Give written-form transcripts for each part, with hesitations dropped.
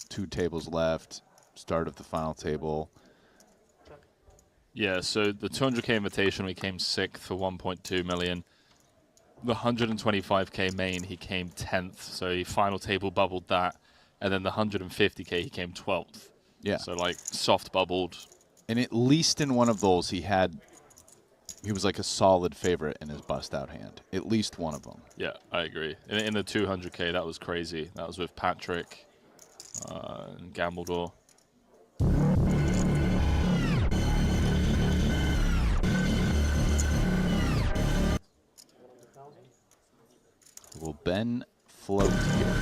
2 tables left, start of the final table. Yeah, so the 200K Invitational, he came 6th for 1.2 million. The 125K main, he came 10th, so he final table bubbled that. And then the 150K, he came 12th. Yeah. So, like, soft bubbled. And at least in one of those, he was like a solid favorite in his bust-out hand. At least one of them. Yeah, I agree. In the 200K, that was crazy. That was with Patrick and Gambledore. Will Ben float here?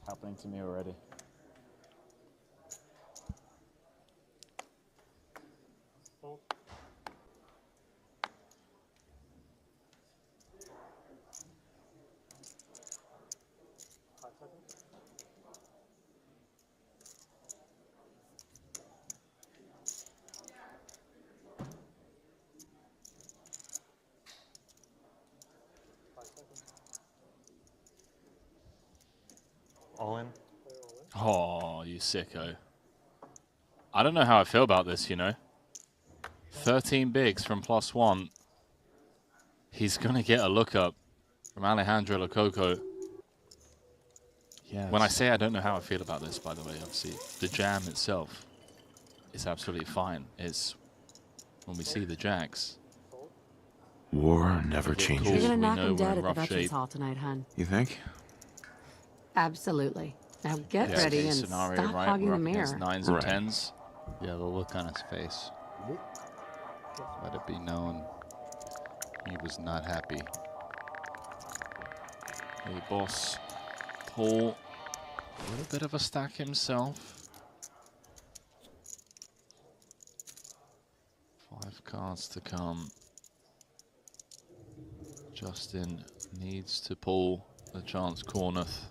Happening to me already. All in. Oh, you sicko. I don't know how I feel about this, you know. 13 bigs from +1. He's going to get a lookup from Alejandro Lococo. Yeah. When I say I don't know how I feel about this, by the way, obviously, the jam itself is absolutely fine. It's when we see the jacks. War never Get changes. cool. You're gonna We knock know him we're dead in at the rough Veterans shape. Hall tonight, hun. You think? Absolutely. Now get Best ready case and scenario, stop right? hogging We're the up against mirror. 9s and Right. 10s. Yeah, the look on his face. Let it be known he was not happy. Hey, boss. Paul, a little bit of a stack himself. 5 cards to come. Justin needs to pull a chance Corneth.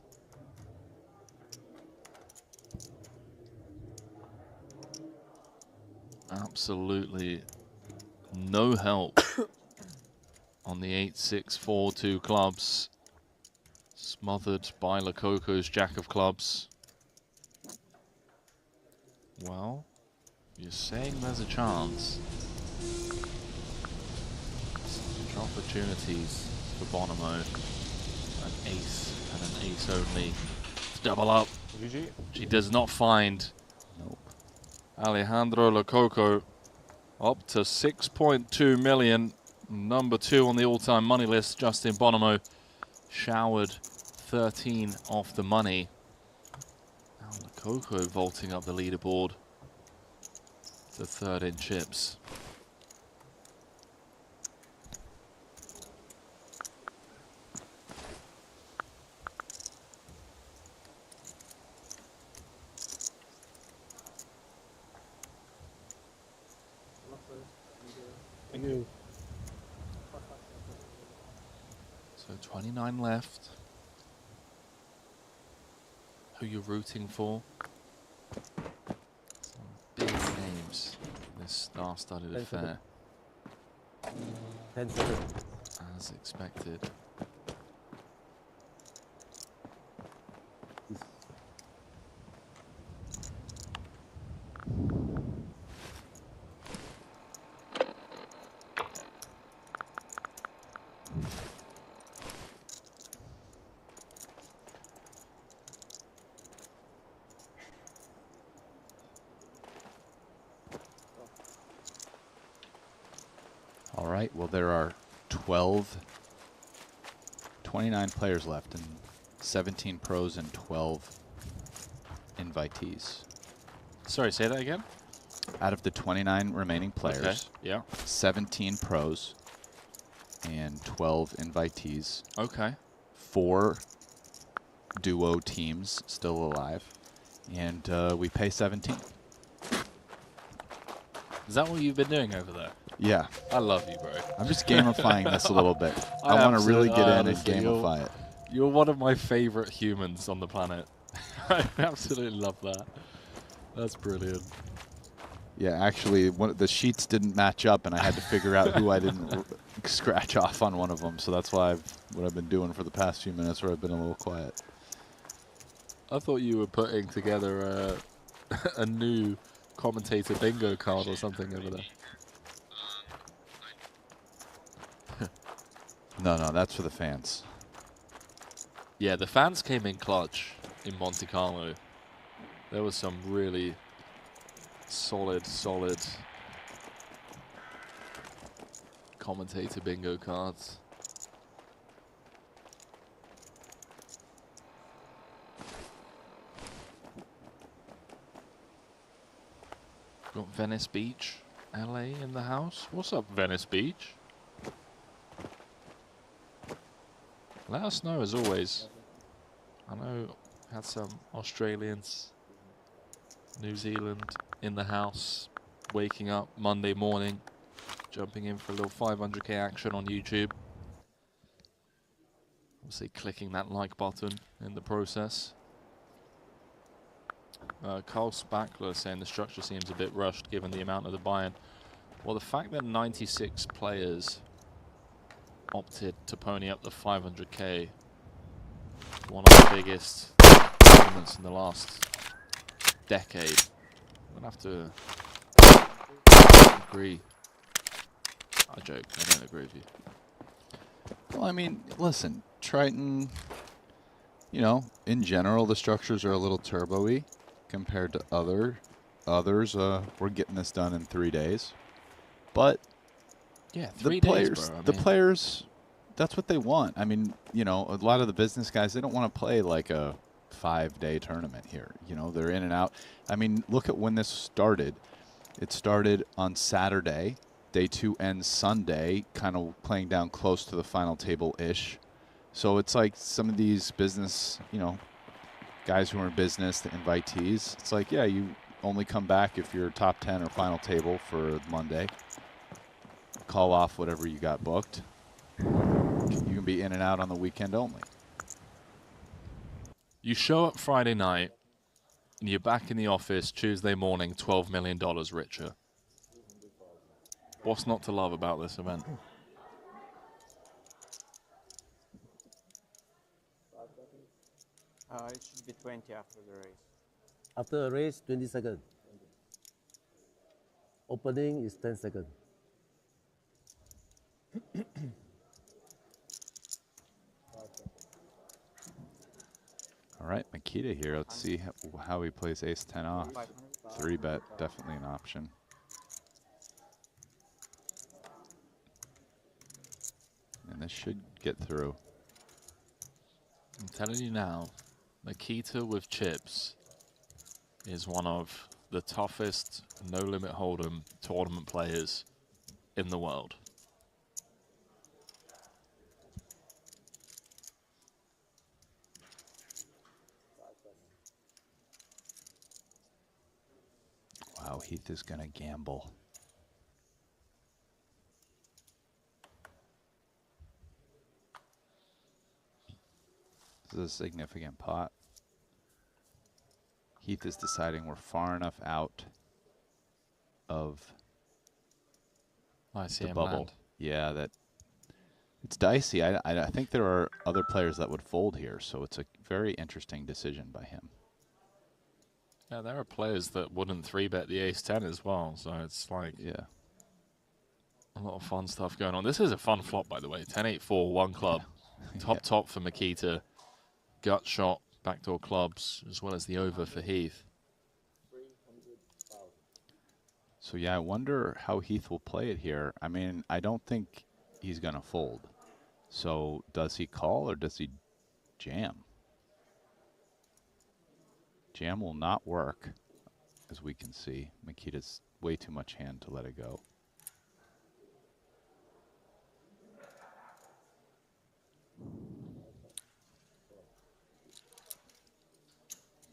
Absolutely no help on the 8-6-4-2 clubs. Smothered by Lococo's Jack of Clubs. Well, you're saying there's a chance. Such opportunities for Bonomo. An ace and an ace only. Double up. GG. She does not find Nope. Alejandro Lococo up to 6.2 million. Number 2 on the all-time money list, Justin Bonomo, showered 13 off the money. Now Lococo vaulting up the leaderboard to 3rd in chips. Thank you. So 29 left. Who you're rooting for? Some big names in this star-studded affair, 10-7. as expected. All right. Well, there are 29 players left, and 17 pros and 12 invitees. Sorry, say that again? Out of the 29 remaining players, Okay. Yeah. 17 pros and 12 invitees. Okay. 4 duo teams still alive, and we pay 17. Is that what you've been doing over there? Yeah, I love you, bro. I'm just gamifying this a little bit. I I want to really absolutely- get in honestly, and gamify it. You're one of my favorite humans on the planet. I absolutely love that. That's brilliant. Yeah, actually, the sheets didn't match up, and I had to figure out who I didn't scratch off on one of them. So that's why what I've been doing for the past few minutes, where I've been a little quiet. I thought you were putting together a new commentator bingo card or something over there. No, that's for the fans. Yeah, the fans came in clutch in Monte Carlo. There was some really solid commentator bingo cards. Got Venice Beach, LA in the house. What's up, Venice Beach? Let us know as always. I know we had some Australians, New Zealand in the house, waking up Monday morning, jumping in for a little 500k action on YouTube. Obviously clicking that like button in the process. Carl Spackler saying the structure seems a bit rushed given the amount of the buy-in. Well, the fact that 96 players opted to pony up the 500k, one of the biggest tournaments in the last decade. I'm gonna have to agree. I joke, I don't agree with you. Well, I mean, listen, Triton, you know, in general, the structures are a little turbo-y compared to others. We're getting this done in 3 days. But Yeah, the 3 players, days, bro. the players, that's what they want. I mean, you know, a lot of the business guys, they don't want to play like a 5-day tournament here. You know, they're in and out. I mean, look at when this started. It started on Saturday. Day 2 ends Sunday, kind of playing down close to the final table-ish. So it's like some of these business, you know, guys who are in business, the invitees, it's like, yeah, you only come back if you're top 10 or final table for Monday. Call off whatever you got booked. You can be in and out on the weekend only. You show up Friday night, and you're back in the office Tuesday morning, $12 million richer. What's not to love about this event? It should be 20 after the race. After a race, 20 seconds. Opening is 10 seconds. All right, Makita here. Let's see how he plays ace-10 off. 3-bet, definitely an option. And this should get through. I'm telling you now, Makita with chips is one of the toughest No Limit Hold'em tournament players in the world. Wow, Heath is going to gamble. This is a significant pot. Heath is deciding we're far enough out of the bubble. Land. Yeah, that it's dicey. I think there are other players that would fold here, so it's a very interesting decision by him. Yeah, there are players that wouldn't 3-bet the ace-10 as well, so it's like Yeah. a lot of fun stuff going on. This is a fun flop, by the way. 10-8-4, one club. Yeah. Top for Makita. Gut shot, backdoor clubs, as well as the over for Heath. So yeah, I wonder how Heath will play it here. I mean, I don't think he's going to fold. So does he call or does he jam? Jam will not work, as we can see. Makita's way too much hand to let it go.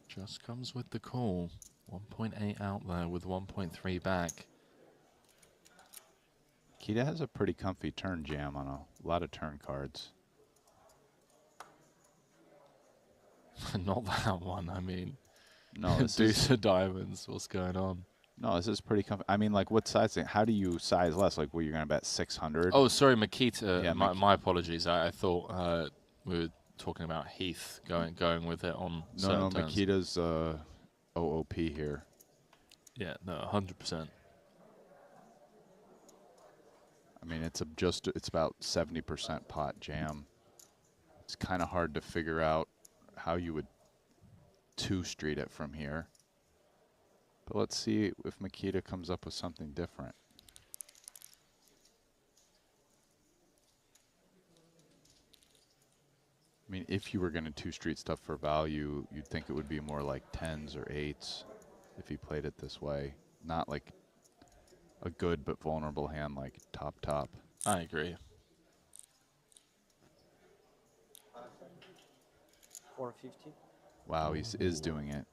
Just comes with the call. 1.8 out there with 1.3 back. Makita has a pretty comfy turn jam on a lot of turn cards. Not that one, I mean. No, this Deuce is, of diamonds, what's going on? no, this is pretty comfy. I mean, like, what sizing? How do you size less? Like, you're going to bet 600? Oh, sorry, Makita. Yeah, my apologies. I thought we were talking about Heath going with it on no, certain no, turns. Makita's OOP here. Yeah, no, 100%. I mean, it's about 70% pot jam. It's kind of hard to figure out how you would two-street it from here. But let's see if Makita comes up with something different. I mean, if you were going to two-street stuff for value, you'd think it would be more like 10s or 8s if he played it this way. Not like a good but vulnerable hand like top. I agree. 450. Wow, he is doing it.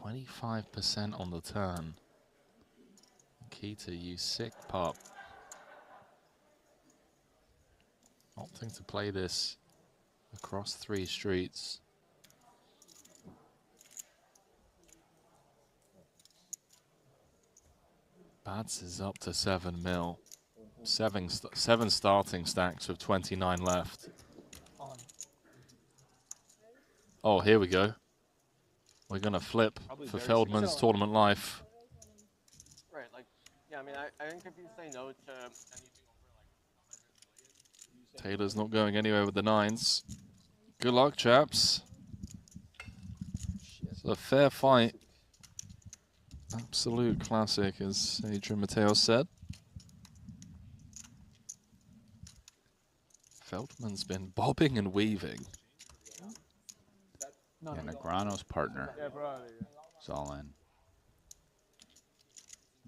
25% on the turn. Makita, you sick pup. Opting to play this across 3 streets. Bats is up to 7 mil. Seven starting stacks with 29 left. Oh, here we go. We're gonna flip for Feldman's tournament life. Right, like, yeah, I mean, I think if you say no to anything over like Taylor's not going anywhere with the 9s. Good luck, chaps. It's a fair fight. Absolute classic, as Adrian Mateo said. Feldman's been bobbing and weaving. Yeah, Negreanu's partner. It's all in.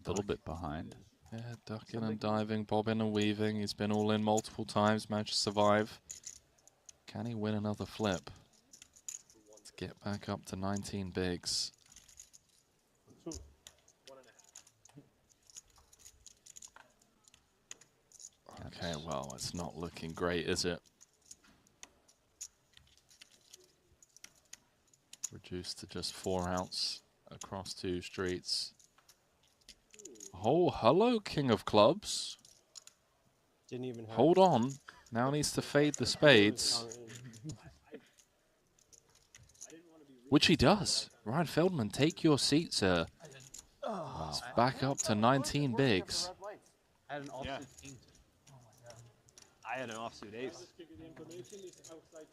A little bit behind. Yeah, ducking and diving, bobbing and weaving. He's been all in multiple times, managed to survive. Can he win another flip? To get back up to 19 bigs. Okay, well, it's not looking great, is it? Reduced to just 4 outs across 2 streets. Oh, hello, King of Clubs. didn't even hurt. Hold on. Now needs to fade the spades. Which he does. Ryan Feldman, take your seat, sir. It's back up to 19 bigs. I had an offsuit king. I had an offsuit ace.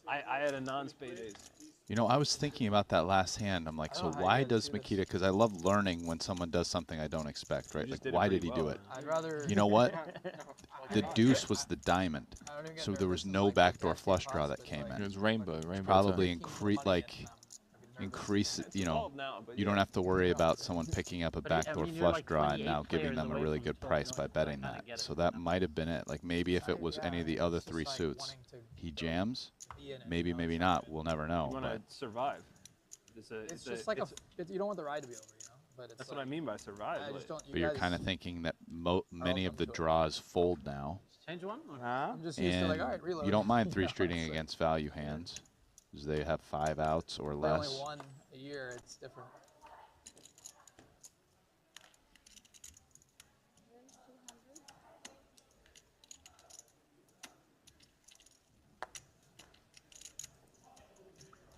I had a non-spade ace. You know, I was thinking about that last hand. I'm like, so why does Makita? Because I love learning when someone does something I don't expect, right? Like, why did he do it? I'd rather. You know what? The deuce was the diamond, I don't even get so there was nervous no like backdoor exact flush spots draw that that came It in. was rainbow. Probably turn. increase. You know, Called now, but you yeah. don't have to worry about someone picking up a But I backdoor mean, you're flush like draw and 28 now giving players them a away really from good 12 price by mil, so I betting kinda that. get it. So that might have been it. Like maybe if it was any of the other It's 3 just like suits, wanting to he jams. be in it, Maybe, you know? maybe not. We'll never know. You want But to survive. It's just like you don't want the ride to be over, you know. But it's That's like, what I mean by survive. I like- just don't. but you're kind of thinking that many of the draws fold now, Change one? Or? I'm just used to and like, all right, reload. you don't mind 3-streeting against value hands, because they have 5 outs or If I only less. won a year, it's different.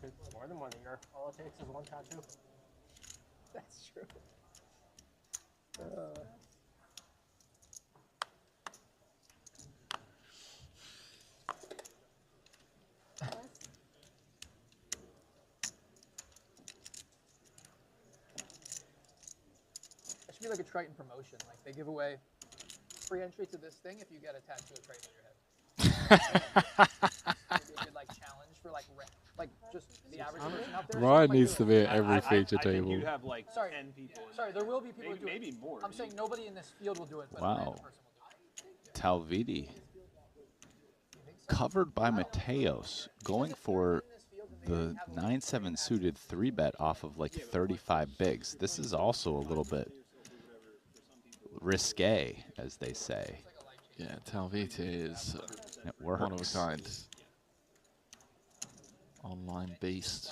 It's more than 1 year. All it takes is 1 tattoo. That's true. It should be like a Triton promotion. Like they give away free entry to this thing if you get a tattoo of Triton on your head. Maybe a good like challenge for like just the average person out there. Ryan might needs do to it. be at every feature I think table. you'd have like Sorry. 10 people. in Sorry, there will be people Maybe, who do it. maybe more. I'm saying nobody in this field will do it, but a Wow. random person will do it. Talvidi covered by Mateos, going for the 9-7 suited 3-bet off of like 35 bigs. This is also a little bit risque, as they say. Yeah, Talviti is It works. one of a kind. Online beast.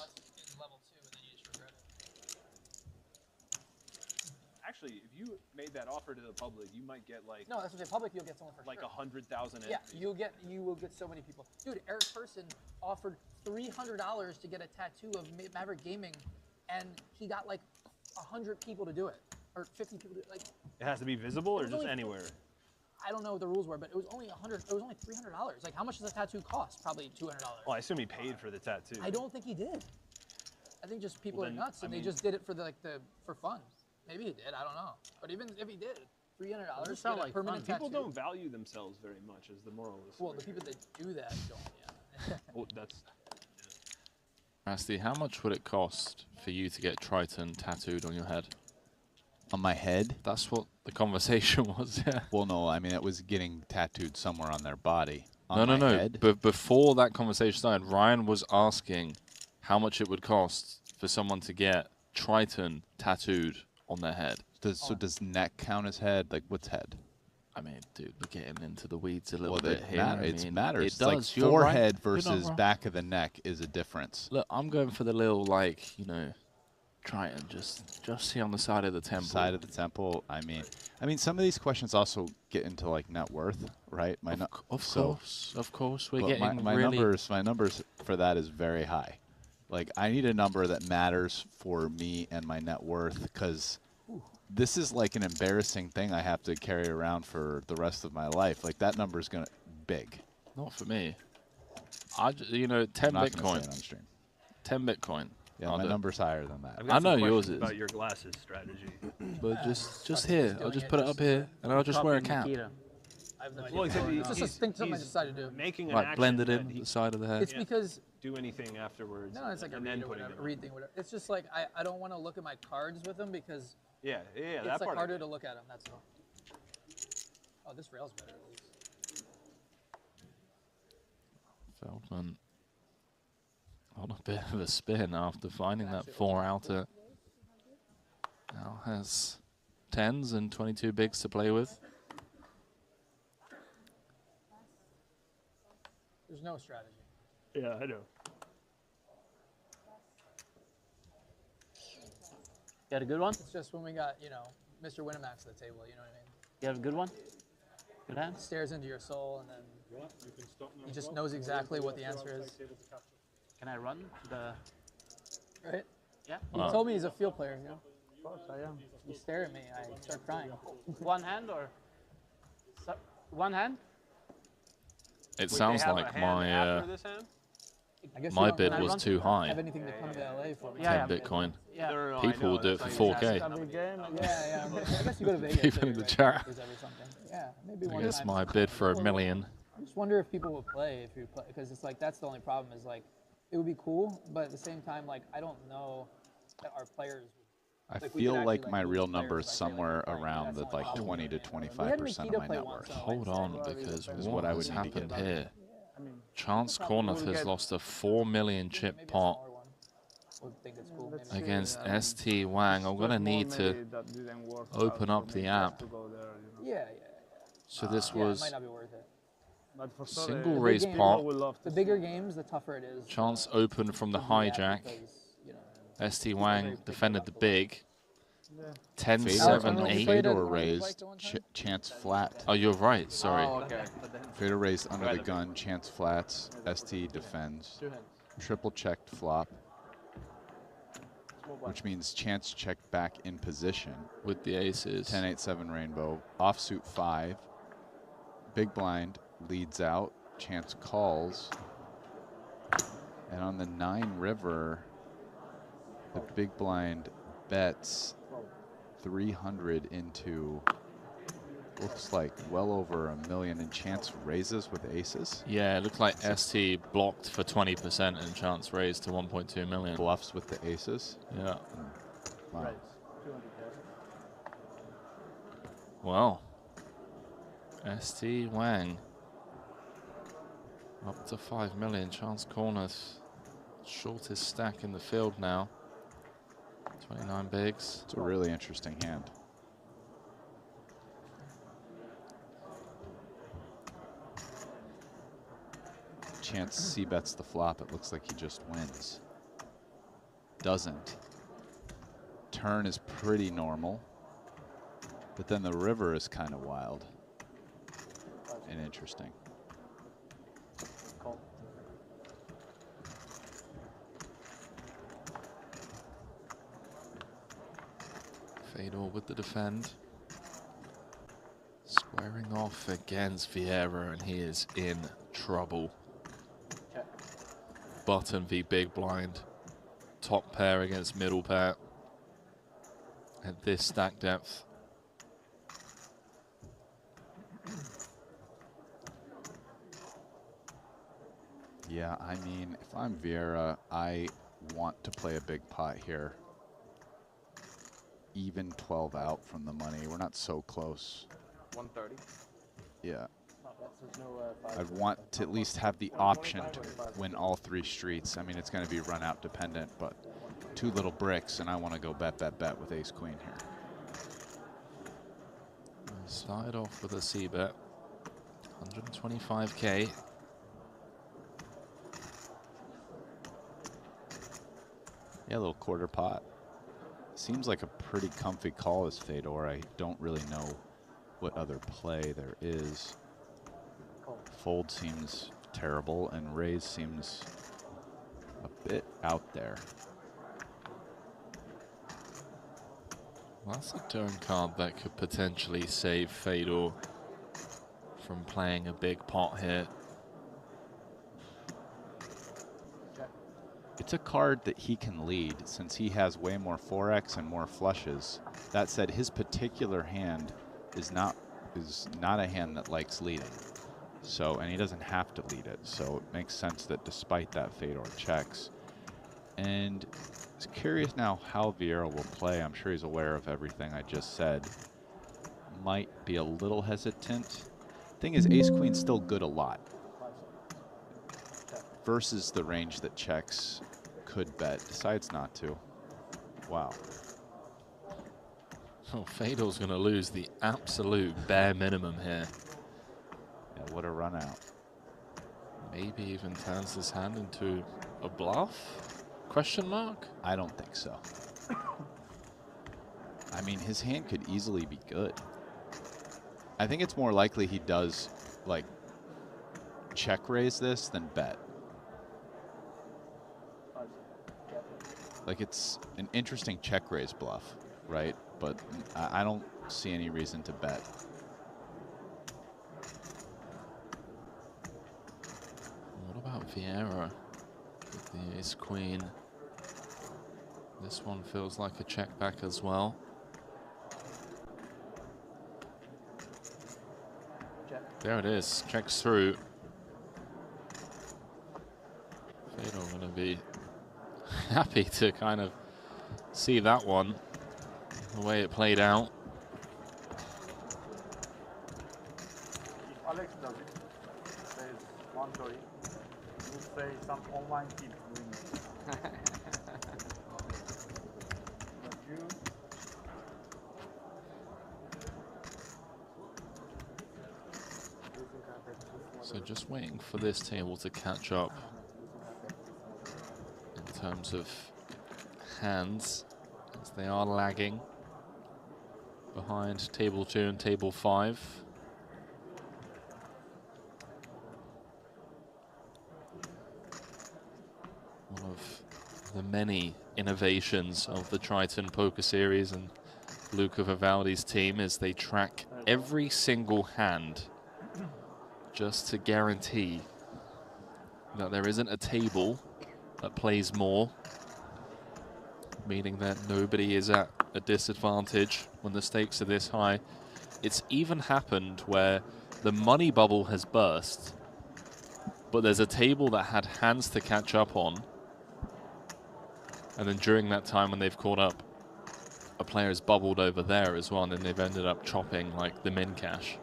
Actually, if you made that offer to the public, you might get like No, that's what I'm saying. Public, you'll get someone for like sure. 100,000 Yeah, entries. you will get so many people. Dude, Eric Person offered $300 to get a tattoo of Maverick Gaming, and he got like 100 people to do it, or 50 people to like. It has to be visible or was just only- anywhere. I don't know what the rules were, but it was only 100. It was only $300. Like, how much does a tattoo cost? Probably $200. Well, I assume he paid for the tattoo. I don't think he did. I think just people Well, are then, nuts, I and mean- they just did it for for fun. Maybe he did. I don't know. But even if he did, $300 Doesn't to sound get a like permanent fun. People tattoo. don't value themselves very much, is the moral of the Well, story. the people that do that don't. Yeah. Well, that's Rusty, how much would it cost for you to get Triton tattooed on your head? On my head? That's what the conversation was, yeah. Well, no, I mean, it was getting tattooed somewhere on their body. On No, my no, no. head? But before that conversation started, Ryan was asking how much it would cost for someone to get Triton tattooed on their head. So does neck count as head? Like, what's head? I mean, dude, we're getting into the weeds a little Well, bit it, here. it I mean, matters. It It's does. like You're right. forehead You're not versus wrong. back of the neck is a difference. Look, I'm going for the little, like, you know, Triton, just see on the side of the temple. Side of the temple. I mean, some of these questions also get into like net worth, right? Of course, we're But getting my really. numbers for that is very high. Like, I need a number that matters for me and my net worth, because this is like an embarrassing thing I have to carry around for the rest of my life. Like, that number is gonna big. Not for me. You know, I'm 10 not gonna say Bitcoin. it on stream. 10 Bitcoin. Yeah, I'll my do it. number's higher than that. I've I got know some yours questions is. about your glasses strategy. But just Fuck, here. he's I'll doing just it put it up here, and I'll just wear a cap. I have no idea. Well, except It's just something I decided to do. making an Right, action blended that in he the side of the head. It's because do anything afterwards. no, it's like a and read then or putting whatever, it on. read thing, whatever. It's just like I don't want to look at my cards with them because Yeah, that it's like part. harder to look at them. That's all. Oh, this rail's better. At least. Feldman on a bit of a spin after finding that 4 outer. Now has 10s and 22 bigs to play with. There's no strategy. Yeah, I know. You had a good one? It's just when we got Mr. Winamax at the table. You know what I mean? You have a good one? Good hand? Stares into your soul and then he just knows exactly what the answer is. Can I run the... Right? Yeah? He Wow. told me he's a field player. You know? Of course, I am. You stare at me, I start crying. One hand or... One hand? It Wait, they sounds have a like hand my after this hand? I guess my you don't bid really was too high. have anything to come to LA for. 10 Yeah, Bitcoin. Yeah. No, I People know, will do it that's for why he's 4K. asking. Yeah. I guess you go to Vegas. People in every the right, chat. Every something. Yeah, maybe I one guess time. my bid for $1 million. I just wonder if people will play if you play, because it's like that's the only problem is like it would be cool, but at the same time like I don't know that our players. I Like, we could feel actually, like like, my lose real players number is by, say, like, somewhere playing. around That's the the only like problem. 20 to We had 25% of Nikita my play net once worth. on Hold on, Wednesday. because Is what what I has would need to happened get. here? I mean, Chance Cornuth has lost a 4 million chip Maybe a pot smaller one. Would think it's cool. Maybe. against ST Wang. I'm gonna need to open up the app. Yeah. So this Yeah, it was might not be worth it. single the raise big game- pot. The bigger games, the tougher it is. Chance open from the Yeah, hijack. because, ST Wang defended the big. 10, Fade 7, Alex, 8. played Fade at- or Like raised, the one time? chance flat. Oh, you're right. Sorry. Oh, okay. Fade or raised under the gun, chance flats. ST defends. Triple checked flop, which means chance checked back in position. With the aces. 10, 8, 7 rainbow. Offsuit 5. Big blind leads out. Chance calls. And on the 9 river, the big blind bets 300 into looks like well over $1 million in chance raises with aces. Yeah, it looked like ST blocked for 20% and chance raised to 1.2 million. Bluffs with the aces. Yeah. Wow. Well, ST Wang up to 5 million. Chance corners, shortest stack in the field now. 29 bigs. It's a really interesting hand. Chance C bets the flop. It looks like he just wins. Doesn't. Turn is pretty normal. But then the river is kind of wild and interesting. Fedor with the defend. Squaring off against Vieira, and he is in trouble. Button v big blind. Top pair against middle pair. At this stack depth. Yeah, I mean, if I'm Vieira, I want to play a big pot here. Even 12 out from the money. We're not so close. 130. Yeah. I'd want to at least have the option to win all 3 streets. I mean, it's going to be run out dependent, but 2 little bricks, and I want to go bet, bet, bet with ace queen here. Started off with a C bet. 125K. Yeah, a little quarter pot. Seems like a pretty comfy call as Fedor. I don't really know what other play there is. Fold seems terrible, and raise seems a bit out there. Well, that's a turn card that could potentially save Fedor from playing a big pot here. It's a card that he can lead since he has way more 4x and more flushes. That said, his particular hand is not a hand that likes leading. So, and he doesn't have to lead it. So it makes sense that despite that, Fedor checks. And it's curious now how Vieira will play. I'm sure he's aware of everything I just said. Might be a little hesitant. Thing is, ace queen's still good a lot. Versus the range that checks could bet, decides not to. Wow. Oh, Fedor's going to lose the absolute bare minimum here. Yeah, what a run out. Maybe even turns this hand into a bluff? Question mark? I don't think so. I mean, his hand could easily be good. I think it's more likely he does, like, check raise this than bet. Like, it's an interesting check raise bluff, right? But I don't see any reason to bet. What about Vieira with the ace queen? This one feels like a check back as well. There it is, checks through. Fedor going to be happy to kind of see that one, the way it played out. If Alex does it, says 130, you say some online tip doing it. But you, So just waiting for this table to catch up in terms of hands, as they are lagging behind table 2 and table 5. One of the many innovations of the Triton Poker Series and Luca Vivaldi's team is they track every single hand just to guarantee that there isn't a table that plays more, meaning that nobody is at a disadvantage when the stakes are this high. it's even happened where the money bubble has burst, but there's a table that had hands to catch up on, and then during that time when they've caught up, a player has bubbled over there as well, and then they've ended up chopping like the min cash.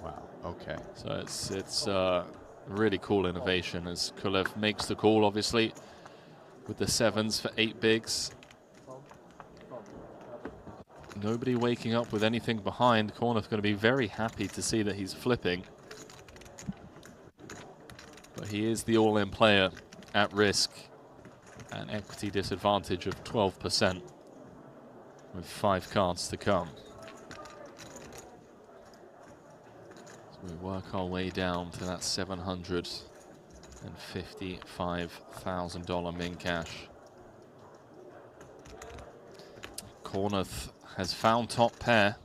Wow. Okay. So it's really cool innovation as Kulev makes the call, obviously, with the 7s for 8 bigs. Nobody waking up with anything behind. Kornuth going to be very happy to see that he's flipping. But he is the all-in player at risk. An equity disadvantage of 12% with 5 cards to come. So we work our way down to that $755,000 min cash. Kornuth has found top pair.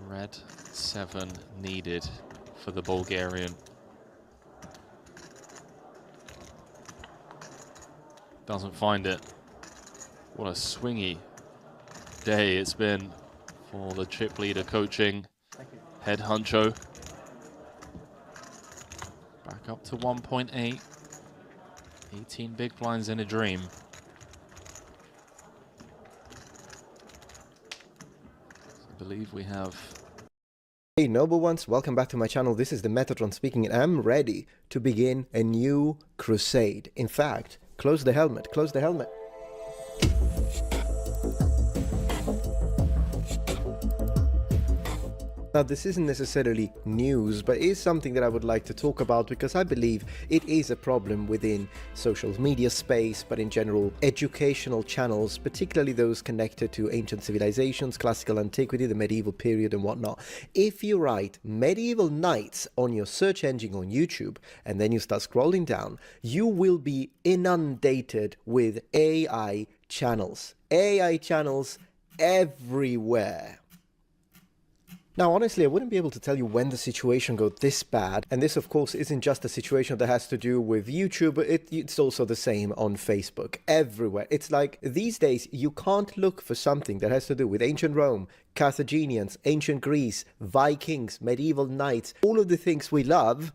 Red 7 needed for the Bulgarian. Doesn't find it. What a swingy day it's been for the chip leader coaching head honcho. Back up to 1.8. 18 big blinds in a dream. I believe we have... Hey noble ones, welcome back to my channel. This is the Metatron speaking, and I'm ready to begin a new crusade. In fact, close the helmet, close the helmet. Now, this isn't necessarily news, but it is something that I would like to talk about because I believe it is a problem within social media space, but in general, educational channels, particularly those connected to ancient civilizations, classical antiquity, the medieval period and whatnot. If you write medieval knights on your search engine on YouTube, and then you start scrolling down, you will be inundated with AI channels. AI channels everywhere. Now, honestly, I wouldn't be able to tell you when the situation got this bad, and this, of course, isn't just a situation that has to do with YouTube, it's also the same on Facebook, everywhere. It's like, these days, you can't look for something that has to do with ancient Rome, Carthaginians, ancient Greece, Vikings, medieval knights, all of the things we love,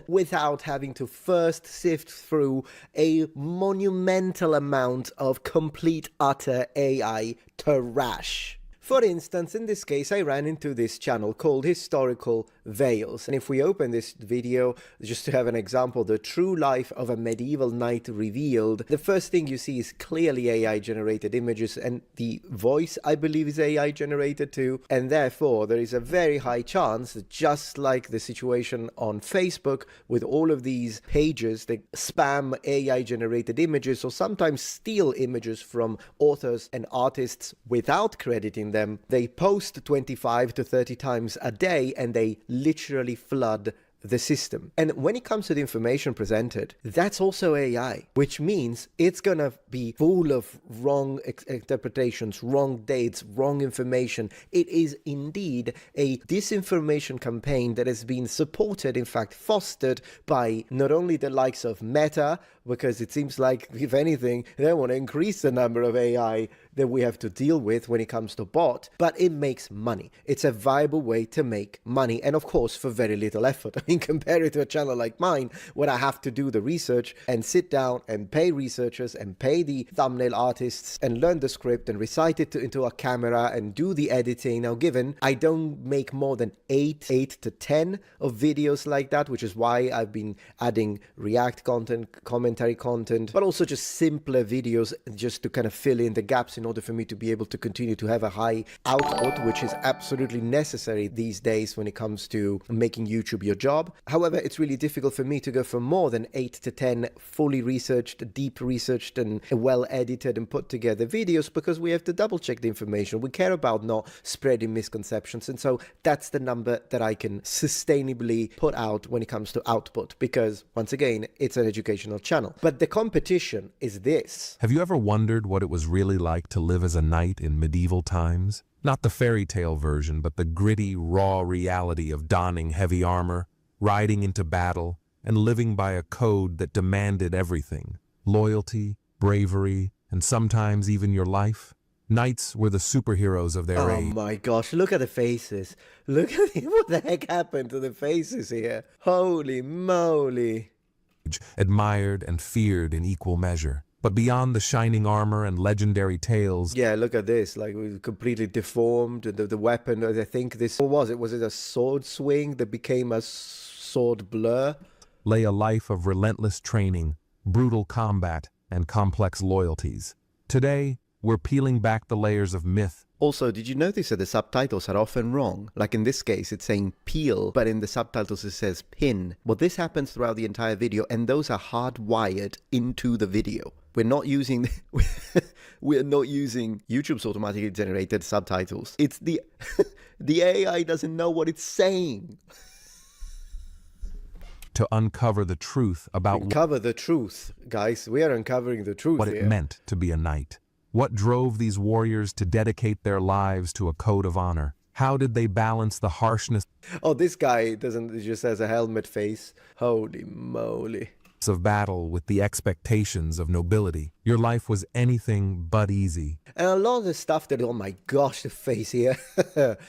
without having to first sift through a monumental amount of complete, utter AI trash. For instance, in this case, I ran into this channel called Historical Veils. And if we open this video, just to have an example, the true life of a medieval knight revealed, the first thing you see is clearly AI-generated images, and the voice, I believe, is AI-generated too. And therefore, there is a very high chance that just like the situation on Facebook with all of these pages that spam AI-generated images or sometimes steal images from authors and artists without crediting them, they post 25 to 30 times a day and they literally flood the system. And when it comes to the information presented, that's also AI, which means it's gonna be full of wrong interpretations, wrong dates, wrong information. It is indeed a disinformation campaign that has been supported, in fact fostered, by not only the likes of Meta, because it seems like, if anything, they want to increase the number of AI that we have to deal with when it comes to bot, but it makes money. It's a viable way to make money, and of course for very little effort. I mean, compare it to a channel like mine, where I have to do the research and sit down and pay researchers and pay the thumbnail artists and learn the script and recite it into a camera and do the editing. Now, given I don't make more than 8 to 10 of videos like that, which is why I've been adding React content, commentary content, but also just simpler videos just to kind of fill in the gaps in order for me to be able to continue to have a high output, which is absolutely necessary these days when it comes to making YouTube your job. However, it's really difficult for me to go for more than 8 to 10 fully researched, deep researched and well edited and put together videos, because we have to double check the information. We care about not spreading misconceptions, and so that's the number that I can sustainably put out when it comes to output, because once again, it's an educational channel. But the competition is this. Have you ever wondered what it was really like to live as a knight in medieval times? Not the fairy tale version, but the gritty, raw reality of donning heavy armor, riding into battle, and living by a code that demanded everything: loyalty, bravery, and sometimes even your life. Knights were the superheroes of their Oh age. my gosh, look at the faces. Look at what the heck happened to the faces here. Holy moly. Admired and feared in equal measure. But beyond the shining armor and legendary tales, Yeah, look at this. Like, it was completely deformed. The weapon, I think this... What was it? Was it a sword swing that became a sword blur? lay a life of relentless training, brutal combat, and complex loyalties. Today, we're peeling back the layers of myth. Also, did you notice that the subtitles are often wrong? Like in this case, it's saying peel, but in the subtitles it says pin. Well, this happens throughout the entire video, and those are hardwired into the video. We're not using YouTube's automatically generated subtitles. It's the the AI doesn't know what it's saying. To uncover the truth about Uncover the truth, guys. We are uncovering the truth what here. it meant to be a knight. What drove these warriors to dedicate their lives to a code of honor? How did they balance the harshness Oh, this guy doesn't, it just has a helmet face. Holy moly. of battle with the expectations of nobility? Your life was anything but easy. And a lot of the stuff that, oh my gosh, the face here.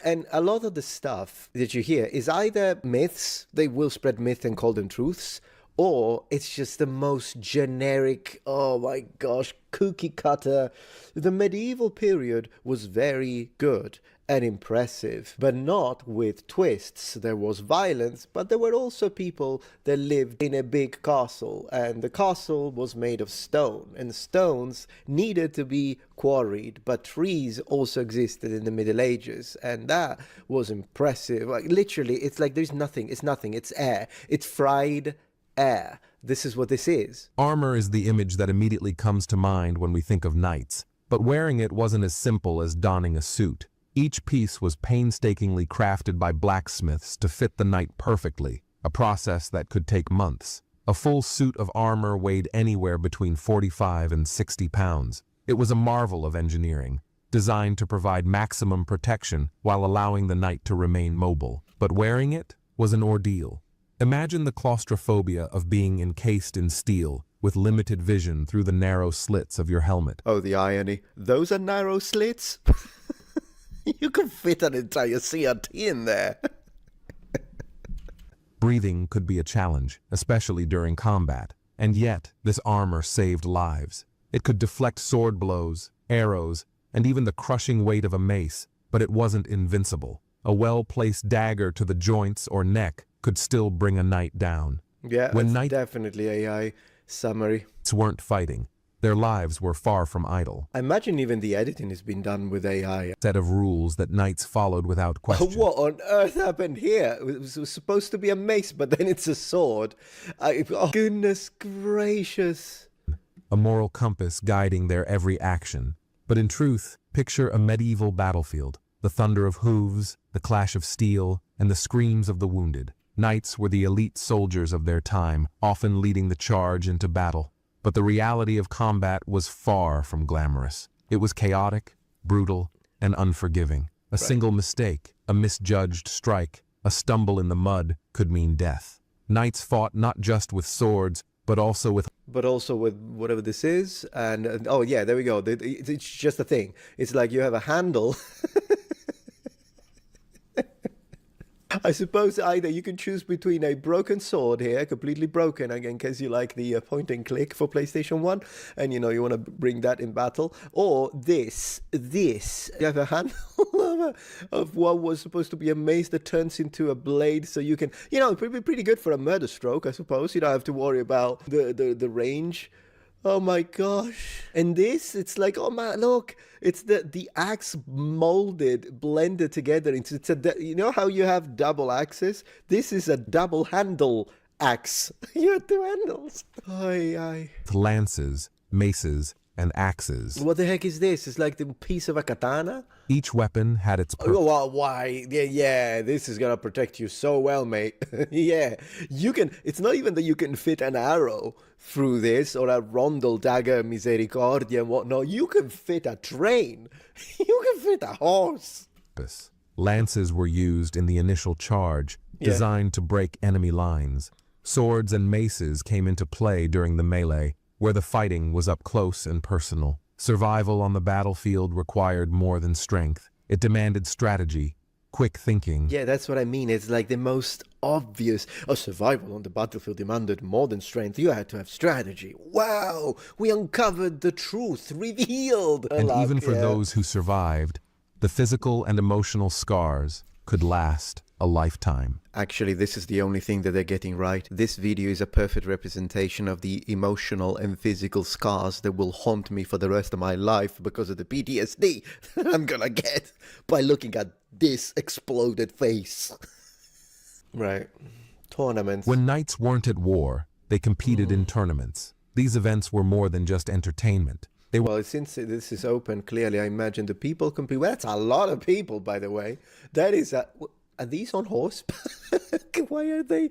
And a lot of the stuff that you hear is either myths, they will spread myth and call them truths, or it's just the most generic, oh my gosh, cookie cutter. The medieval period was very good and impressive, but not with twists. There was violence, but there were also people that lived in a big castle, and the castle was made of stone, and stones needed to be quarried, but trees also existed in the Middle Ages, and that was impressive. Like, literally, it's like there's nothing, it's air. It's fried air. This is what this is. Armor is the image that immediately comes to mind when we think of knights, but wearing it wasn't as simple as donning a suit. Each piece was painstakingly crafted by blacksmiths to fit the knight perfectly, a process that could take months. A full suit of armor weighed anywhere between 45 and 60 pounds. It was a marvel of engineering, designed to provide maximum protection while allowing the knight to remain mobile. But wearing it was an ordeal. Imagine the claustrophobia of being encased in steel, with limited vision through the narrow slits of your helmet. Oh, the irony. Those are narrow slits? You can fit an entire CRT in there. Breathing could be a challenge, especially during combat, and yet this armor saved lives. It could deflect sword blows, arrows, and even the crushing weight of a mace, but it wasn't invincible. A well-placed dagger to the joints or neck could still bring a knight down. Yeah, When that's knights definitely AI summary. weren't fighting, their lives were far from idle. I imagine even the editing has been done with AI. Set of rules that knights followed without question. What on earth happened here? It was supposed to be a mace, but then it's a sword. Oh, goodness gracious. A moral compass guiding their every action. But in truth, picture a medieval battlefield. The thunder of hooves, the clash of steel, and the screams of the wounded. Knights were the elite soldiers of their time, often leading the charge into battle. But the reality of combat was far from glamorous. It was chaotic, brutal, and unforgiving. A single mistake, a misjudged strike, a stumble in the mud could mean death. Knights fought not just with swords, but also with whatever this is. And oh yeah, there we go. It's just a thing. It's like you have a handle. I suppose either you can choose between a broken sword here, completely broken, again, in case you like the point and click for PlayStation 1, and you know you want to bring that in battle, or this. You have a handle of what was supposed to be a mace that turns into a blade, so you can, you know, pretty good for a murder stroke, I suppose. You don't have to worry about the range. Oh my gosh. And this, it's like, oh man, look, it's the axe molded, blended together into, you know how you have double axes? This is a double handle axe. You have two handles. Aye. lances, maces, and axes. What the heck is this? It's like the piece of a katana? Each weapon had its purpose. Oh, well, why? Yeah, this is gonna protect you so well, mate. Yeah, you can, it's not even that you can fit an arrow through this or a rondel dagger misericordia and whatnot. You can fit a train. You can fit a horse. Lances were used in the initial charge, designed to break enemy lines. Swords and maces came into play during the melee, where the fighting was up close and personal. Survival on the battlefield required more than strength. It demanded strategy, quick thinking. Yeah, that's what I mean. It's like the most obvious. Survival on the battlefield demanded more than strength. You had to have strategy. Wow, we uncovered the truth, revealed. And even for those who survived, the physical and emotional scars could last a lifetime. Actually, this is the only thing that they're getting right. This video is a perfect representation of the emotional and physical scars that will haunt me for the rest of my life because of the PTSD that I'm gonna get by looking at this exploded face. Right. Tournaments. When knights weren't at war, they competed in tournaments. These events were more than just entertainment. Well, since this is open, clearly I imagine the people compete. Well, that's a lot of people, by the way. That is a... Are these on horseback? Why are they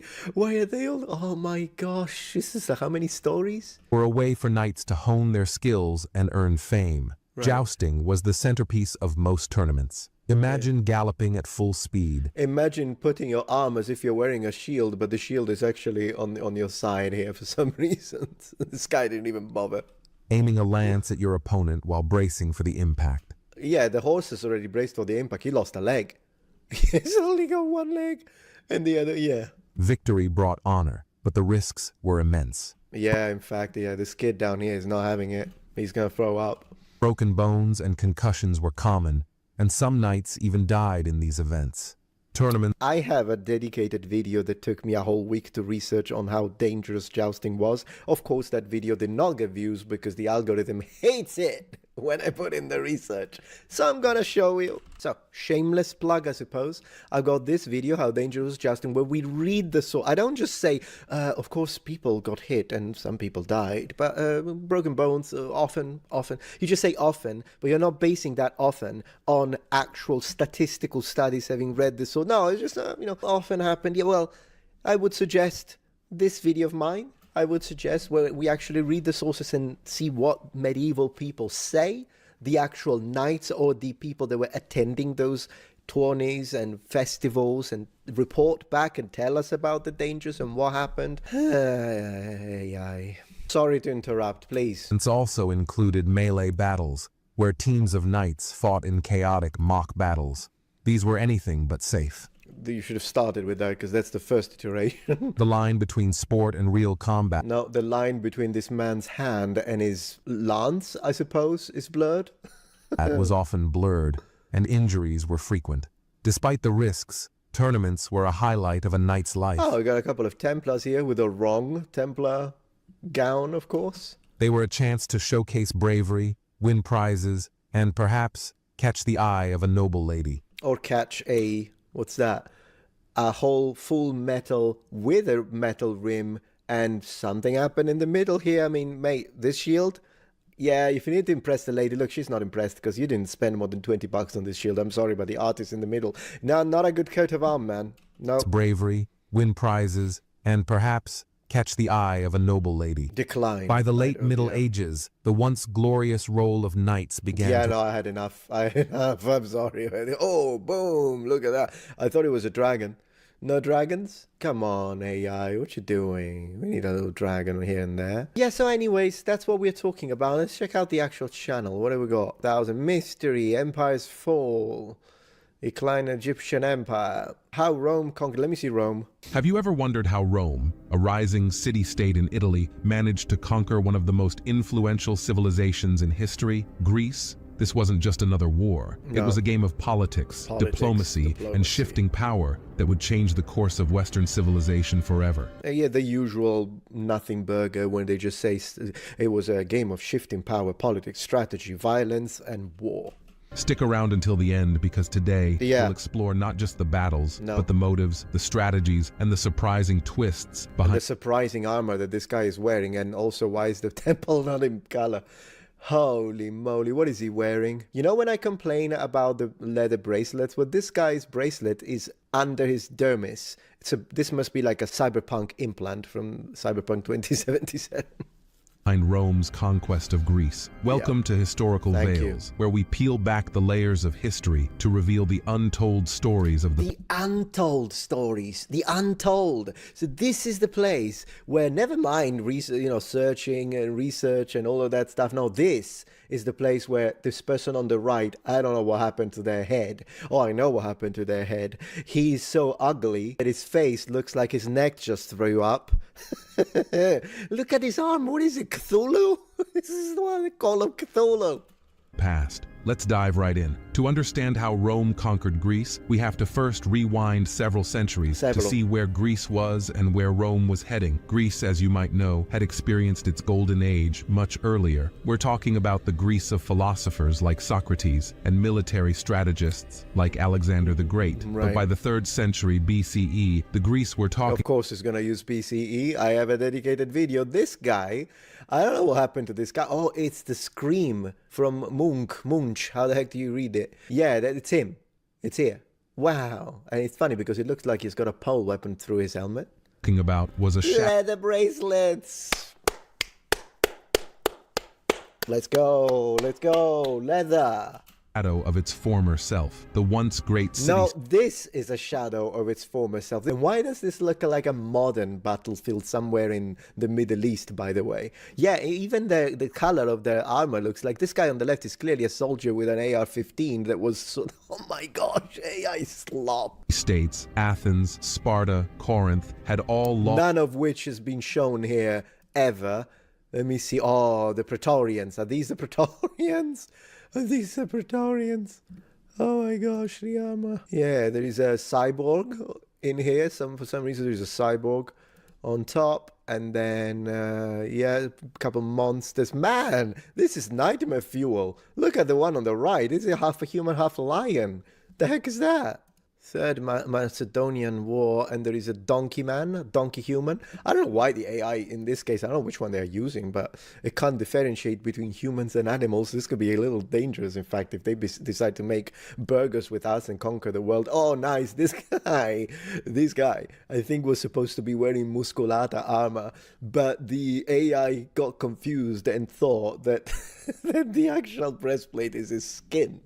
on... Oh my gosh, this is how many stories? Were a way for knights to hone their skills and earn fame. Right. Jousting was the centerpiece of most tournaments. Imagine galloping at full speed. Imagine putting your arm as if you're wearing a shield, but the shield is actually on your side here for some reason. This guy didn't even bother. Aiming a lance at your opponent while bracing for the impact. Yeah, the horse is already braced for the impact. He lost a leg. He's only got one leg. And the other, yeah. Victory brought honor, but the risks were immense. Yeah, in fact, yeah, this kid down here is not having it. He's gonna throw up. Broken bones and concussions were common, and some knights even died in these events. Tournaments. I have a dedicated video that took me a whole week to research on how dangerous jousting was. Of course, that video did not get views because the algorithm hates it when I put in the research. So I'm gonna show you. So, shameless plug, I suppose. I've got this video, How Dangerous Jousting, where we read the source. I don't just say, of course, people got hit and some people died, but broken bones, often. You just say often, but you're not basing that often on actual statistical studies having read the source. No, it's just, often happened. Yeah, well, I would suggest this video of mine. I would suggest where we actually read the sources and see what medieval people say, the actual knights or the people that were attending those tourneys and festivals, and report back and tell us about the dangers and what happened. Sorry to interrupt, please. It's also included melee battles, where teams of knights fought in chaotic mock battles. These were anything but safe. You should have started with that because that's the first iteration. The line between sport and real combat. No, the line between this man's hand and his lance, I suppose, is blurred. That was often blurred, and injuries were frequent. Despite the risks, tournaments were a highlight of a knight's life. Oh, we got a couple of Templars here with a wrong Templar gown, of course. They were a chance to showcase bravery, win prizes, and perhaps catch the eye of a noble lady. Or catch a... What's that? A whole full metal with a metal rim, and something happened in the middle here. I mean, mate, this shield, yeah, if you need to impress the lady, look, she's not impressed because you didn't spend more than $20 on this shield. I'm sorry, but the artist in the middle. No, not a good coat of arm, man. No. It's bravery, win prizes, and perhaps catch the eye of a noble lady. Decline. By the late Middle Ages, the once glorious role of knights began. Yeah, no, I had enough. I'm sorry. Oh, boom, look at that. I thought it was a dragon. No dragons? Come on, AI, what you doing? We need a little dragon here and there. Yeah, so anyways, that's what we're talking about. Let's check out the actual channel. What have we got? Thousand Mystery, Empire's Fall, Decline Egyptian Empire, How Rome Conquered. Let me see Rome. Have you ever wondered how Rome, a rising city-state in Italy, managed to conquer one of the most influential civilizations in history, Greece? This wasn't just another war. No. It was a game of politics, diplomacy, and shifting power that would change the course of Western civilization forever. Yeah, the usual nothing burger when they just say it was a game of shifting power, politics, strategy, violence, and war. Stick around until the end because today we'll explore not just the battles, but the motives, the strategies, and the surprising twists behind the surprising armor that this guy is wearing, and also why is the temple not in color? Holy moly, what is he wearing? You know when I complain about the leather bracelets? Well, this guy's bracelet is under his dermis. This must be like a cyberpunk implant from Cyberpunk 2077. behind Rome's conquest of Greece. Welcome to Historical Thank you. Veils, where we peel back the layers of history to reveal the untold stories of The untold stories, the untold. So this is the place where, never mind, searching and research and all of that stuff. No, this is the place where this person on the right, I don't know what happened to their head. Oh, I know what happened to their head. He's so ugly that his face looks like his neck just threw up. Look at his arm. What is it, Cthulhu? This is the one they call him, Cthulhu. past. Let's dive right in. To understand how Rome conquered Greece, we have to first rewind several centuries to see where Greece was and where Rome was heading. Greece, as you might know, had experienced its golden age much earlier. We're talking about the Greece of philosophers like Socrates and military strategists like Alexander the Great. But by the 3rd century BCE, the Greece we're talking... Of course he's gonna use BCE. I have a dedicated video. This guy, I don't know what happened to this guy. Oh, it's the Scream from Munch. How the heck do you read it? Yeah, it's him. It's here. Wow. And it's funny because it looks like he's got a pole weapon through his helmet. About was a leather bracelets. Let's go. Let's go. Leather. Shadow of its former self, the once great city. No, this is a shadow of its former self. Then why does this look like a modern battlefield somewhere in the Middle East, by the way? Yeah, even the color of the armor looks like this guy on the left is clearly a soldier with an AR-15 that was, oh my gosh, AI slop. States, Athens, Sparta, Corinth, had all lost. None of which has been shown here ever. Let me see. Oh, the Praetorians. Are these the Praetorians? Are these the Praetorians? Oh my gosh, the armor. Yeah, there is a cyborg in here. For some reason, there is a cyborg on top. And then, yeah, a couple monsters. Man, this is nightmare fuel. Look at the one on the right. This is half a human, half a lion. The heck is that? Third Macedonian War, and there is a donkey man, a donkey human. I don't know why the AI in this case, I don't know which one they're using, but it can't differentiate between humans and animals. This could be a little dangerous, in fact, if they decide to make burgers with us and conquer the world. Oh, nice. This guy, I think was supposed to be wearing musculata armor, but the AI got confused and thought that, that the actual breastplate is his skin.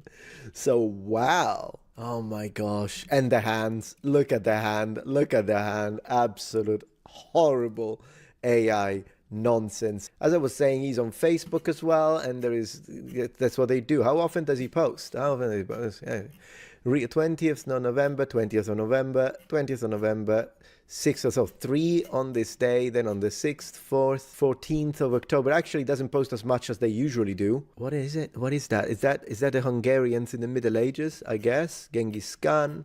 So, wow. Oh my gosh. And the hands. Look at the hand. Look at the hand. Absolute horrible AI nonsense. As I was saying, he's on Facebook as well, and that's what they do. How often does he post? How often does he post? Yeah. 20th of November, 20th of November, 20th of November, 6th or so, 3 on this day, then on the 6th, 4th, 14th of October. Actually, doesn't post as much as they usually do. What is it? What is that? Is that the Hungarians in the Middle Ages, I guess? Genghis Khan,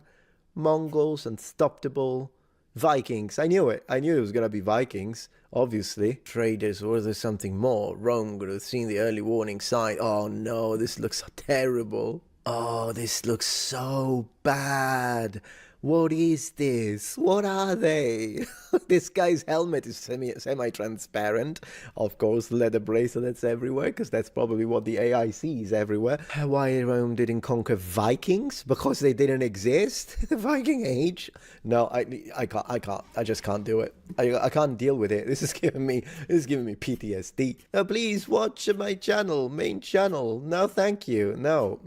Mongols, Unstoppable, Vikings. I knew it. I knew it was going to be Vikings, obviously. Traders, or is there something more? Rome could have seen the early warning sign. Oh no, this looks so terrible. Oh, this looks so bad. What is this? What are they? This guy's helmet is semi-transparent. Of course, leather bracelets everywhere, because that's probably what the AI sees everywhere. Why Rome didn't conquer Vikings? Because they didn't exist? The Viking Age? No, I can't. I just can't do it. I can't deal with it. This is giving me PTSD. Now, please watch my channel, main channel. No, thank you. No,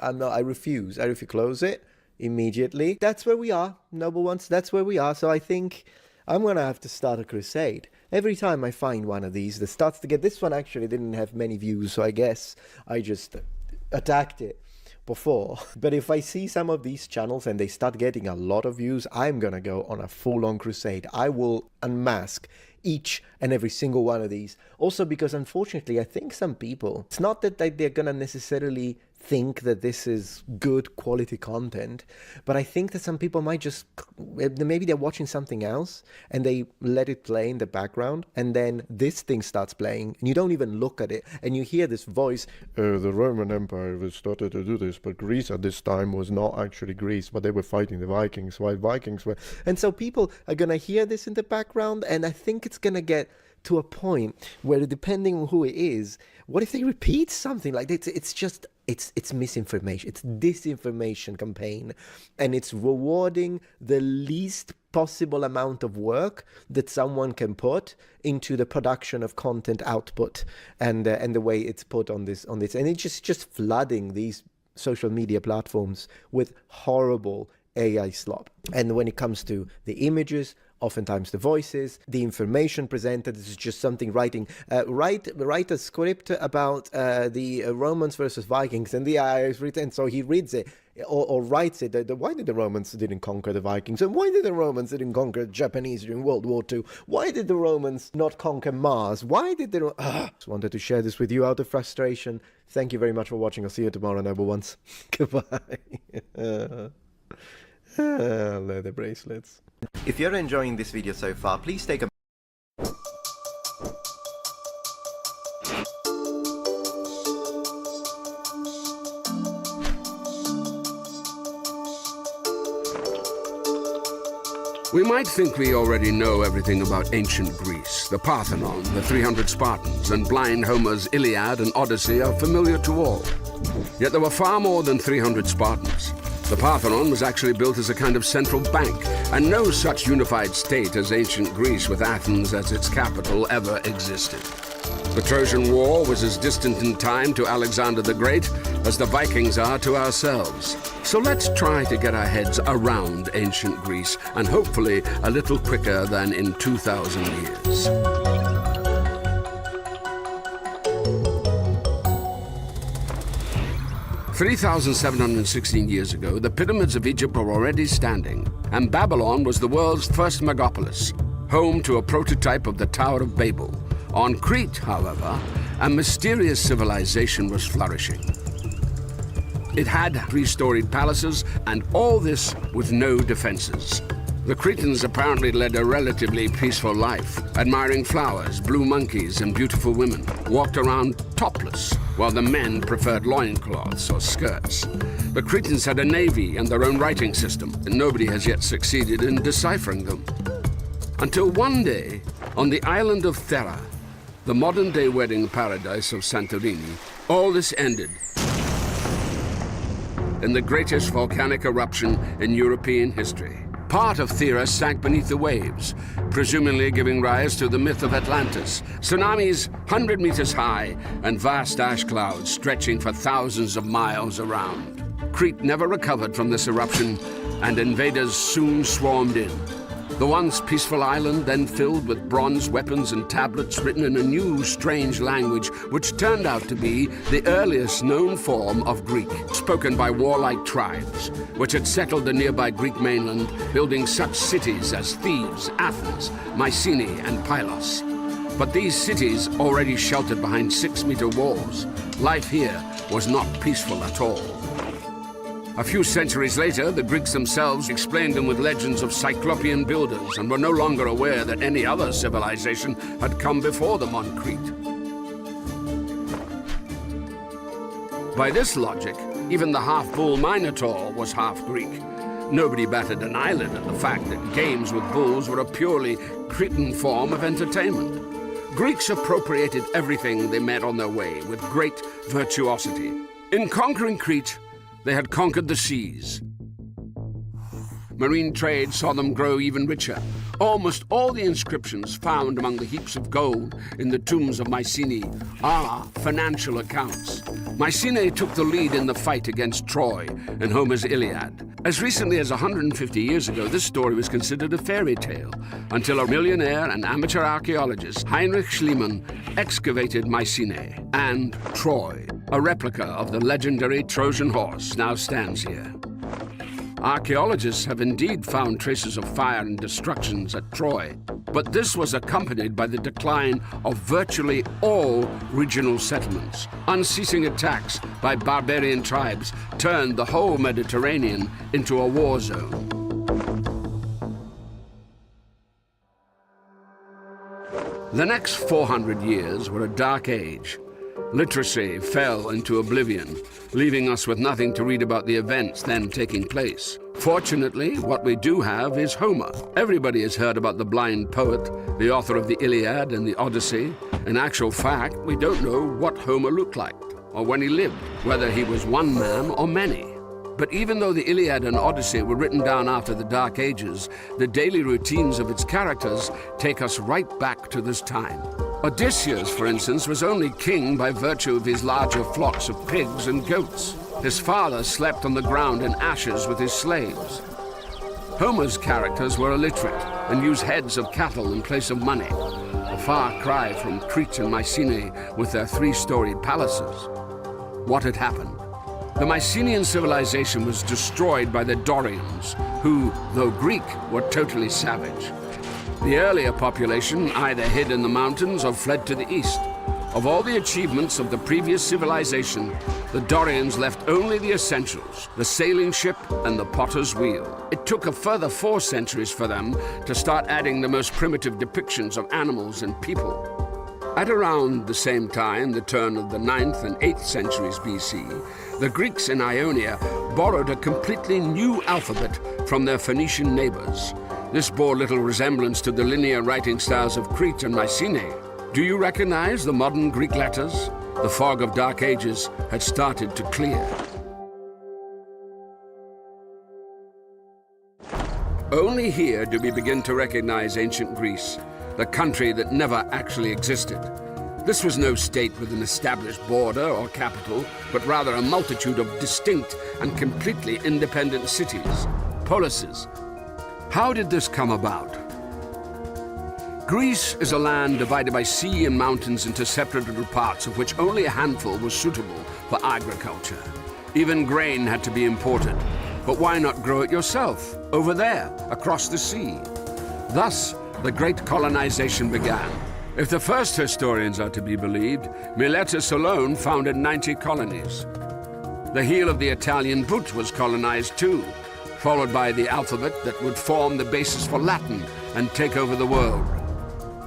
I'm not. I refuse. Close it immediately. That's where we are, noble ones. That's where we are. So I think I'm gonna have to start a crusade. Every time I find one of these that starts to get... This one actually didn't have many views, so I guess I just attacked it before. But if I see some of these channels and they start getting a lot of views, I'm gonna go on a full-on crusade. I will unmask each and every single one of these. Also because, unfortunately, I think some people, it's not that they're gonna necessarily think that this is good quality content, but I think that some people might just, maybe they're watching something else and they let it play in the background, and then this thing starts playing and you don't even look at it, and you hear this voice, the Roman Empire started to do this, but Greece at this time was not actually Greece, but they were fighting the Vikings while Vikings were... And so people are gonna hear this in the background, and I think it's gonna get to a point where, depending on who it is, what if they repeat something like this? It's just it's misinformation, it's disinformation campaign, and it's rewarding the least possible amount of work that someone can put into the production of content output, and the way it's put on this, and it's just flooding these social media platforms with horrible AI slop. And when it comes to the images, oftentimes the voices, the information presented is just something write a script about the Romans versus Vikings, and the AI is written, so he reads it or writes it. Why did the Romans didn't conquer the Vikings? And why did the Romans didn't conquer the Japanese during World War II? Why did the Romans not conquer Mars? Why did they... Just wanted to share this with you out of frustration. Thank you very much for watching. I'll see you tomorrow, noble ones. Goodbye. Leather bracelets. If you're enjoying this video so far, please take a We might think we already know everything about ancient Greece. The Parthenon, the 300 Spartans, and blind Homer's Iliad and Odyssey are familiar to all. Yet there were far more than 300 Spartans. The Parthenon was actually built as a kind of central bank, and no such unified state as ancient Greece with Athens as its capital ever existed. The Trojan War was as distant in time to Alexander the Great as the Vikings are to ourselves. So let's try to get our heads around ancient Greece, and hopefully a little quicker than in 2,000 years. "3,716 years ago, the pyramids of Egypt were already standing, and Babylon was the world's first megapolis, home to a prototype of the Tower of Babel. On Crete, however, a mysterious civilization was flourishing. It had 3-storied palaces, and all this with no defenses. The Cretans apparently led a relatively peaceful life, admiring flowers, blue monkeys, and beautiful women, walked around topless, while the men preferred loincloths or skirts. The Cretans had a navy and their own writing system, and nobody has yet succeeded in deciphering them. Until one day, on the island of Thera, the modern-day wedding paradise of Santorini, all this ended in the greatest volcanic eruption in European history. Part of Thera sank beneath the waves, presumably giving rise to the myth of Atlantis. Tsunamis 100 meters high and vast ash clouds stretching for thousands of miles around. Crete never recovered from this eruption, and invaders soon swarmed in. The once peaceful island then filled with bronze weapons and tablets written in a new, strange language, which turned out to be the earliest known form of Greek, spoken by warlike tribes, which had settled the nearby Greek mainland, building such cities as Thebes, Athens, Mycenae, and Pylos. But these cities already sheltered behind 6-meter walls. Life here was not peaceful at all. A few centuries later, the Greeks themselves explained them with legends of Cyclopean builders and were no longer aware that any other civilization had come before them on Crete. By this logic, even the half-bull Minotaur was half Greek. Nobody batted an eyelid at the fact that games with bulls were a purely Cretan form of entertainment. Greeks appropriated everything they met on their way with great virtuosity. In conquering Crete, they had conquered the seas. Marine trade saw them grow even richer. Almost all the inscriptions found among the heaps of gold in the tombs of Mycenae are financial accounts. Mycenae took the lead in the fight against Troy in Homer's Iliad. As recently as 150 years ago, this story was considered a fairy tale, until a millionaire and amateur archaeologist, Heinrich Schliemann, excavated Mycenae, and Troy, a replica of the legendary Trojan horse, now stands here. Archaeologists have indeed found traces of fire and destructions at Troy, but this was accompanied by the decline of virtually all regional settlements. Unceasing attacks by barbarian tribes turned the whole Mediterranean into a war zone. The next 400 years were a dark age. Literacy fell into oblivion, leaving us with nothing to read about the events then taking place. Fortunately, what we do have is Homer. Everybody has heard about the blind poet, the author of the Iliad and the Odyssey. In actual fact, we don't know what Homer looked like. or when he lived, whether he was one man or many. But even though the Iliad and Odyssey were written down after the Dark Ages, the daily routines of its characters take us right back to this time. Odysseus, for instance, was only king by virtue of his larger flocks of pigs and goats. His father slept on the ground in ashes with his slaves. Homer's characters were illiterate and used heads of cattle in place of money, a far cry from Crete and Mycenae with their three-storied palaces. What had happened? The Mycenaean civilization was destroyed by the Dorians, who, though Greek, were totally savage. The earlier population either hid in the mountains or fled to the east. Of all the achievements of the previous civilization, the Dorians left only the essentials, the sailing ship and the potter's wheel. It took a further 4 centuries for them to start adding the most primitive depictions of animals and people. At around the same time, the turn of the 9th and 8th centuries BC, the Greeks in Ionia borrowed a completely new alphabet from their Phoenician neighbors. This bore little resemblance to the linear writing styles of Crete and Mycenae. Do you recognize the modern Greek letters? The fog of Dark Ages had started to clear. Only here do we begin to recognize ancient Greece, the country that never actually existed. This was no state with an established border or capital, but rather a multitude of distinct and completely independent cities, polises. How did this come about? Greece is a land divided by sea and mountains into separate little parts, of which only a handful was suitable for agriculture. Even grain had to be imported. But why not grow it yourself, over there, across the sea? Thus, the great colonization began. If the first historians are to be believed, Miletus alone founded 90 colonies. The heel of the Italian boot was colonized too, followed by the alphabet that would form the basis for Latin and take over the world.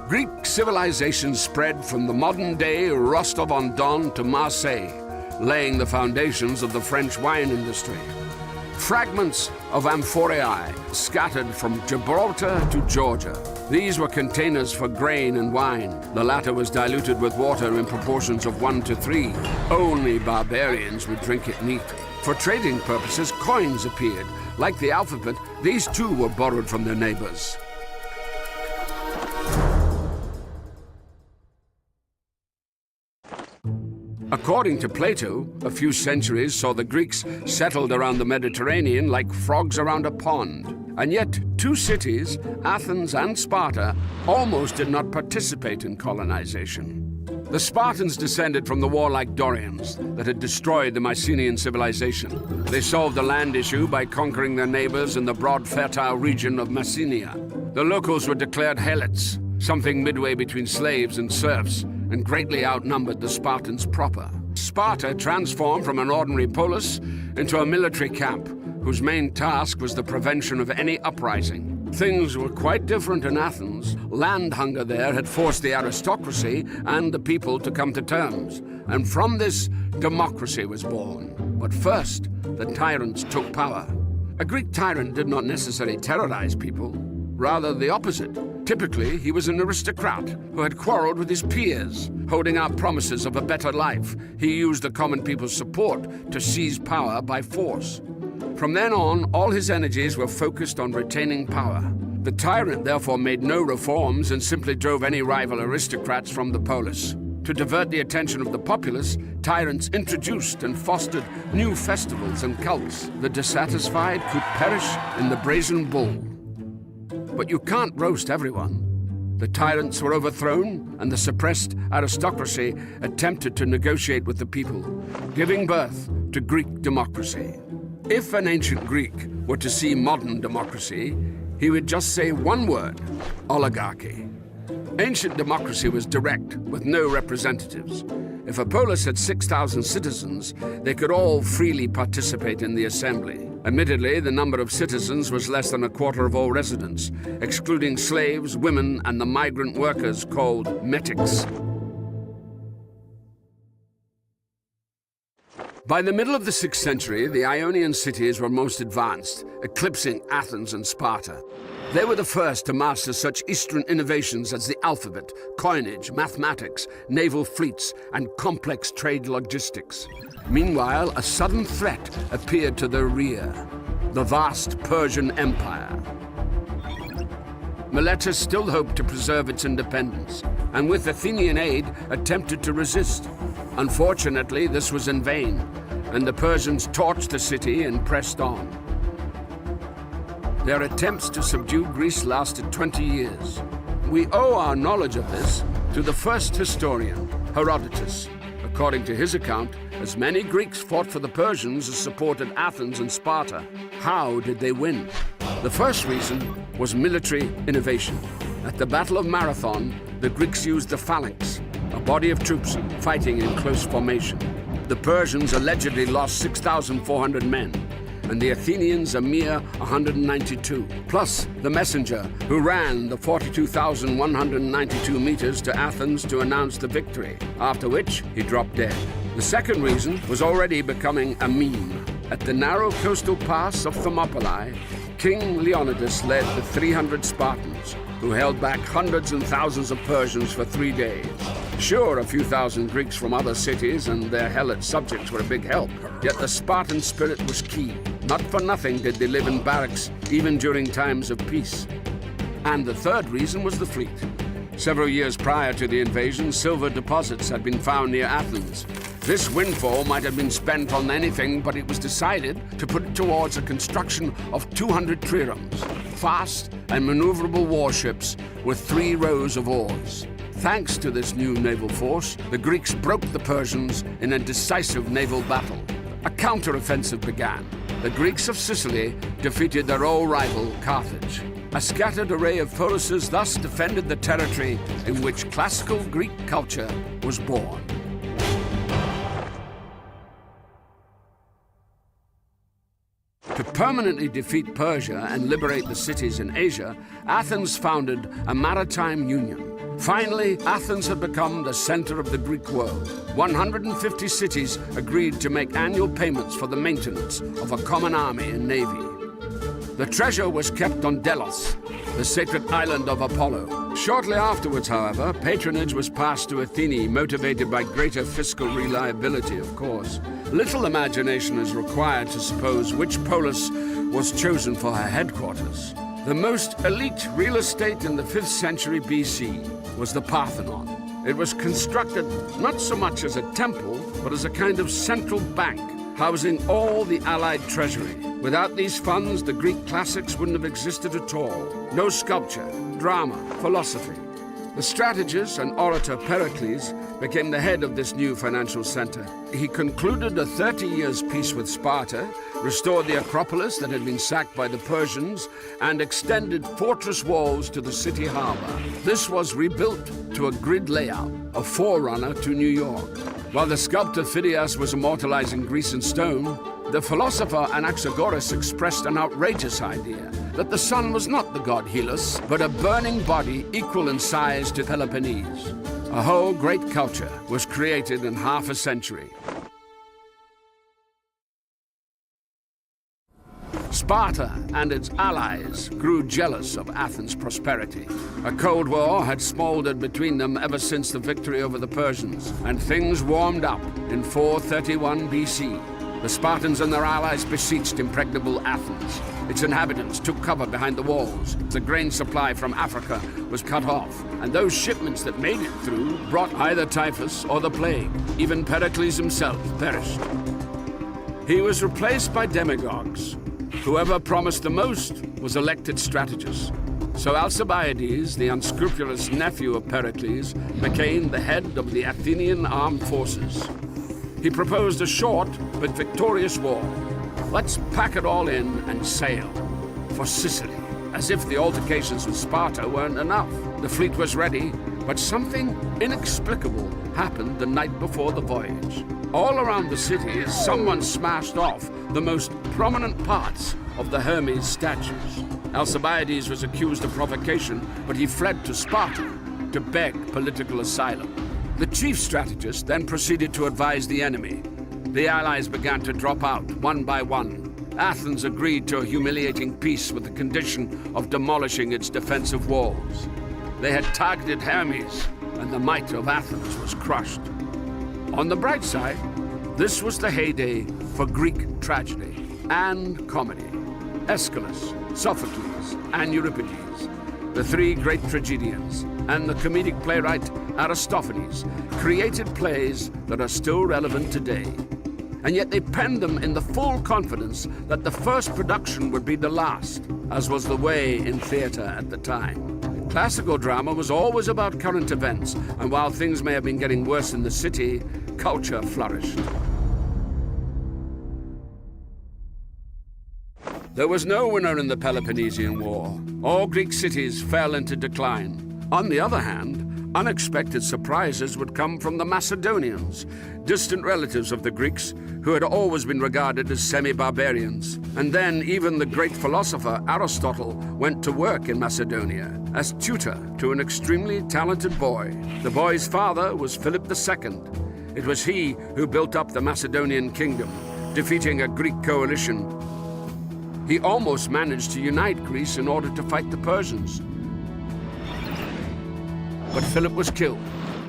Greek civilization spread from the modern-day Rostov-on-Don to Marseille, laying the foundations of the French wine industry. Fragments of amphorae scattered from Gibraltar to Georgia. These were containers for grain and wine. The latter was diluted with water in proportions of 1 to 3. Only barbarians would drink it neat. For trading purposes, coins appeared. Like the alphabet, these too were borrowed from their neighbors. According to Plato, a few centuries saw the Greeks settled around the Mediterranean like frogs around a pond. And yet, 2 cities, Athens and Sparta, almost did not participate in colonization. The Spartans descended from the warlike Dorians that had destroyed the Mycenaean civilization. They solved the land issue by conquering their neighbors in the broad, fertile region of Messenia. The locals were declared helots, something midway between slaves and serfs, and greatly outnumbered the Spartans proper. Sparta transformed from an ordinary polis into a military camp, whose main task was the prevention of any uprising. Things were quite different in Athens. Land hunger there had forced the aristocracy and the people to come to terms, and from this, democracy was born. But first, the tyrants took power. A Greek tyrant did not necessarily terrorize people, rather the opposite. Typically, he was an aristocrat who had quarreled with his peers. Holding out promises of a better life, he used the common people's support to seize power by force. From then on, all his energies were focused on retaining power. The tyrant therefore made no reforms and simply drove any rival aristocrats from the polis. To divert the attention of the populace, tyrants introduced and fostered new festivals and cults. The dissatisfied could perish in the brazen bull. But you can't roast everyone. The tyrants were overthrown, and the suppressed aristocracy attempted to negotiate with the people, giving birth to Greek democracy. If an ancient Greek were to see modern democracy, he would just say one word: oligarchy. Ancient democracy was direct, with no representatives. If a polis had 6,000 citizens, they could all freely participate in the assembly. Admittedly, the number of citizens was less than a quarter of all residents, excluding slaves, women, and the migrant workers called metics. By the middle of the 6th century, the Ionian cities were most advanced, eclipsing Athens and Sparta. They were the first to master such Eastern innovations as the alphabet, coinage, mathematics, naval fleets, and complex trade logistics. Meanwhile, a sudden threat appeared to their rear: the vast Persian Empire. Miletus still hoped to preserve its independence, and with Athenian aid attempted to resist. Unfortunately, this was in vain, and the Persians torched the city and pressed on. Their attempts to subdue Greece lasted 20 years. We owe our knowledge of this to the first historian, Herodotus. According to his account, as many Greeks fought for the Persians as supported Athens and Sparta. How did they win? The first reason was military innovation. At the Battle of Marathon, the Greeks used the phalanx, a body of troops fighting in close formation. The Persians allegedly lost 6,400 men, and the Athenians a mere 192, plus the messenger who ran the 42,192 meters to Athens to announce the victory, after which he dropped dead. The second reason was already becoming a meme. At the narrow coastal pass of Thermopylae, King Leonidas led the 300 Spartans, who held back hundreds and thousands of Persians for 3 days. Sure, a few thousand Greeks from other cities and their helot subjects were a big help, yet the Spartan spirit was key. Not for nothing did they live in barracks, even during times of peace. And the third reason was the fleet. Several years prior to the invasion, silver deposits had been found near Athens. This windfall might have been spent on anything, but it was decided to put it towards the construction of 200 triremes, fast and maneuverable warships with 3 rows of oars. Thanks to this new naval force, the Greeks broke the Persians in a decisive naval battle. A counter-offensive began. The Greeks of Sicily defeated their old rival, Carthage. A scattered array of policies thus defended the territory in which classical Greek culture was born. To permanently defeat Persia and liberate the cities in Asia, Athens founded a maritime union. Finally, Athens had become the center of the Greek world. 150 cities agreed to make annual payments for the maintenance of a common army and navy. The treasure was kept on Delos, the sacred island of Apollo. Shortly afterwards, however, patronage was passed to Athene, motivated by greater fiscal reliability, of course. Little imagination is required to suppose which polis was chosen for her headquarters. The most elite real estate in the 5th century BC was the Parthenon. It was constructed not so much as a temple, but as a kind of central bank, housing all the allied treasury. Without these funds, the Greek classics wouldn't have existed at all. No sculpture, drama, philosophy. The strategist and orator Pericles became the head of this new financial center. He concluded a 30 years peace with Sparta, restored the Acropolis that had been sacked by the Persians, and extended fortress walls to the city harbor. This was rebuilt to a grid layout, a forerunner to New York. While the sculptor Phidias was immortalizing Greece in stone, the philosopher Anaxagoras expressed an outrageous idea that the sun was not the god Hellas, but a burning body equal in size to Peloponnese. A whole great culture was created in half a century. Sparta and its allies grew jealous of Athens' prosperity. A Cold War had smoldered between them ever since the victory over the Persians, and things warmed up in 431 BC. The Spartans and their allies besieged impregnable Athens. Its inhabitants took cover behind the walls. The grain supply from Africa was cut off, and those shipments that made it through brought either typhus or the plague. Even Pericles himself perished. He was replaced by demagogues. Whoever promised the most was elected strategist. So Alcibiades, the unscrupulous nephew of Pericles, became the head of the Athenian armed forces. He proposed a short but victorious war. Let's pack it all in and sail for Sicily, as if the altercations with Sparta weren't enough. The fleet was ready, but something inexplicable happened the night before the voyage. All around the city, someone smashed off the most prominent parts of the Hermes statues. Alcibiades was accused of provocation, but he fled to Sparta to beg political asylum. The chief strategist then proceeded to advise the enemy. The allies began to drop out one by one. Athens agreed to a humiliating peace with the condition of demolishing its defensive walls. They had targeted Hermes, and the might of Athens was crushed. On the bright side, this was the heyday for Greek tragedy and comedy. Aeschylus, Sophocles, and Euripides, the three great tragedians, and the comedic playwright Aristophanes created plays that are still relevant today. And yet they penned them in the full confidence that the first production would be the last, as was the way in theatre at the time. Classical drama was always about current events, and while things may have been getting worse in the city, culture flourished. There was no winner in the Peloponnesian War. All Greek cities fell into decline. On the other hand, unexpected surprises would come from the Macedonians, distant relatives of the Greeks who had always been regarded as semi-barbarians. And then even the great philosopher Aristotle went to work in Macedonia as tutor to an extremely talented boy. The boy's father was Philip II. It was he who built up the Macedonian kingdom, defeating a Greek coalition. He almost managed to unite Greece in order to fight the Persians. But Philip was killed,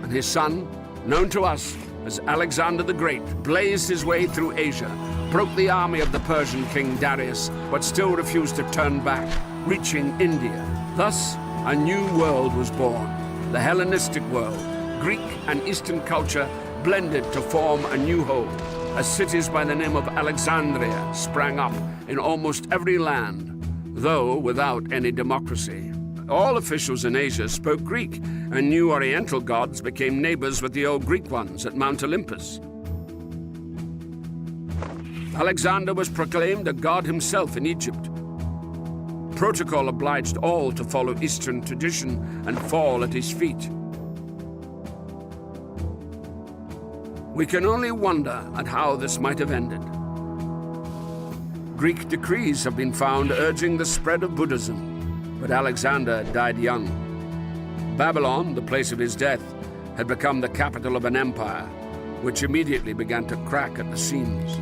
and his son, known to us as Alexander the Great, blazed his way through Asia, broke the army of the Persian king Darius, but still refused to turn back, reaching India. Thus, a new world was born, the Hellenistic world. Greek and Eastern culture blended to form a new whole, as cities by the name of Alexandria sprang up in almost every land, though without any democracy. All officials in Asia spoke Greek, and new Oriental gods became neighbors with the old Greek ones at Mount Olympus. Alexander was proclaimed a god himself in Egypt. Protocol obliged all to follow Eastern tradition and fall at his feet. We can only wonder at how this might have ended. Greek decrees have been found urging the spread of Buddhism, but Alexander died young. Babylon, the place of his death, had become the capital of an empire, which immediately began to crack at the seams.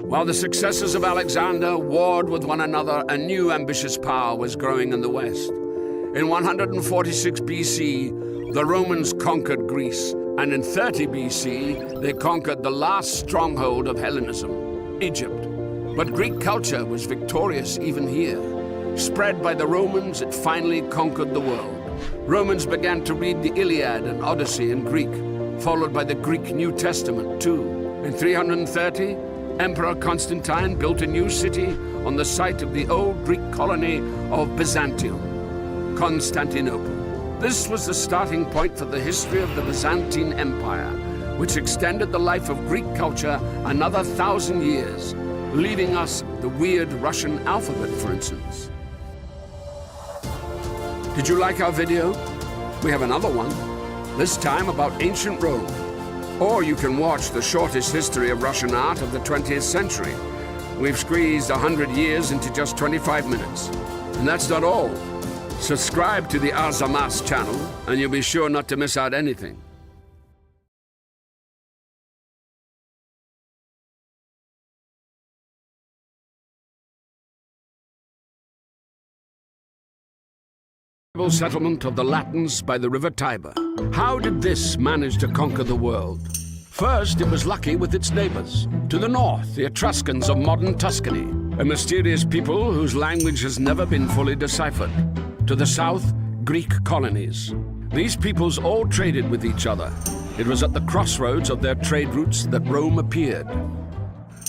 While the successors of Alexander warred with one another, a new ambitious power was growing in the West. In 146 BC, the Romans conquered Greece, and in 30 BC, they conquered the last stronghold of Hellenism, Egypt. But Greek culture was victorious even here. Spread by the Romans, it finally conquered the world. Romans began to read the Iliad and Odyssey in Greek, followed by the Greek New Testament too. In 330, Emperor Constantine built a new city on the site of the old Greek colony of Byzantium, Constantinople. This was the starting point for the history of the Byzantine Empire, which extended the life of Greek culture another 1,000 years, leaving us the weird Russian alphabet, for instance. Did you like our video? We have another one, this time about ancient Rome. Or you can watch the shortest history of Russian art of the 20th century. We've squeezed 100 years into just 25 minutes. And that's not all. Subscribe to the Arzamas channel, and you'll be sure not to miss out anything. Settlement of the Latins by the river Tiber. How did this manage to conquer the world? First, it was lucky with its neighbors. To the north, the Etruscans of modern Tuscany, a mysterious people whose language has never been fully deciphered. To the south, Greek colonies. These peoples all traded with each other. It was at the crossroads of their trade routes that Rome appeared.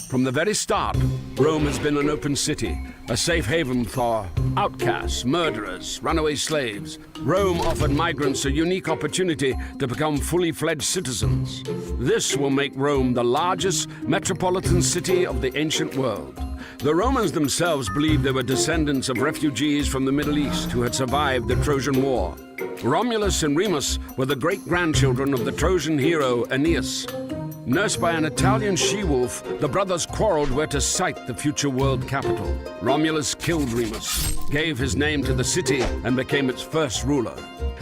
From the very start, Rome has been an open city, a safe haven for outcasts, murderers, runaway slaves. Rome offered migrants a unique opportunity to become fully fledged citizens. This will make Rome the largest metropolitan city of the ancient world. The Romans themselves believed they were descendants of refugees from the Middle East who had survived the Trojan War. Romulus and Remus were the great-grandchildren of the Trojan hero Aeneas. Nursed by an Italian she-wolf, the brothers quarreled where to site the future world capital. Romulus killed Remus, gave his name to the city, and became its first ruler.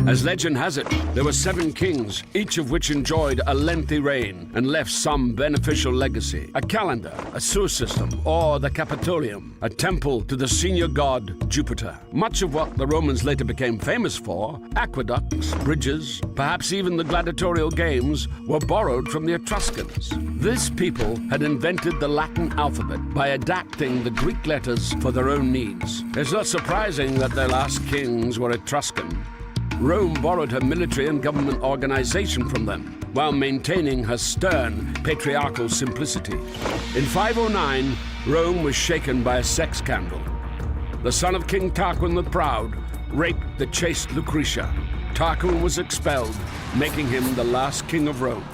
As legend has it, there were 7 kings, each of which enjoyed a lengthy reign and left some beneficial legacy. A calendar, a sewer system, or the Capitolium, a temple to the senior god Jupiter. Much of what the Romans later became famous for, aqueducts, bridges, perhaps even the gladiatorial games, were borrowed from the Etruscans. This people had invented the Latin alphabet by adapting the Greek letters for their own needs. It's not surprising that their last kings were Etruscan. Rome borrowed her military and government organization from them, while maintaining her stern patriarchal simplicity. In 509, Rome was shaken by a sex scandal. The son of King Tarquin the Proud raped the chaste Lucretia. Tarquin was expelled, making him the last king of Rome.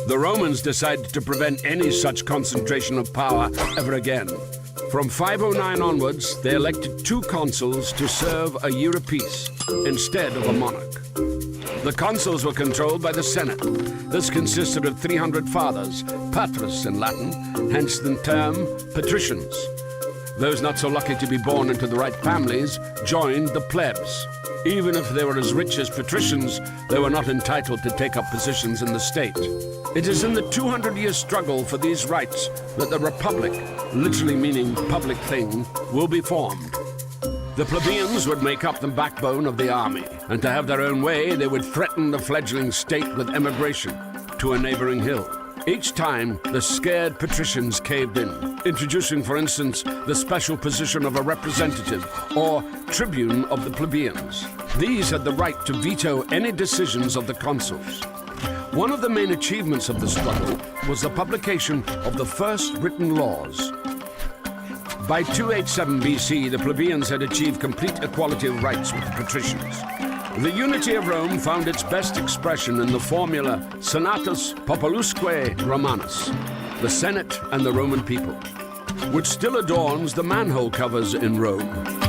The Romans decided to prevent any such concentration of power ever again. From 509 onwards, they elected 2 consuls to serve a year apiece, instead of a monarch. The consuls were controlled by the Senate. This consisted of 300 fathers, patres in Latin, hence the term patricians. Those not so lucky to be born into the right families joined the plebs. Even if they were as rich as patricians, they were not entitled to take up positions in the state. It is in the 200-year struggle for these rights that the Republic, literally meaning public thing, will be formed. The plebeians would make up the backbone of the army, and to have their own way, they would threaten the fledgling state with emigration to a neighboring hill. Each time, the scared patricians caved in, introducing, for instance, the special position of a representative or tribune of the plebeians. These had the right to veto any decisions of the consuls. One of the main achievements of the struggle was the publication of the first written laws. By 287 BC, the plebeians had achieved complete equality of rights with the patricians. The unity of Rome found its best expression in the formula Senatus Populusque Romanus, the Senate and the Roman people, which still adorns the manhole covers in Rome.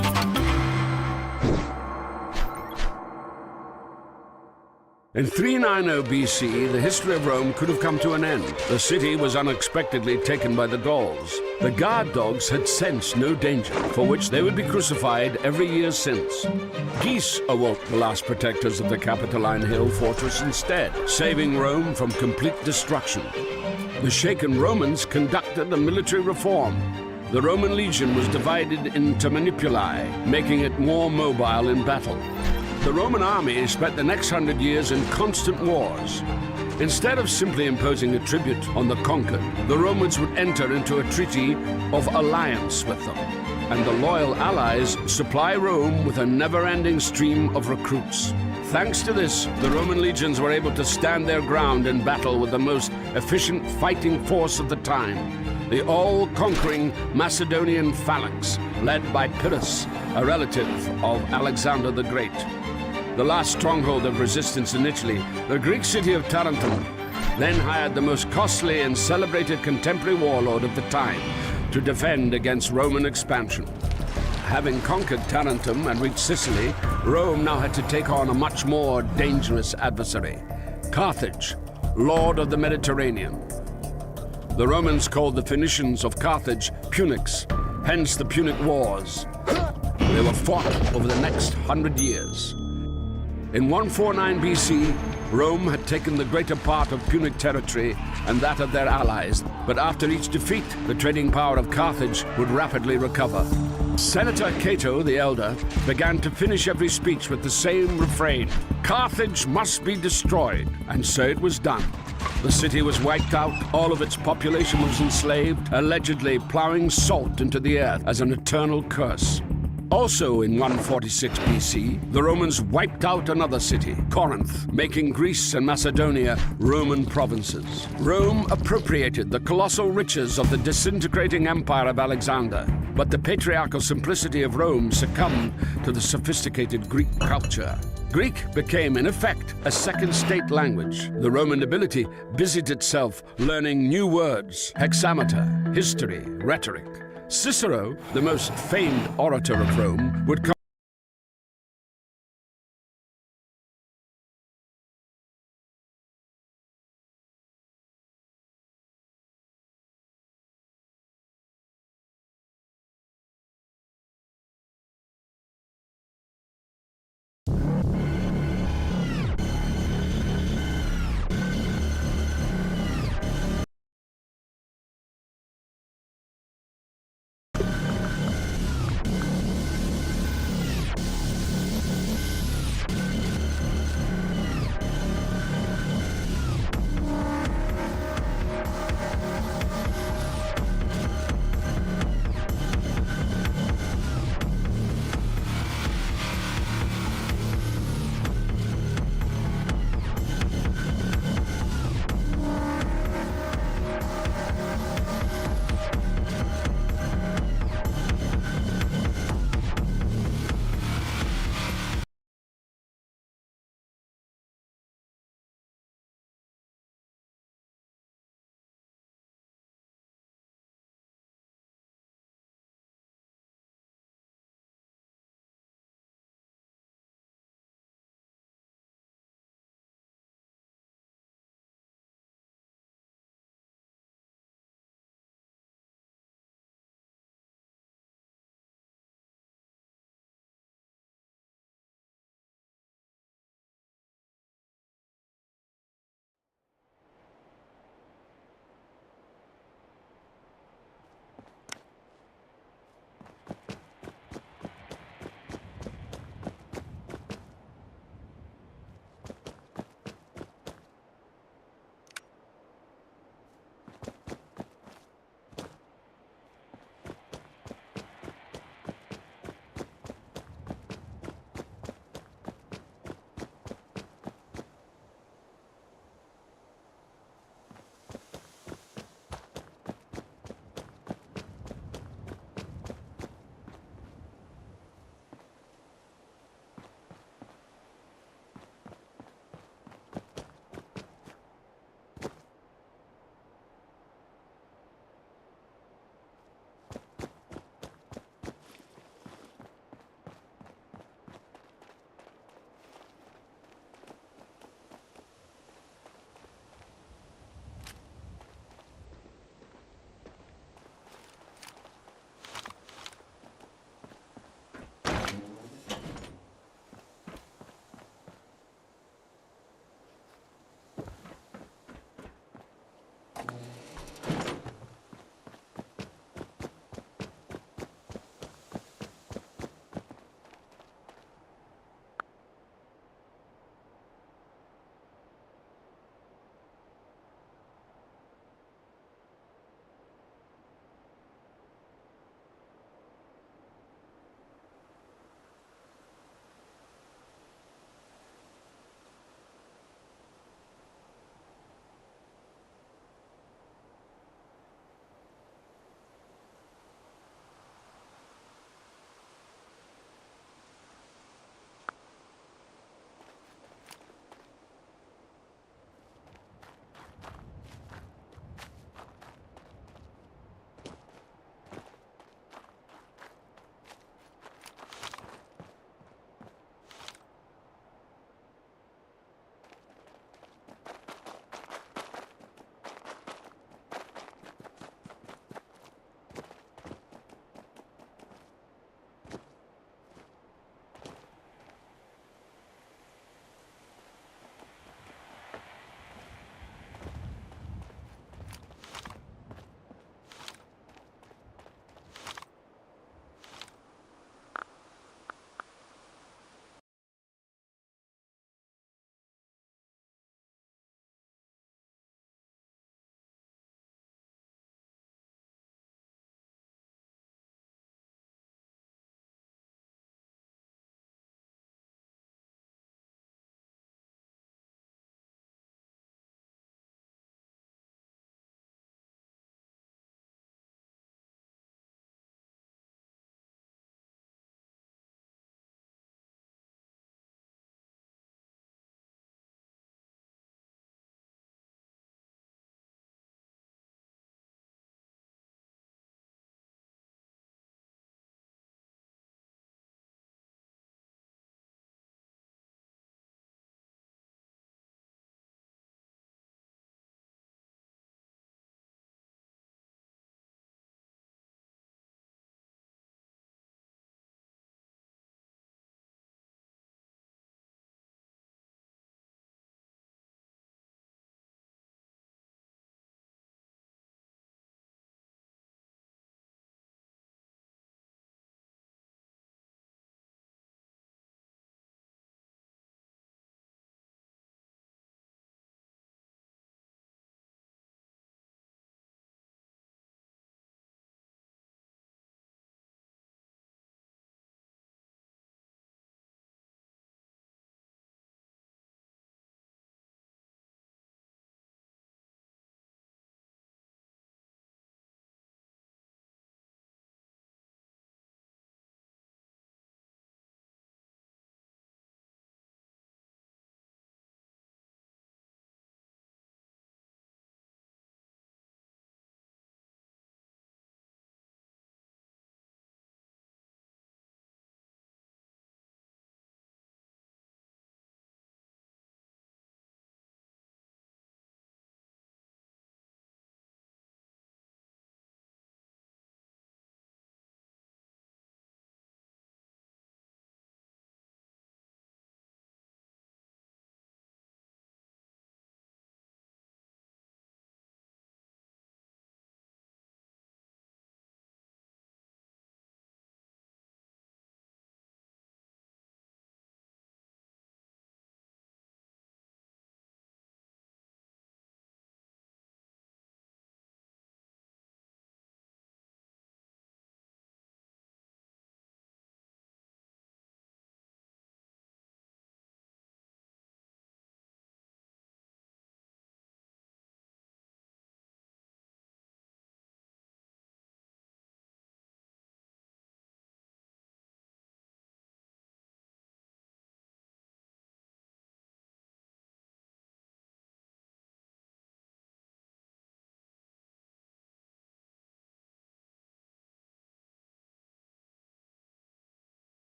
In 390 BC, the history of Rome could have come to an end. The city was unexpectedly taken by the Gauls. The guard dogs had sensed no danger, for which they would be crucified every year since. Geese awoke the last protectors of the Capitoline Hill fortress instead, saving Rome from complete destruction. The shaken Romans conducted a military reform. The Roman legion was divided into manipuli, making it more mobile in battle. The Roman army spent the next 100 years in constant wars. Instead of simply imposing a tribute on the conquered, the Romans would enter into a treaty of alliance with them, and the loyal allies supply Rome with a never-ending stream of recruits. Thanks to this, the Roman legions were able to stand their ground in battle with the most efficient fighting force of the time, the all-conquering Macedonian phalanx, led by Pyrrhus, a relative of Alexander the Great. The last stronghold of resistance in Italy, the Greek city of Tarentum, then hired the most costly and celebrated contemporary warlord of the time to defend against Roman expansion. Having conquered Tarentum and reached Sicily, Rome now had to take on a much more dangerous adversary, Carthage, lord of the Mediterranean. The Romans called the Phoenicians of Carthage Punics, hence the Punic Wars. They were fought over the next 100 years. In 149 BC, Rome had taken the greater part of Punic territory and that of their allies, but after each defeat, the trading power of Carthage would rapidly recover. Senator Cato the Elder began to finish every speech with the same refrain: Carthage must be destroyed, and so it was done. The city was wiped out, all of its population was enslaved, allegedly plowing salt into the earth as an eternal curse. Also in 146 BC, the Romans wiped out another city, Corinth, making Greece and Macedonia Roman provinces. Rome appropriated the colossal riches of the disintegrating empire of Alexander, but the patriarchal simplicity of Rome succumbed to the sophisticated Greek culture. Greek became, in effect, a second state language. The Roman nobility busied itself learning new words, hexameter, history, rhetoric. Cicero, the most famed orator of Rome, would come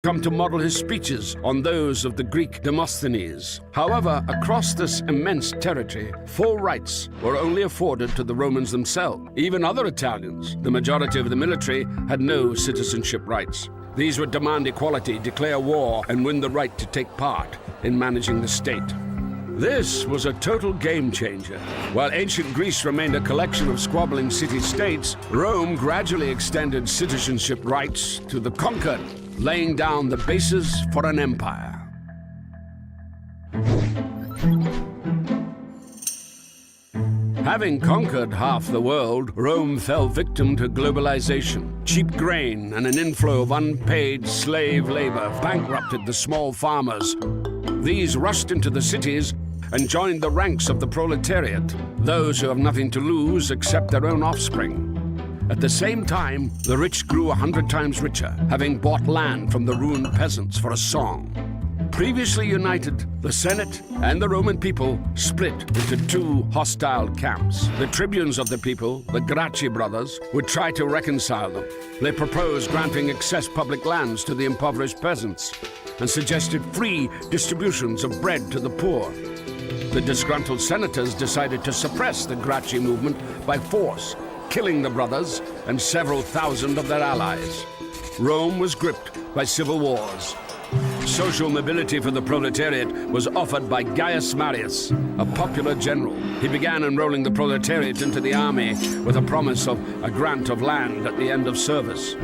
come to model his speeches on those of the Greek Demosthenes. However, across this immense territory, full rights were only afforded to the Romans themselves. Even other Italians, the majority of the military, had no citizenship rights. These would demand equality, declare war, and win the right to take part in managing the state. This was a total game changer. While ancient Greece remained a collection of squabbling city-states, Rome gradually extended citizenship rights to the conquered, laying down the basis for an empire. Having conquered half the world, Rome fell victim to globalization. Cheap grain and an inflow of unpaid slave labor bankrupted the small farmers. These rushed into the cities and joined the ranks of the proletariat, those who have nothing to lose except their own offspring. At the same time, the rich grew 100 times richer, having bought land from the ruined peasants for a song. Previously united, the Senate and the Roman people split into two hostile camps. The tribunes of the people, the Gracchi brothers, would try to reconcile them. They proposed granting excess public lands to the impoverished peasants and suggested free distributions of bread to the poor. The disgruntled senators decided to suppress the Gracchi movement by force, killing the brothers and several thousand of their allies. Rome was gripped by civil wars. Social mobility for the proletariat was offered by Gaius Marius, a popular general. He began enrolling the proletariat into the army with a promise of a grant of land at the end of service.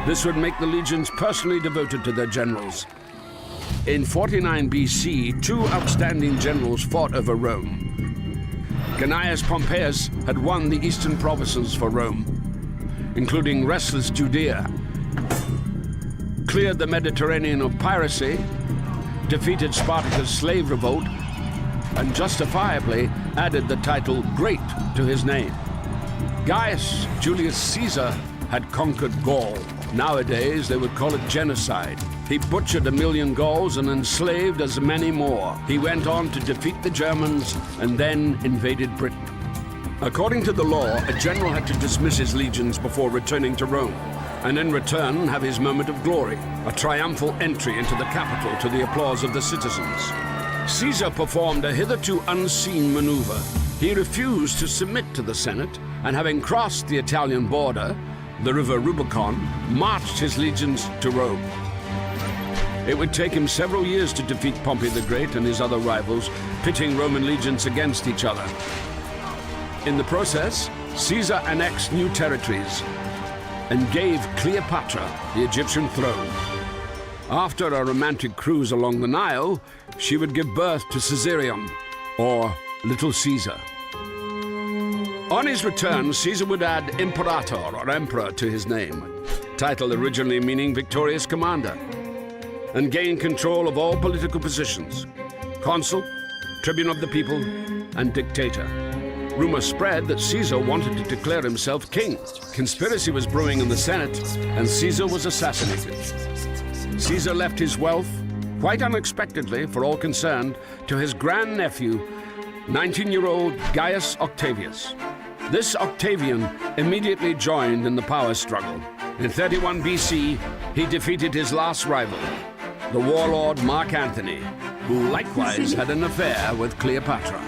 This would make the legions personally devoted to their generals. In 49 BC, two outstanding generals fought over Rome. Gnaeus Pompeius had won the eastern provinces for Rome, including restless Judea, cleared the Mediterranean of piracy, defeated Spartacus' slave revolt, and justifiably added the title Great to his name. Gaius Julius Caesar had conquered Gaul. Nowadays, they would call it genocide. He butchered 1 million Gauls and enslaved as many more. He went on to defeat the Germans and then invaded Britain. According to the law, a general had to dismiss his legions before returning to Rome, and in return have his moment of glory, a triumphal entry into the capital to the applause of the citizens. Caesar performed a hitherto unseen maneuver. He refused to submit to the Senate, and having crossed the Italian border, the river Rubicon, marched his legions to Rome. It would take him several years to defeat Pompey the Great and his other rivals, pitting Roman legions against each other. In the process, Caesar annexed new territories and gave Cleopatra the Egyptian throne. After a romantic cruise along the Nile, she would give birth to Caesarion, or Little Caesar. On his return, Caesar would add Imperator, or Emperor, to his name, title originally meaning victorious commander, and gain control of all political positions: consul, tribune of the people, and dictator. Rumors spread that Caesar wanted to declare himself king. Conspiracy was brewing in the Senate, and Caesar was assassinated. Caesar left his wealth, quite unexpectedly for all concerned, to his grandnephew, 19-year-old Gaius Octavius. This Octavian immediately joined in the power struggle. In 31 BC, he defeated his last rival, the warlord Mark Antony, who likewise had an affair with Cleopatra.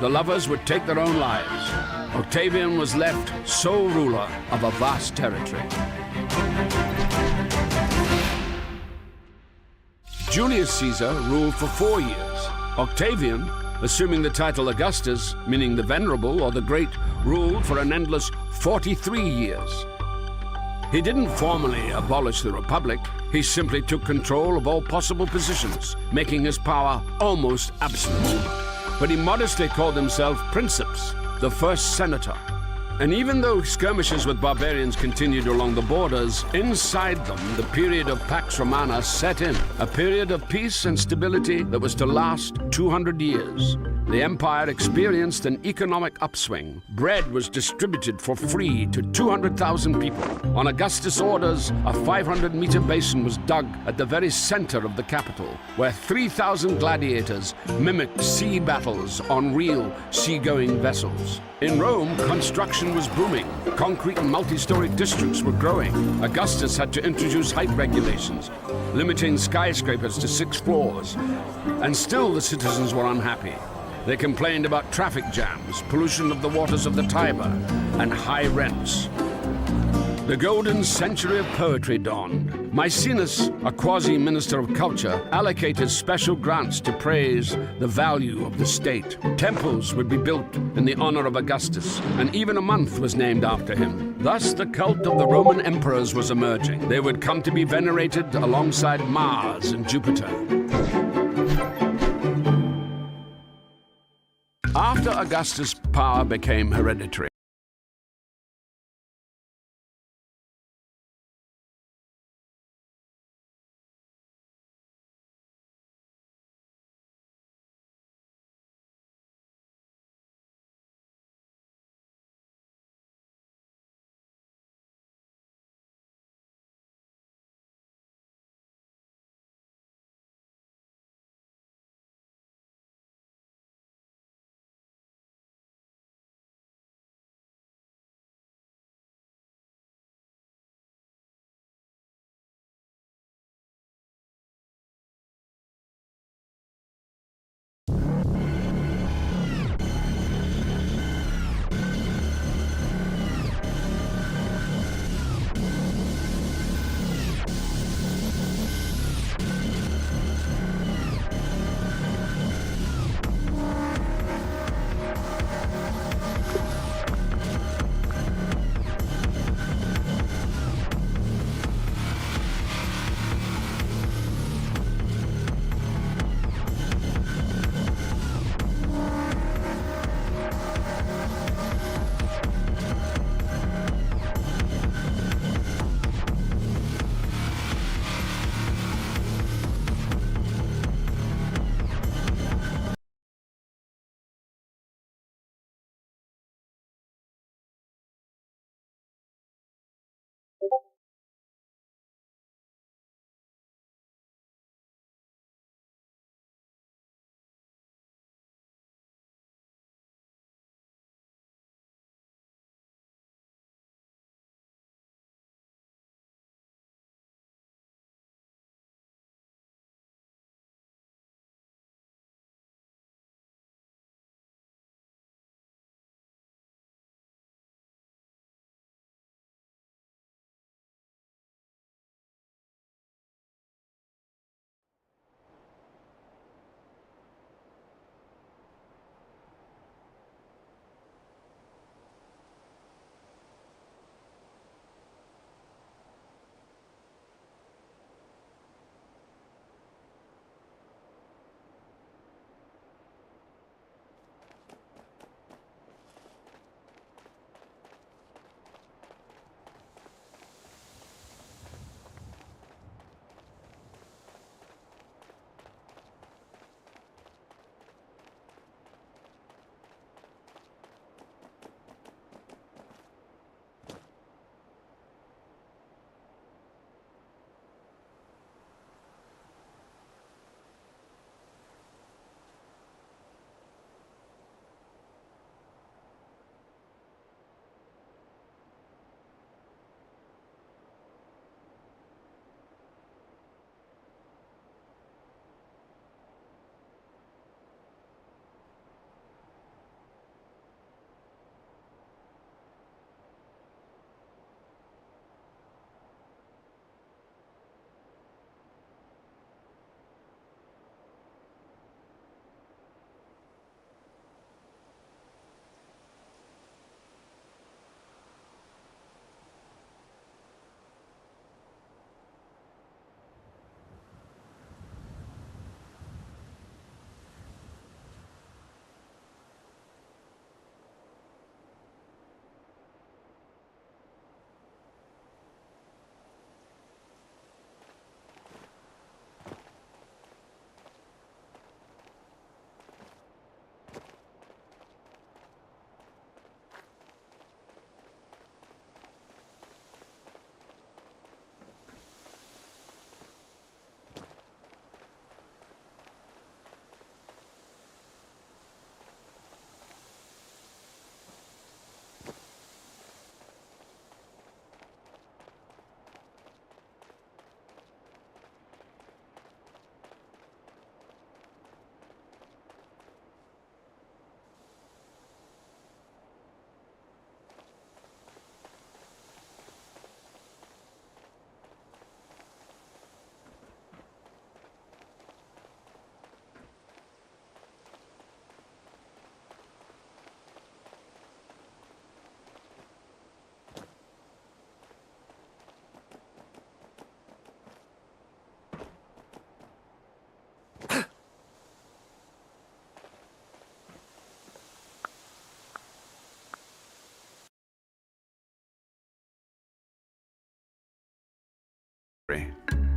The lovers would take their own lives. Octavian was left sole ruler of a vast territory. Julius Caesar ruled for 4 years. Octavian, assuming the title Augustus, meaning the Venerable or the Great, ruled for an endless 43 years. He didn't formally abolish the Republic. He simply took control of all possible positions, making his power almost absolute. But he modestly called himself Princeps, the first senator. And even though skirmishes with barbarians continued along the borders, inside them the period of Pax Romana set in, a period of peace and stability that was to last 200 years. the empire experienced an economic upswing. Bread was distributed for free to 200,000 people. On Augustus' orders, a 500-meter basin was dug at the very center of the capital, where 3,000 gladiators mimicked sea battles on real seagoing vessels. In Rome, construction was booming. Concrete multi-story districts were growing. Augustus had to introduce height regulations, limiting skyscrapers to 6 floors. And still the citizens were unhappy. They complained about traffic jams, pollution of the waters of the Tiber, and high rents. The golden century of poetry dawned. Maecenas, a quasi-minister of culture, allocated special grants to praise the value of the state. Temples would be built in the honor of Augustus, and even a month was named after him. Thus, the cult of the Roman emperors was emerging. They would come to be venerated alongside Mars and Jupiter. After Augustus' power became hereditary,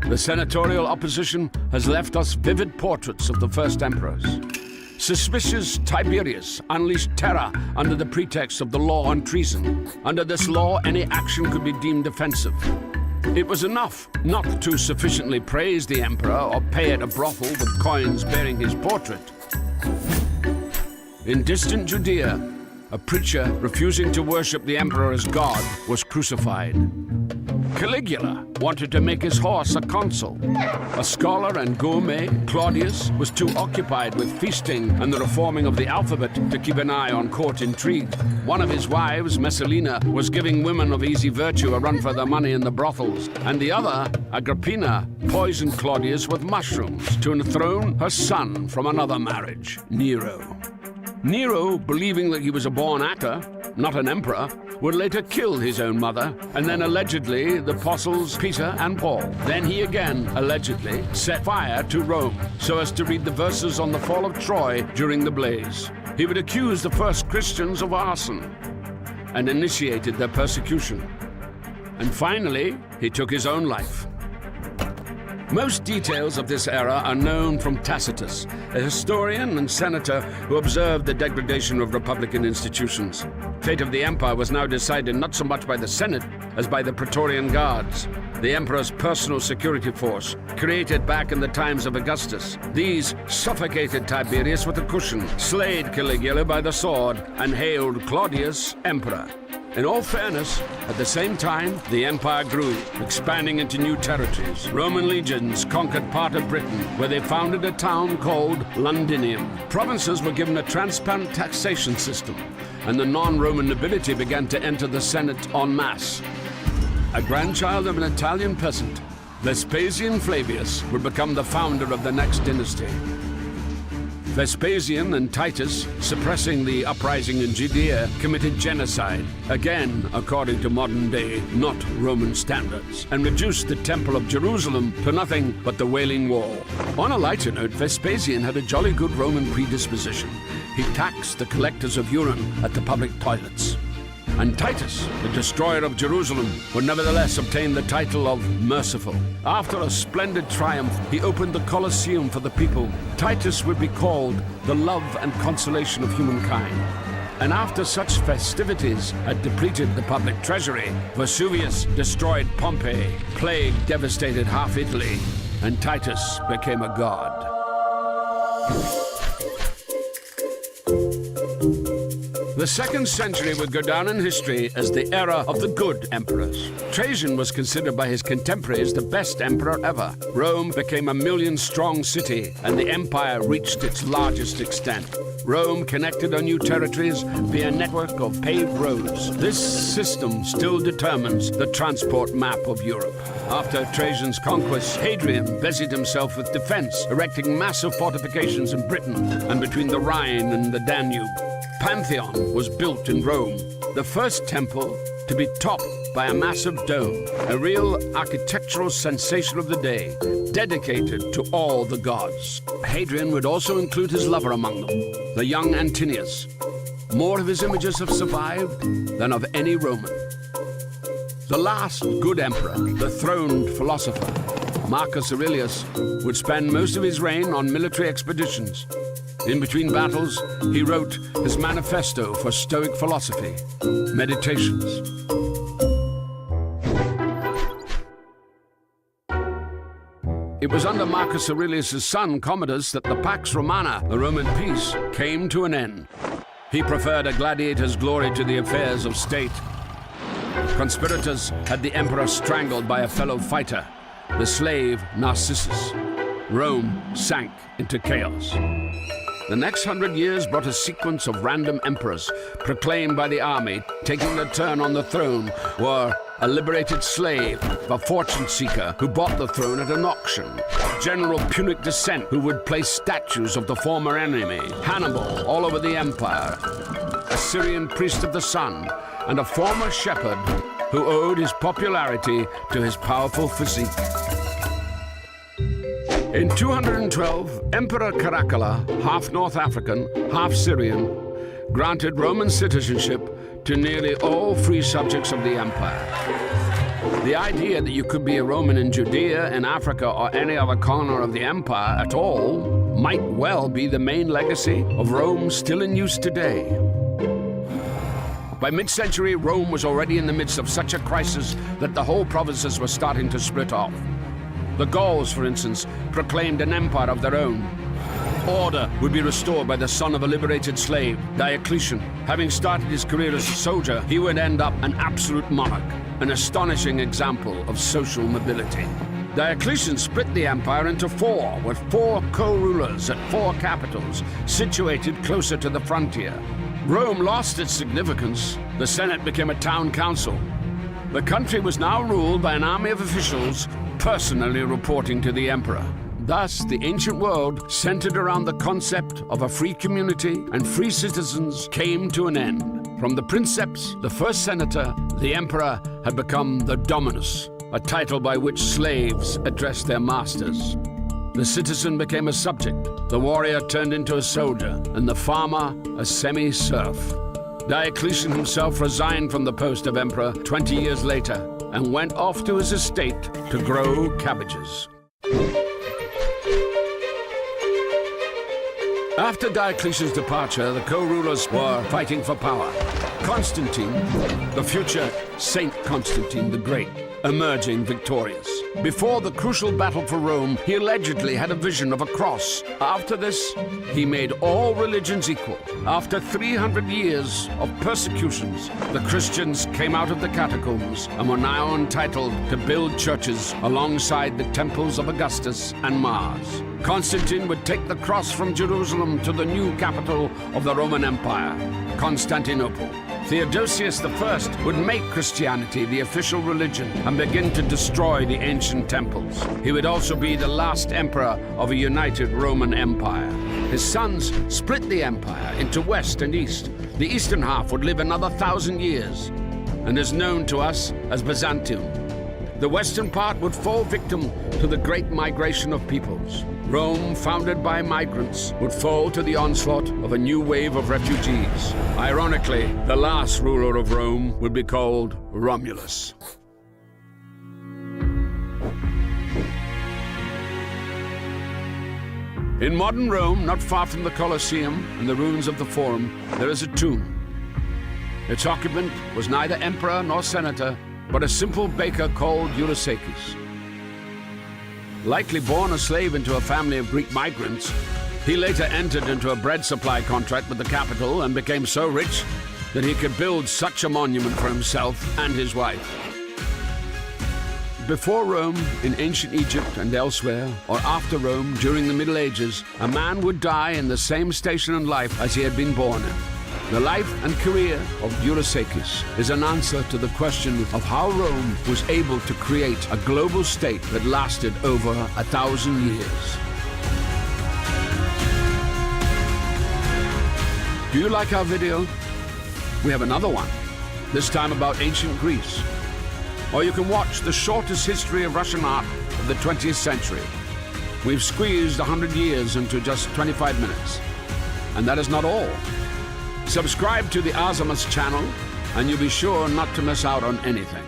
The senatorial opposition has left us vivid portraits of the first emperors. Suspicious Tiberius unleashed terror under the pretext of the law on treason. Under this law, any action could be deemed offensive. It was enough not to sufficiently praise the emperor or pay at a brothel with coins bearing his portrait. In distant Judea, a preacher refusing to worship the emperor as God was crucified. Caligula wanted to make his horse a consul. A scholar and gourmet, Claudius, was too occupied with feasting and the reforming of the alphabet to keep an eye on court intrigue. One of his wives, Messalina, was giving women of easy virtue a run for their money in the brothels, and the other, Agrippina, poisoned Claudius with mushrooms to enthrone her son from another marriage, Nero. Nero, believing that he was a born actor, not an emperor, would later kill his own mother, and then allegedly the apostles Peter and Paul. Then he again, allegedly, set fire to Rome, so as to read the verses on the fall of Troy during the blaze. He would accuse the first Christians of arson, and initiated their persecution. And finally, he took his own life. Most details of this era are known from Tacitus, a historian and senator who observed the degradation of republican institutions. Fate of the empire was now decided not so much by the Senate as by the Praetorian Guards, the emperor's personal security force, created back in the times of Augustus. These suffocated Tiberius with a cushion, slayed Caligula by the sword, and hailed Claudius emperor. In all fairness, at the same time, the empire grew, expanding into new territories. Roman legions conquered part of Britain, where they founded a town called Londinium. Provinces were given a transparent taxation system, and the non-Roman nobility began to enter the Senate en masse. A grandchild of an Italian peasant, Vespasian Flavius would become the founder of the next dynasty. Vespasian and Titus, suppressing the uprising in Judea, committed genocide, again according to modern-day, not Roman standards, and reduced the Temple of Jerusalem to nothing but the Wailing Wall. On a lighter note, Vespasian had a jolly good Roman predisposition. He taxed the collectors of urine at the public toilets. And Titus, the destroyer of Jerusalem, would nevertheless obtain the title of Merciful. After a splendid triumph, he opened the Colosseum for the people. Titus would be called the love and consolation of humankind. And after such festivities had depleted the public treasury, Vesuvius destroyed Pompeii, plague devastated half Italy, and Titus became a god. The 2nd century would go down in history as the era of the good emperors. Trajan was considered by his contemporaries the best emperor ever. Rome became a million-strong city, and the empire reached its largest extent. Rome connected her new territories via a network of paved roads. This system still determines the transport map of Europe. After Trajan's conquest, Hadrian busied himself with defense, erecting massive fortifications in Britain and between the Rhine and the Danube. Pantheon was built in Rome, the first temple to be topped by a massive dome, a real architectural sensation of the day, dedicated to all the gods. Hadrian would also include his lover among them, the young Antinius. More of his images have survived than of any Roman. The last good emperor, the throned philosopher, Marcus Aurelius, would spend most of his reign on military expeditions. In between battles, he wrote his manifesto for Stoic philosophy, Meditations. It was under Marcus Aurelius' son, Commodus, that the Pax Romana, the Roman peace, came to an end. He preferred a gladiator's glory to the affairs of state. Conspirators had the emperor strangled by a fellow fighter, the slave Narcissus. Rome sank into chaos. The next 100 years brought a sequence of random emperors, proclaimed by the army. Taking their turn on the throne were a liberated slave, a fortune seeker who bought the throne at an auction, General Punic descent who would place statues of the former enemy, Hannibal all over the empire, a Syrian priest of the sun, and a former shepherd who owed his popularity to his powerful physique. In 212, Emperor Caracalla, half North African, half Syrian, granted Roman citizenship to nearly all free subjects of the empire. The idea that you could be a Roman in Judea, in Africa, or any other corner of the empire at all might well be the main legacy of Rome still in use today. By mid-century, Rome was already in the midst of such a crisis that the whole provinces were starting to split off. The Gauls, for instance, proclaimed an empire of their own. Order would be restored by the son of a liberated slave, Diocletian. Having started his career as a soldier, he would end up an absolute monarch, an astonishing example of social mobility. Diocletian split the empire into four, with 4 co-rulers at 4 capitals, situated closer to the frontier. Rome lost its significance. The Senate became a town council. The country was now ruled by an army of officials personally reporting to the emperor. Thus, the ancient world, centered around the concept of a free community and free citizens, came to an end. From the princeps, the first senator, the emperor had become the dominus, a title by which slaves addressed their masters. The citizen became a subject, the warrior turned into a soldier, and the farmer a semi-serf. Diocletian himself resigned from the post of emperor 20 years later and went off to his estate to grow cabbages. After Diocletian's departure, the co-rulers were fighting for power. Constantine, the future Saint Constantine the Great, emerging victorious. Before the crucial battle for Rome, he allegedly had a vision of a cross. After this, he made all religions equal. After 300 years of persecutions, the Christians came out of the catacombs and were now entitled to build churches alongside the temples of Augustus and Mars. Constantine would take the cross from Jerusalem to the new capital of the Roman Empire, Constantinople. Theodosius I would make Christianity the official religion and begin to destroy the ancient temples. He would also be the last emperor of a united Roman Empire. His sons split the empire into west and east. The eastern half would live another 1,000 years and is known to us as Byzantium. The western part would fall victim to the great migration of peoples. Rome, founded by migrants, would fall to the onslaught of a new wave of refugees. Ironically, the last ruler of Rome would be called Romulus. In modern Rome, not far from the Colosseum and the ruins of the Forum, there is a tomb. Its occupant was neither emperor nor senator, but a simple baker called Eurysakes. Likely born a slave into a family of Greek migrants, he later entered into a bread supply contract with the capital and became so rich that he could build such a monument for himself and his wife. Before Rome, in ancient Egypt and elsewhere, or after Rome during the Middle Ages, a man would die in the same station in life as he had been born in. The life and career of Eurysakes is an answer to the question of how Rome was able to create a global state that lasted over 1,000 years. Do you like our video? We have another one, this time about ancient Greece. Or you can watch the shortest history of Russian art of the 20th century. We've squeezed 100 years into just 25 minutes. And that is not all. Subscribe to the Azimuth channel, and you'll be sure not to miss out on anything.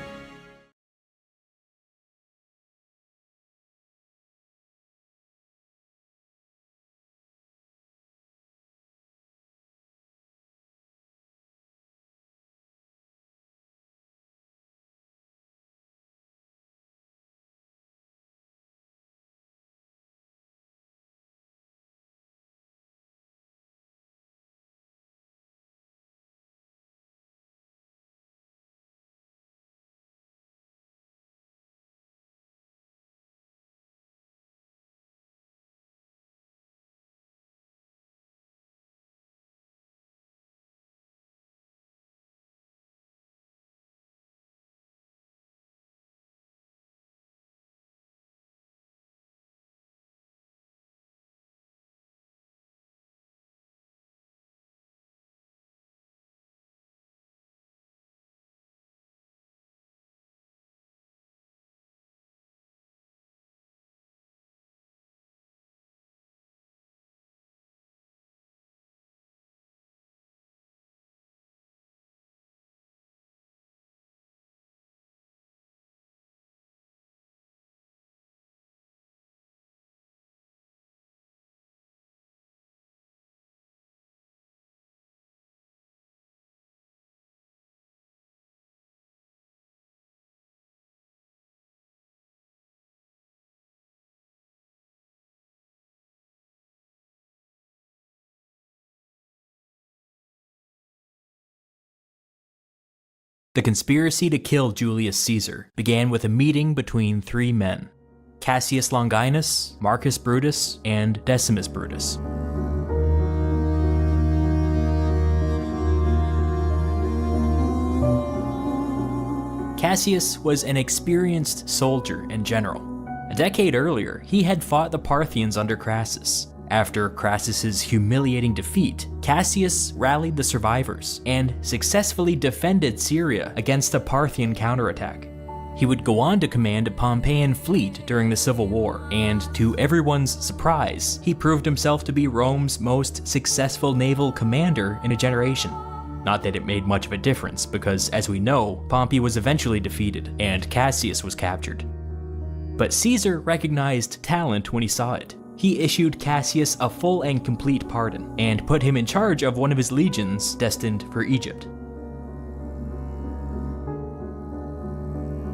The conspiracy to kill Julius Caesar began with a meeting between three men: Cassius Longinus, Marcus Brutus, and Decimus Brutus. Cassius was an experienced soldier and general. A decade earlier, he had fought the Parthians under Crassus. After Crassus's humiliating defeat, Cassius rallied the survivors and successfully defended Syria against a Parthian counterattack. He would go on to command a Pompeian fleet during the Civil War, and to everyone's surprise, he proved himself to be Rome's most successful naval commander in a generation. Not that it made much of a difference, because as we know, Pompey was eventually defeated and Cassius was captured. But Caesar recognized talent when he saw it. He issued Cassius a full and complete pardon, and put him in charge of one of his legions destined for Egypt.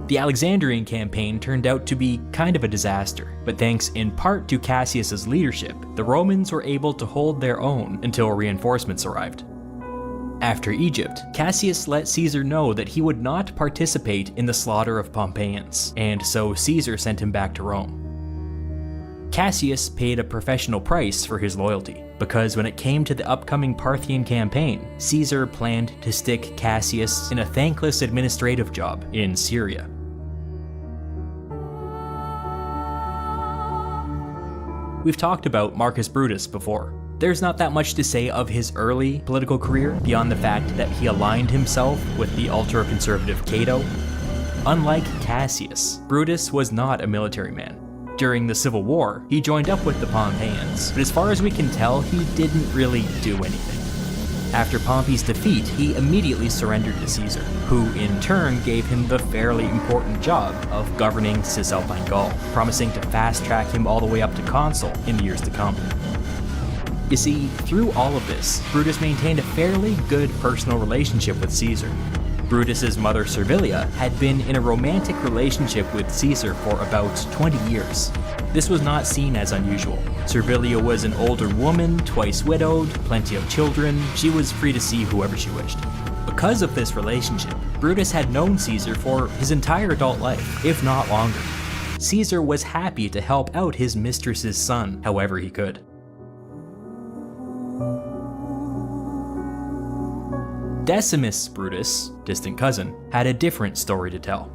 The Alexandrian campaign turned out to be kind of a disaster, but thanks in part to Cassius's leadership, the Romans were able to hold their own until reinforcements arrived. After Egypt, Cassius let Caesar know that he would not participate in the slaughter of Pompeians, and so Caesar sent him back to Rome. Cassius paid a professional price for his loyalty, because when it came to the upcoming Parthian campaign, Caesar planned to stick Cassius in a thankless administrative job in Syria. We've talked about Marcus Brutus before. There's not that much to say of his early political career beyond the fact that he aligned himself with the ultra-conservative Cato. Unlike Cassius, Brutus was not a military man. During the Civil War, he joined up with the Pompeians, but as far as we can tell, he didn't really do anything. After Pompey's defeat, he immediately surrendered to Caesar, who in turn gave him the fairly important job of governing Cisalpine Gaul, promising to fast-track him all the way up to consul in the years to come. You see, through all of this, Brutus maintained a fairly good personal relationship with Caesar. Brutus's mother Servilia had been in a romantic relationship with Caesar for about 20 years. This was not seen as unusual. Servilia was an older woman, twice widowed, plenty of children. She was free to see whoever she wished. Because of this relationship, Brutus had known Caesar for his entire adult life, if not longer. Caesar was happy to help out his mistress's son however he could. Decimus Brutus, distant cousin, had a different story to tell.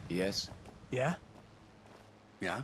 Yes? Yeah? Yeah?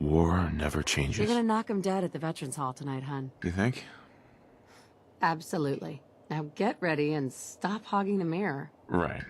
War never changes. You're gonna knock him dead at the Veterans Hall tonight, hun. You think? Absolutely. Now get ready and stop hogging the mirror. Right.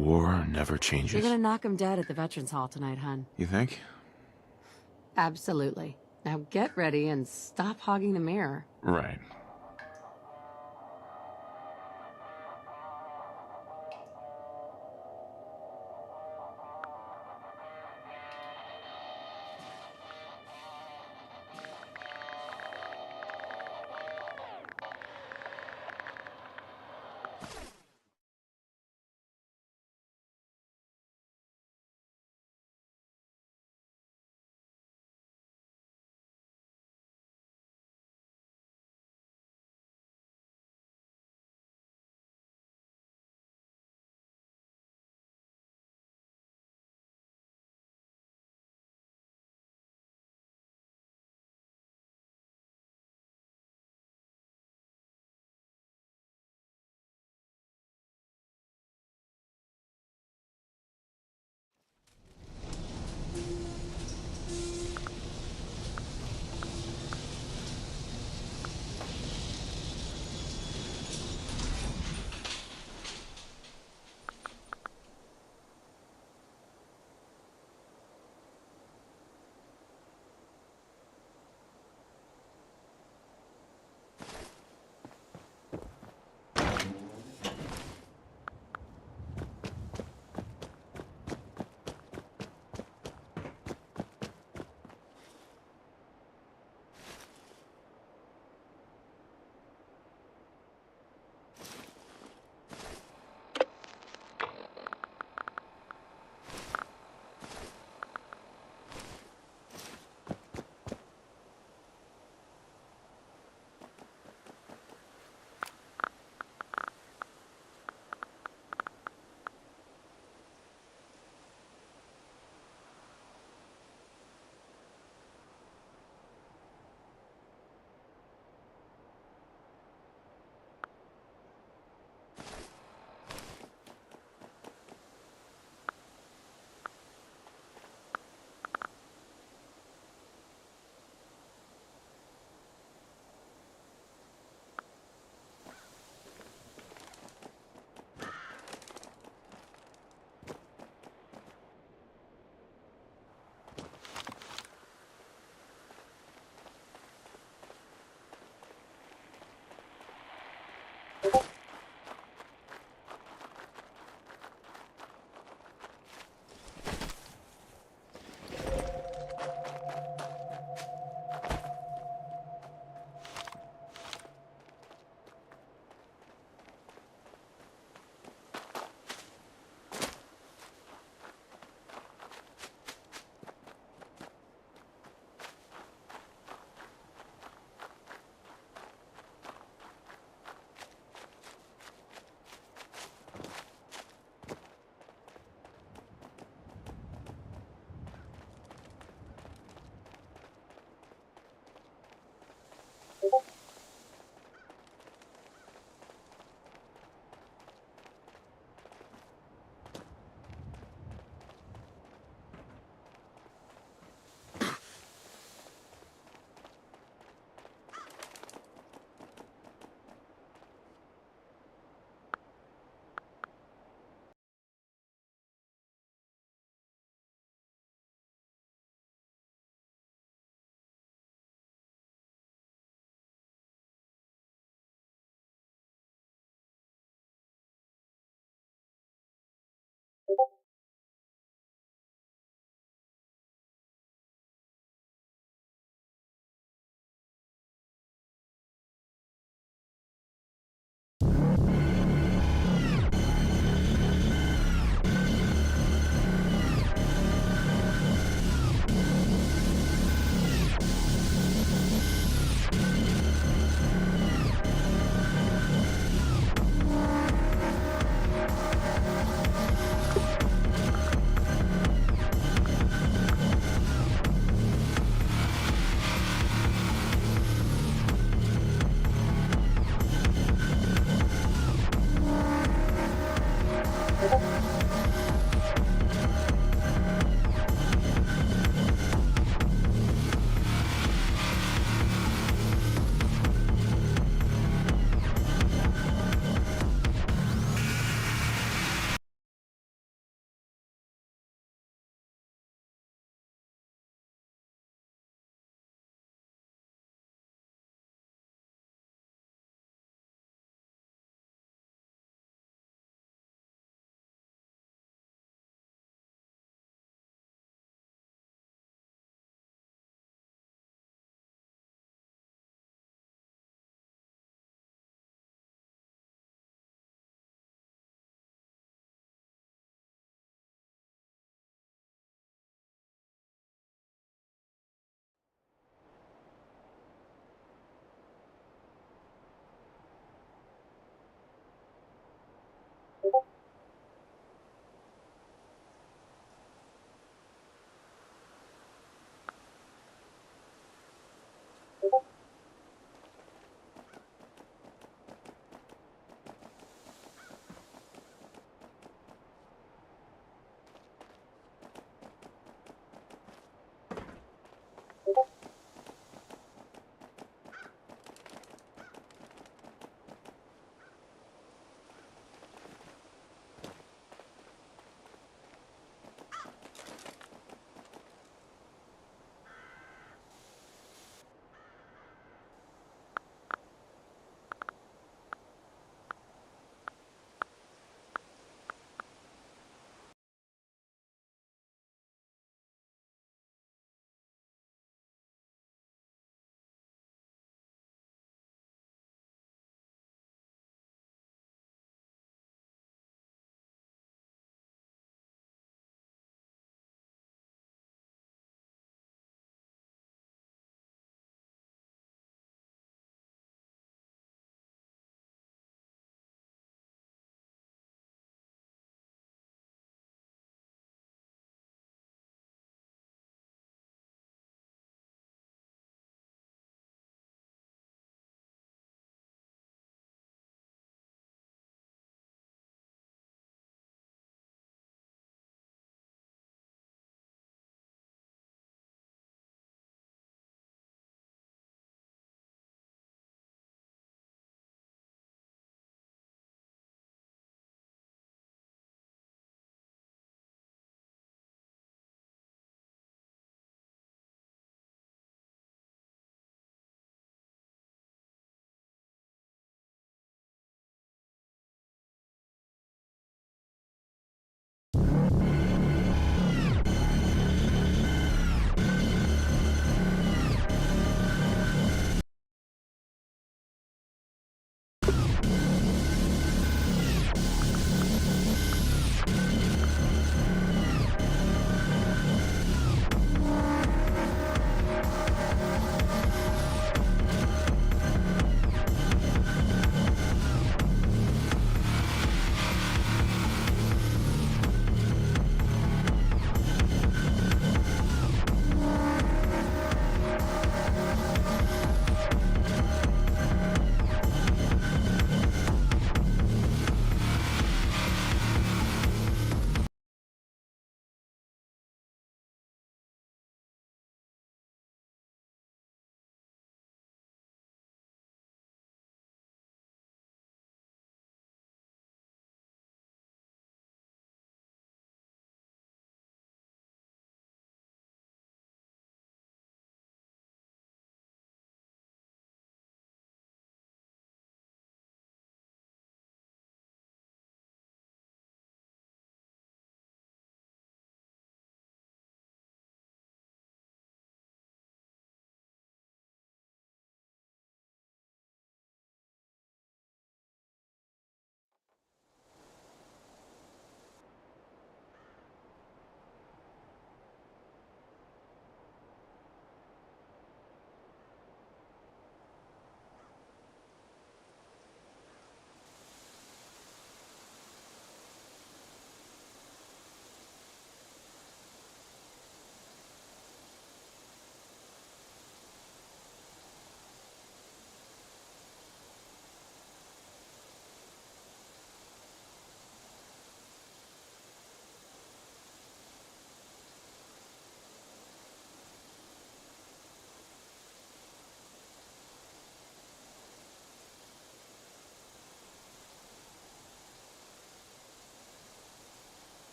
War never changes. You're gonna knock him dead at the Veterans Hall tonight, hun. You think? Absolutely. Now get ready and stop hogging the mirror. Right.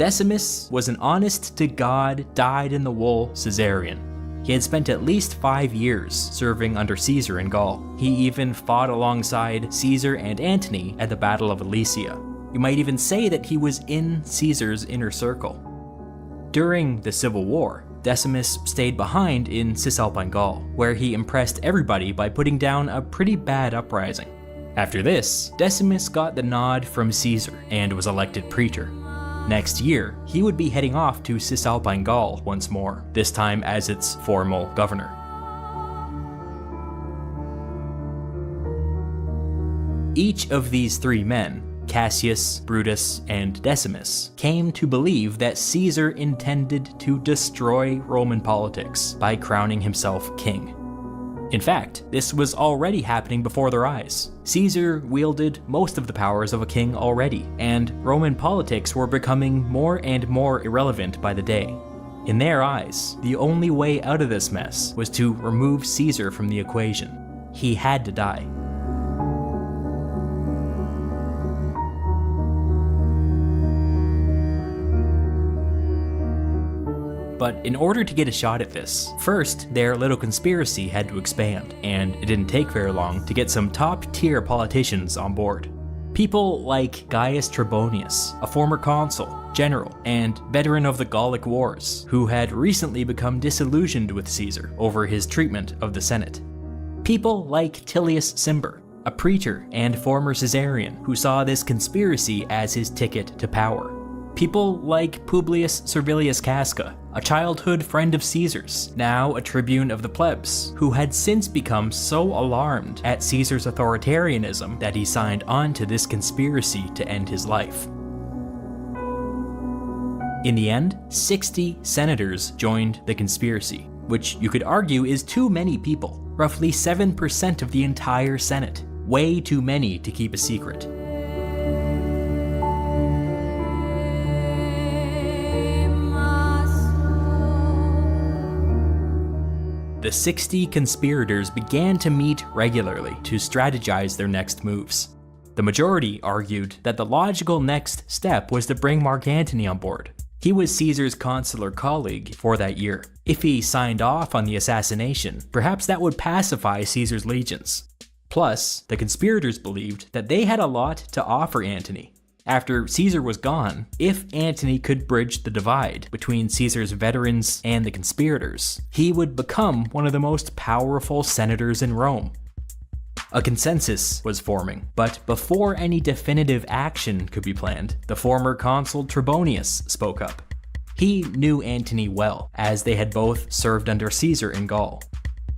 Decimus was an honest-to-God, dyed-in-the-wool Caesarian. He had spent at least 5 years serving under Caesar in Gaul. He even fought alongside Caesar and Antony at the Battle of Alesia. You might even say that he was in Caesar's inner circle. During the Civil War, Decimus stayed behind in Cisalpine Gaul, where he impressed everybody by putting down a pretty bad uprising. After this, Decimus got the nod from Caesar and was elected praetor. Next year, he would be heading off to Cisalpine Gaul once more, this time as its formal governor. Each of these 3 men, Cassius, Brutus, and Decimus, came to believe that Caesar intended to destroy Roman politics by crowning himself king. In fact, this was already happening before their eyes. Caesar wielded most of the powers of a king already, and Roman politics were becoming more and more irrelevant by the day. In their eyes, the only way out of this mess was to remove Caesar from the equation. He had to die. But in order to get a shot at this, first their little conspiracy had to expand, and it didn't take very long to get some top-tier politicians on board. People like Gaius Trebonius, a former consul, general, and veteran of the Gallic Wars, who had recently become disillusioned with Caesar over his treatment of the Senate. People like Tillius Cimber, a praetor and former Caesarian who saw this conspiracy as his ticket to power. People like Publius Servilius Casca, a childhood friend of Caesar's, now a tribune of the plebs, who had since become so alarmed at Caesar's authoritarianism that he signed on to this conspiracy to end his life. In the end, 60 senators joined the conspiracy, which you could argue is too many people, roughly 7% of the entire Senate. Way too many to keep a secret. The 60 conspirators began to meet regularly to strategize their next moves. The majority argued that the logical next step was to bring Mark Antony on board. He was Caesar's consular colleague for that year. If he signed off on the assassination, perhaps that would pacify Caesar's legions. Plus, the conspirators believed that they had a lot to offer Antony. After Caesar was gone, if Antony could bridge the divide between Caesar's veterans and the conspirators, he would become one of the most powerful senators in Rome. A consensus was forming, but before any definitive action could be planned, the former consul Trebonius spoke up. He knew Antony well, as they had both served under Caesar in Gaul.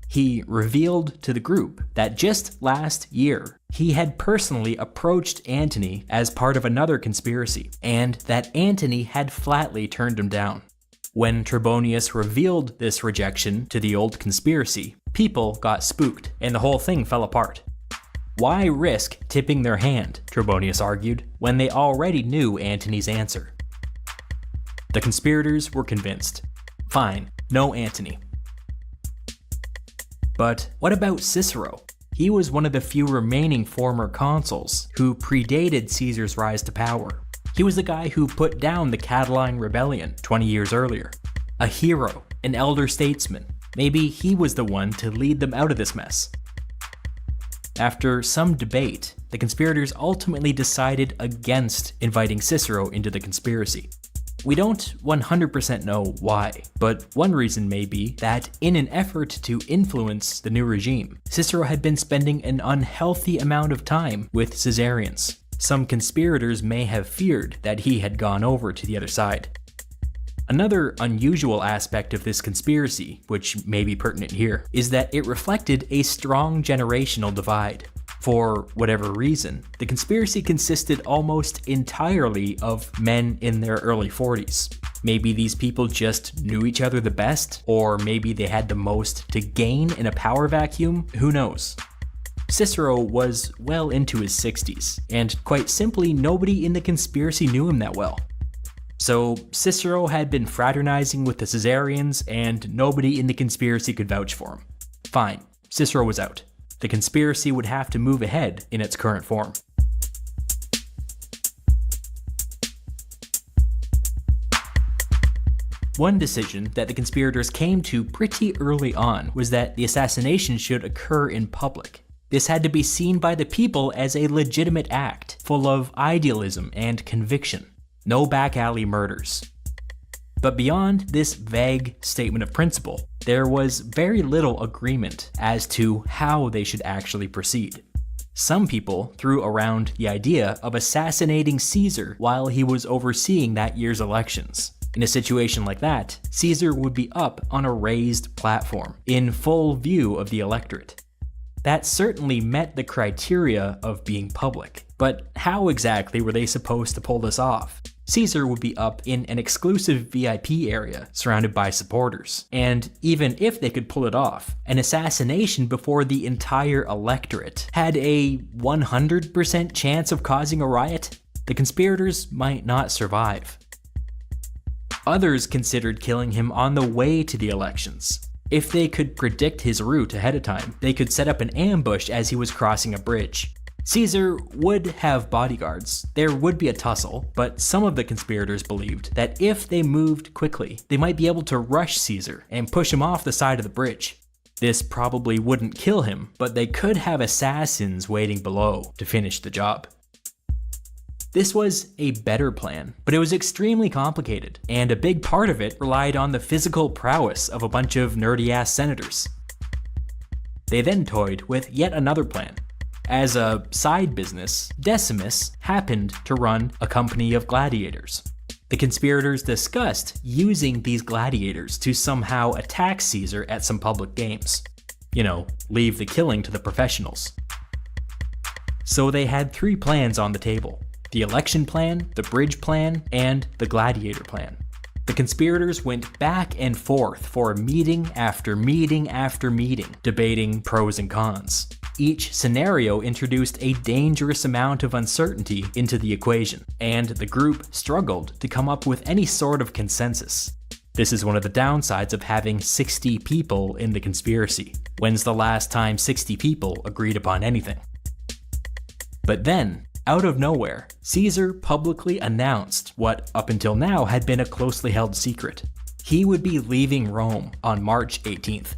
He revealed to the group that just last year, he had personally approached Antony as part of another conspiracy, and that Antony had flatly turned him down. When Trebonius revealed this rejection to the old conspiracy, people got spooked, and the whole thing fell apart. Why risk tipping their hand, Trebonius argued, when they already knew Antony's answer? The conspirators were convinced. Fine, no Antony. But what about Cicero? He was one of the few remaining former consuls who predated Caesar's rise to power. He was the guy who put down the Catiline Rebellion 20 years earlier. A hero, an elder statesman. Maybe he was the one to lead them out of this mess. After some debate, the conspirators ultimately decided against inviting Cicero into the conspiracy. We don't 100% know why, but one reason may be that in an effort to influence the new regime, Cicero had been spending an unhealthy amount of time with Caesarians. Some conspirators may have feared that he had gone over to the other side. Another unusual aspect of this conspiracy, which may be pertinent here, is that it reflected a strong generational divide. For whatever reason, the conspiracy consisted almost entirely of men in their early 40s. Maybe these people just knew each other the best, or maybe they had the most to gain in a power vacuum, who knows? Cicero was well into his 60s, and quite simply nobody in the conspiracy knew him that well. So Cicero had been fraternizing with the Caesarians, and nobody in the conspiracy could vouch for him. Fine, Cicero was out. The conspiracy would have to move ahead in its current form. One decision that the conspirators came to pretty early on was that the assassination should occur in public. This had to be seen by the people as a legitimate act, full of idealism and conviction. No back alley murders. But beyond this vague statement of principle, there was very little agreement as to how they should actually proceed. Some people threw around the idea of assassinating Caesar while he was overseeing that year's elections. In a situation like that, Caesar would be up on a raised platform, in full view of the electorate. That certainly met the criteria of being public, but how exactly were they supposed to pull this off? Caesar would be up in an exclusive VIP area surrounded by supporters, and even if they could pull it off, an assassination before the entire electorate had a 100% chance of causing a riot. The conspirators might not survive. Others considered killing him on the way to the elections. If they could predict his route ahead of time, they could set up an ambush as he was crossing a bridge. Caesar would have bodyguards, there would be a tussle, but some of the conspirators believed that if they moved quickly, they might be able to rush Caesar and push him off the side of the bridge. This probably wouldn't kill him, but they could have assassins waiting below to finish the job. This was a better plan, but it was extremely complicated, and a big part of it relied on the physical prowess of a bunch of nerdy-ass senators. They then toyed with yet another plan. As a side business, Decimus happened to run a company of gladiators. The conspirators discussed using these gladiators to somehow attack Caesar at some public games. You know, leave the killing to the professionals. So they had 3 plans on the table: the election plan, the bridge plan, and the gladiator plan. The conspirators went back and forth for meeting after meeting after meeting, debating pros and cons. Each scenario introduced a dangerous amount of uncertainty into the equation, and the group struggled to come up with any sort of consensus. This is one of the downsides of having 60 people in the conspiracy. When's the last time 60 people agreed upon anything? But then, out of nowhere, Caesar publicly announced what up until now had been a closely held secret. He would be leaving Rome on March 18th.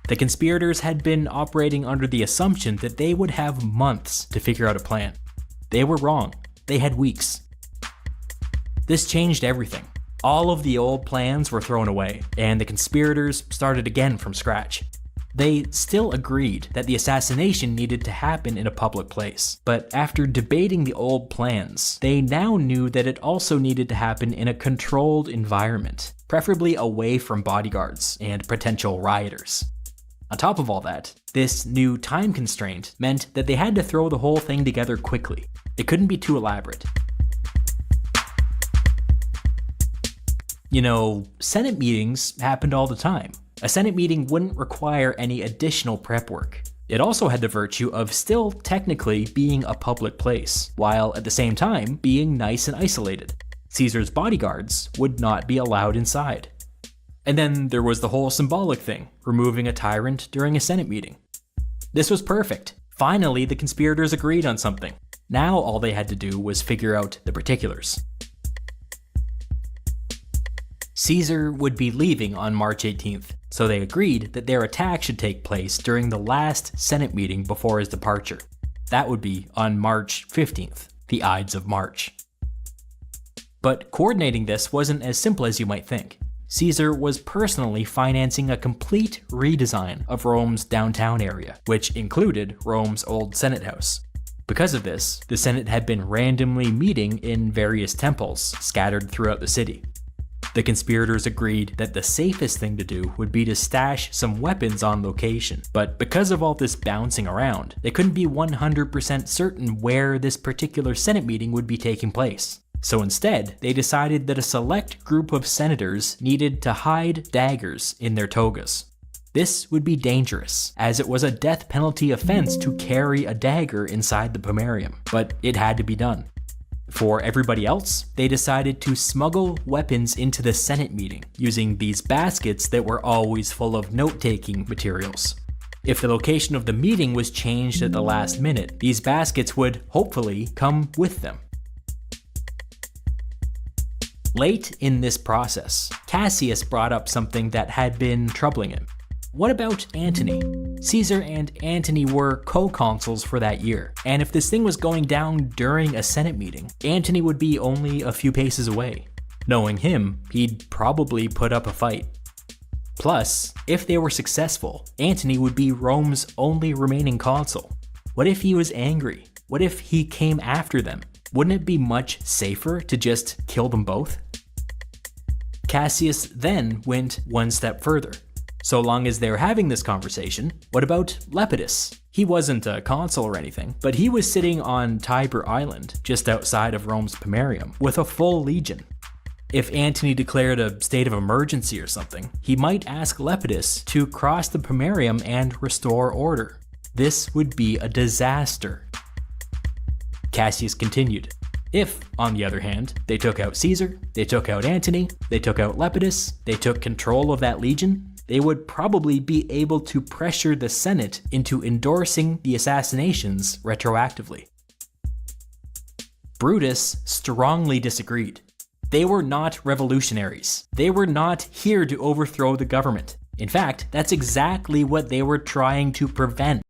The conspirators had been operating under the assumption that they would have months to figure out a plan. They were wrong. They had weeks. This changed everything. All of the old plans were thrown away, and the conspirators started again from scratch. They still agreed that the assassination needed to happen in a public place, but after debating the old plans, they now knew that it also needed to happen in a controlled environment, preferably away from bodyguards and potential rioters. On top of all that, this new time constraint meant that they had to throw the whole thing together quickly. It couldn't be too elaborate. You know, Senate meetings happened all the time. A Senate meeting wouldn't require any additional prep work. It also had the virtue of still technically being a public place, while at the same time being nice and isolated. Caesar's bodyguards would not be allowed inside. And then there was the whole symbolic thing, removing a tyrant during a Senate meeting. This was perfect. Finally, the conspirators agreed on something. Now all they had to do was figure out the particulars. Caesar would be leaving on March 18th, so they agreed that their attack should take place during the last Senate meeting before his departure. That would be on March 15th, the Ides of March. But coordinating this wasn't as simple as you might think. Caesar was personally financing a complete redesign of Rome's downtown area, which included Rome's old Senate house. Because of this, the Senate had been randomly meeting in various temples scattered throughout the city. The conspirators agreed that the safest thing to do would be to stash some weapons on location, but because of all this bouncing around, they couldn't be 100% certain where this particular Senate meeting would be taking place. So instead, they decided that a select group of senators needed to hide daggers in their togas. This would be dangerous, as it was a death penalty offense to carry a dagger inside the pomerium, but it had to be done. For everybody else, they decided to smuggle weapons into the Senate meeting, using these baskets that were always full of note-taking materials. If the location of the meeting was changed at the last minute, these baskets would hopefully come with them. Late in this process, Cassius brought up something that had been troubling him. What about Antony? Caesar and Antony were co-consuls for that year, and if this thing was going down during a Senate meeting, Antony would be only a few paces away. Knowing him, he'd probably put up a fight. Plus, if they were successful, Antony would be Rome's only remaining consul. What if he was angry? What if he came after them? Wouldn't it be much safer to just kill them both? Cassius then went one step further. So long as they're having this conversation, what about Lepidus? He wasn't a consul or anything, but he was sitting on Tiber Island, just outside of Rome's Pomerium, with a full legion. If Antony declared a state of emergency or something, he might ask Lepidus to cross the Pomerium and restore order. This would be a disaster. Cassius continued. If, on the other hand, they took out Caesar, they took out Antony, they took out Lepidus, they took control of that legion, they would probably be able to pressure the Senate into endorsing the assassinations retroactively. Brutus strongly disagreed. They were not revolutionaries. They were not here to overthrow the government. In fact, that's exactly what they were trying to prevent.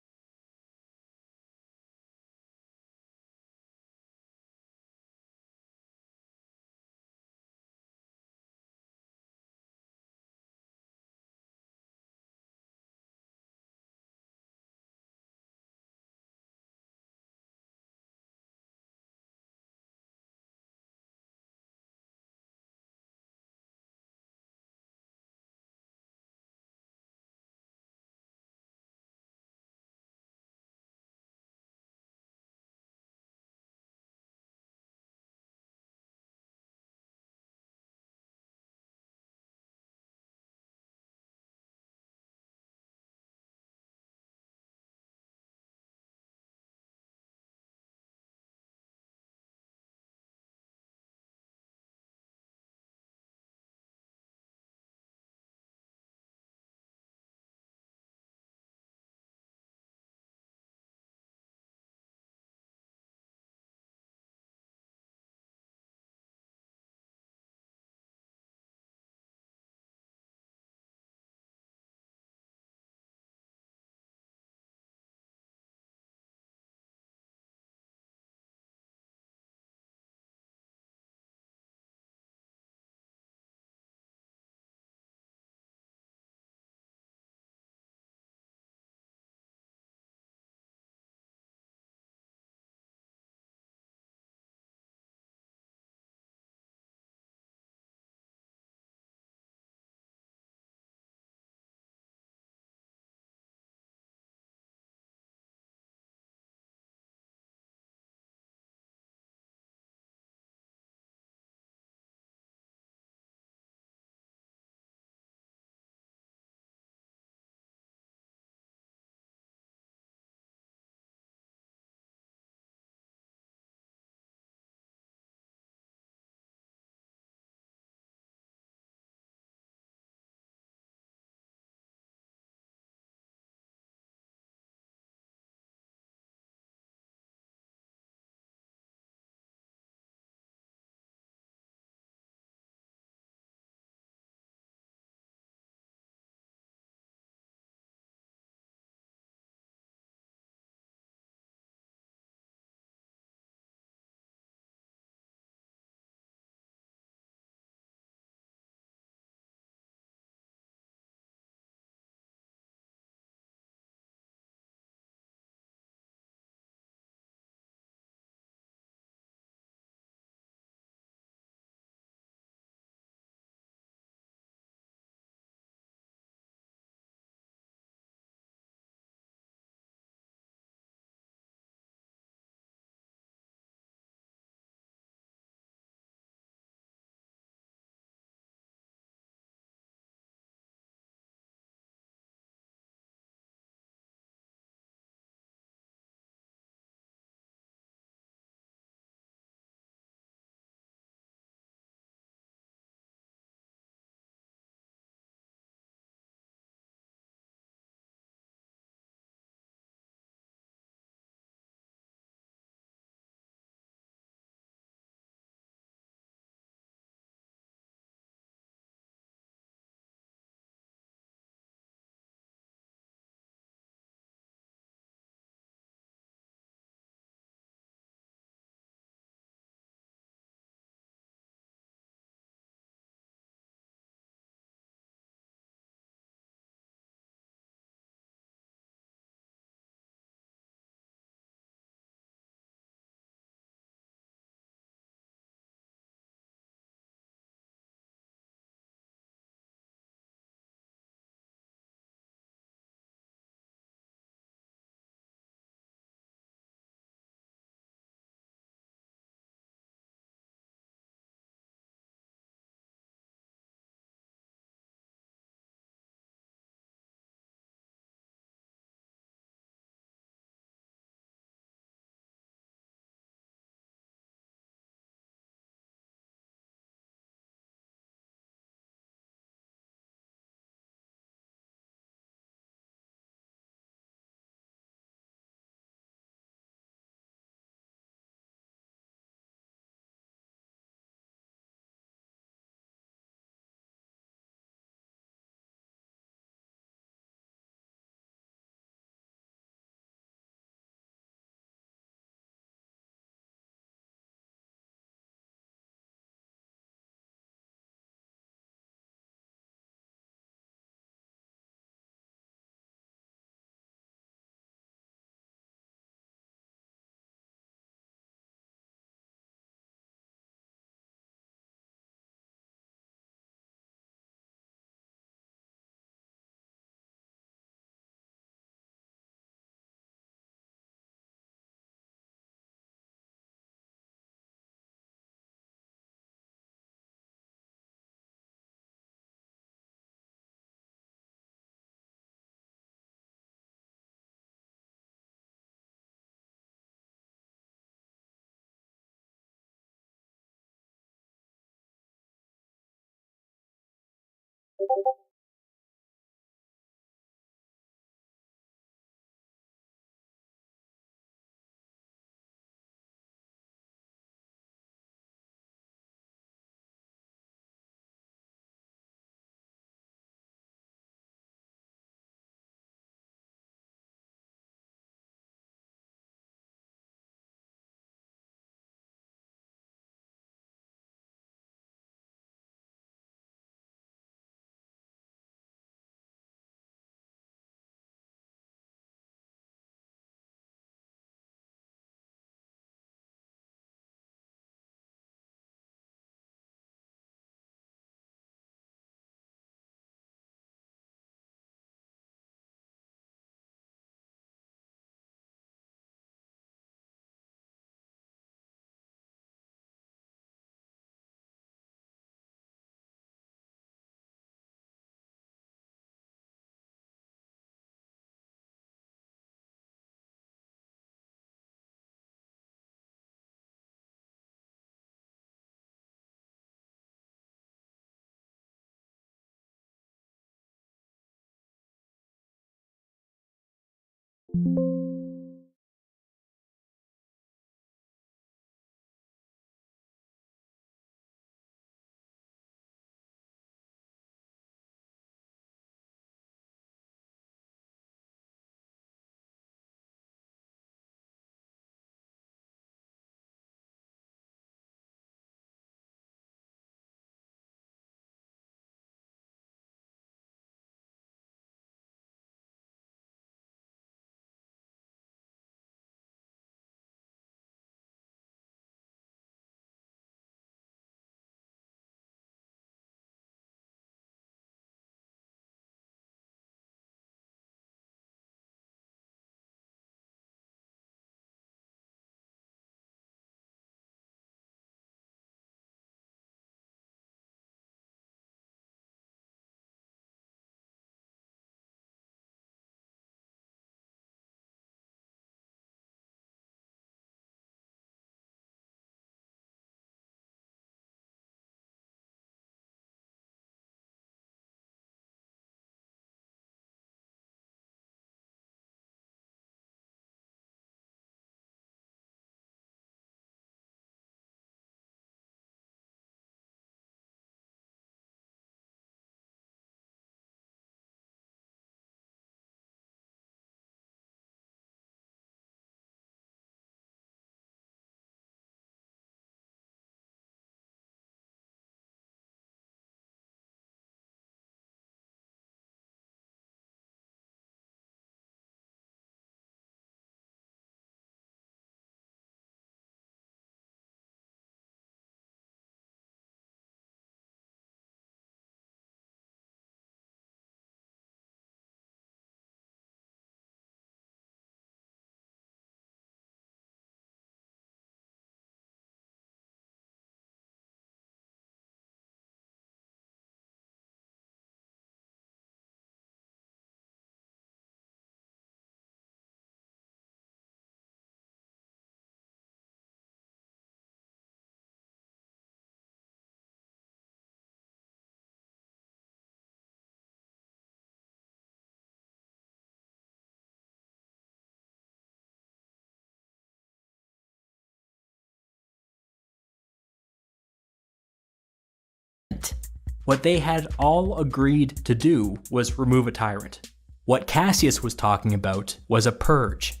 What they had all agreed to do was remove a tyrant. What Cassius was talking about was a purge.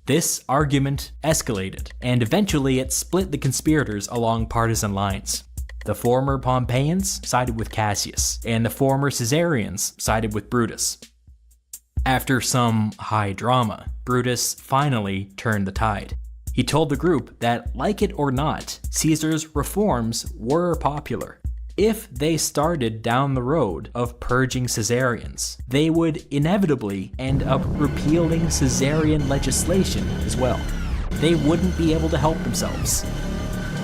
This argument escalated, and eventually it split the conspirators along partisan lines. The former Pompeians sided with Cassius, and the former Caesarians sided with Brutus. After some high drama, Brutus finally turned the tide. He told the group that, like it or not, Caesar's reforms were popular. If they started down the road of purging Caesarians, they would inevitably end up repealing Caesarian legislation as well. They wouldn't be able to help themselves.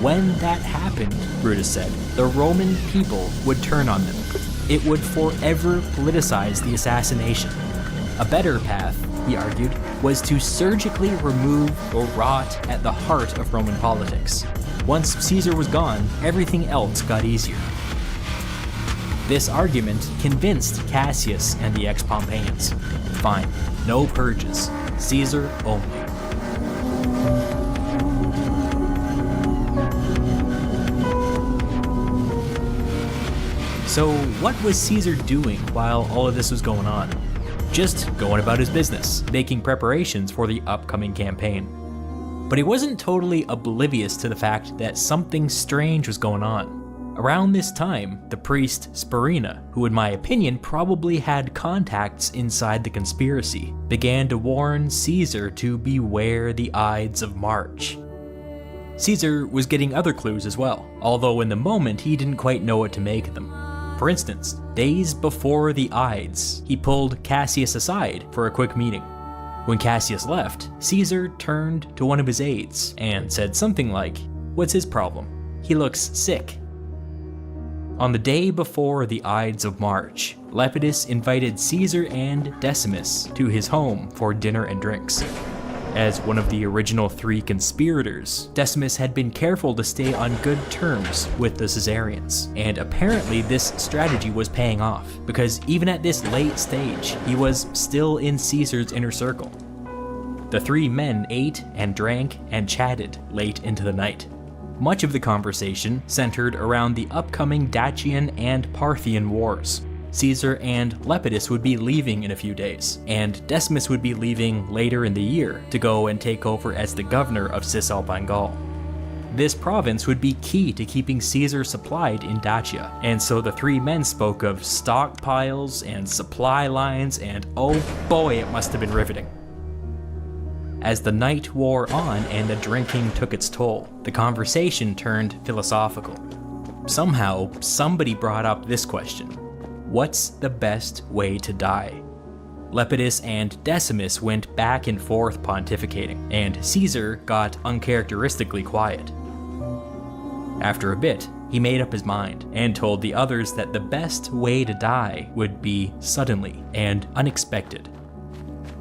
When that happened, Brutus said, the Roman people would turn on them. It would forever politicize the assassination. A better path, he argued, was to surgically remove the rot at the heart of Roman politics. Once Caesar was gone, everything else got easier. This argument convinced Cassius and the ex-Pompeians. Fine, no purges, Caesar only. So what was Caesar doing while all of this was going on? Just going about his business, making preparations for the upcoming campaign. But he wasn't totally oblivious to the fact that something strange was going on. Around this time, the priest Spurinna, who in my opinion probably had contacts inside the conspiracy, began to warn Caesar to beware the Ides of March. Caesar was getting other clues as well, although in the moment he didn't quite know what to make of them. For instance, days before the Ides, he pulled Cassius aside for a quick meeting. When Cassius left, Caesar turned to one of his aides and said something like, "What's his problem? He looks sick." On the day before the Ides of March, Lepidus invited Caesar and Decimus to his home for dinner and drinks. As one of the original 3 conspirators, Decimus had been careful to stay on good terms with the Caesarians, and apparently this strategy was paying off, because even at this late stage, he was still in Caesar's inner circle. The 3 men ate and drank and chatted late into the night. Much of the conversation centered around the upcoming Dacian and Parthian wars. Caesar and Lepidus would be leaving in a few days, and Decimus would be leaving later in the year to go and take over as the governor of Cisalpine Gaul. This province would be key to keeping Caesar supplied in Dacia, and so the 3 men spoke of stockpiles and supply lines, and oh boy, it must have been riveting. As the night wore on and the drinking took its toll, the conversation turned philosophical. Somehow, somebody brought up this question: what's the best way to die? Lepidus and Decimus went back and forth pontificating, and Caesar got uncharacteristically quiet. After a bit, he made up his mind and told the others that the best way to die would be suddenly and unexpected.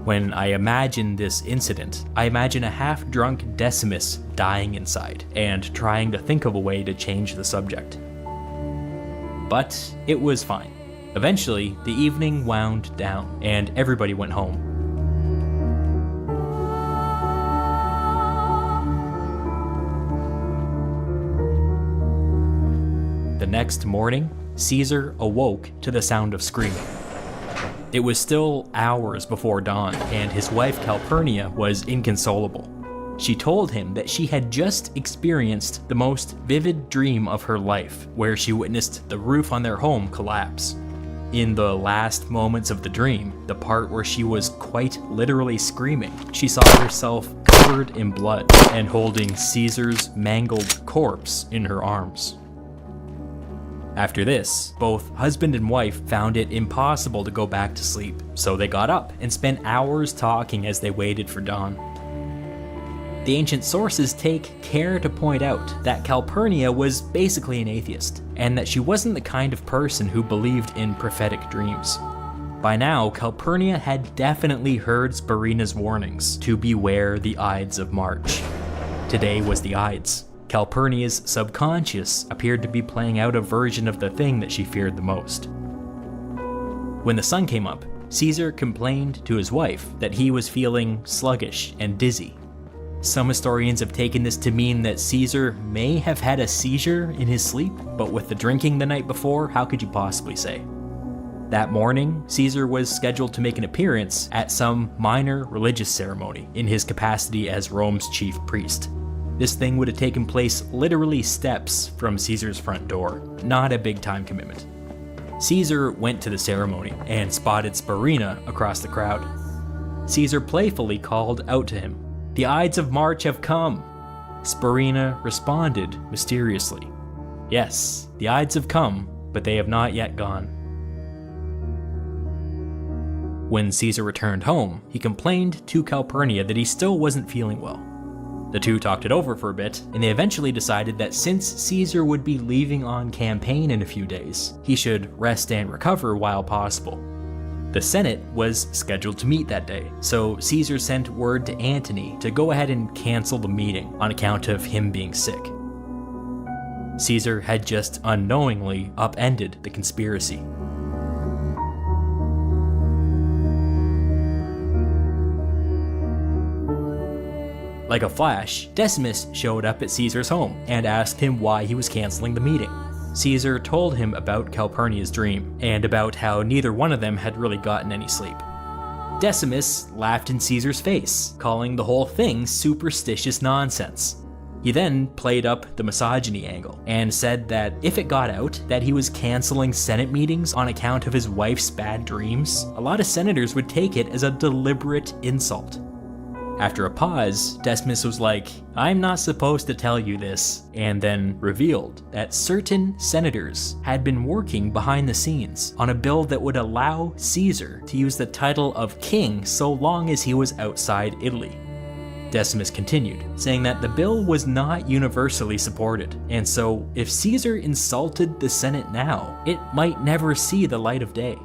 When I imagine this incident, I imagine a half-drunk Decimus dying inside and trying to think of a way to change the subject. But it was fine. Eventually, the evening wound down and everybody went home. The next morning, Caesar awoke to the sound of screaming. It was still hours before dawn, and his wife Calpurnia was inconsolable. She told him that she had just experienced the most vivid dream of her life, where she witnessed the roof on their home collapse. In the last moments of the dream, the part where she was quite literally screaming, she saw herself covered in blood and holding Caesar's mangled corpse in her arms. After this, both husband and wife found it impossible to go back to sleep, so they got up and spent hours talking as they waited for dawn. The ancient sources take care to point out that Calpurnia was basically an atheist, and that she wasn't the kind of person who believed in prophetic dreams. By now, Calpurnia had definitely heard Spurinna's warnings to beware the Ides of March. Today was the Ides. Calpurnia's subconscious appeared to be playing out a version of the thing that she feared the most. When the sun came up, Caesar complained to his wife that he was feeling sluggish and dizzy. Some historians have taken this to mean that Caesar may have had a seizure in his sleep, but with the drinking the night before, how could you possibly say? That morning, Caesar was scheduled to make an appearance at some minor religious ceremony in his capacity as Rome's chief priest. This thing would have taken place literally steps from Caesar's front door, not a big time commitment. Caesar went to the ceremony and spotted Spurinna across the crowd. Caesar playfully called out to him, "The Ides of March have come." Spurinna responded mysteriously, "Yes, the Ides have come, but they have not yet gone." When Caesar returned home, he complained to Calpurnia that he still wasn't feeling well. The two talked it over for a bit, and they eventually decided that since Caesar would be leaving on campaign in a few days, he should rest and recover while possible. The Senate was scheduled to meet that day, so Caesar sent word to Antony to go ahead and cancel the meeting on account of him being sick. Caesar had just unknowingly upended the conspiracy. Like a flash, Decimus showed up at Caesar's home and asked him why he was canceling the meeting. Caesar told him about Calpurnia's dream, and about how neither one of them had really gotten any sleep. Decimus laughed in Caesar's face, calling the whole thing superstitious nonsense. He then played up the misogyny angle, and said that if it got out that he was canceling Senate meetings on account of his wife's bad dreams, a lot of senators would take it as a deliberate insult. After a pause, Decimus was like, "I'm not supposed to tell you this," and then revealed that certain senators had been working behind the scenes on a bill that would allow Caesar to use the title of king so long as he was outside Italy. Decimus continued, saying that the bill was not universally supported, and so if Caesar insulted the Senate now, it might never see the light of day.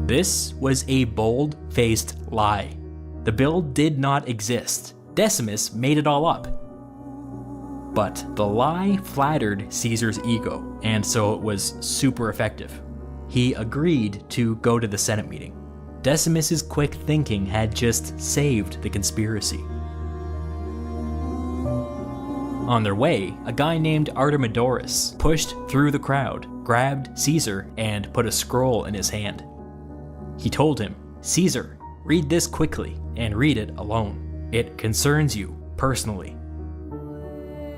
This was a bold-faced lie. The bill did not exist. Decimus made it all up. But the lie flattered Caesar's ego, and so it was super effective. He agreed to go to the Senate meeting. Decimus's quick thinking had just saved the conspiracy. On their way, a guy named Artemidorus pushed through the crowd, grabbed Caesar, and put a scroll in his hand. He told him, "Caesar, read this quickly, and read it alone. It concerns you, personally."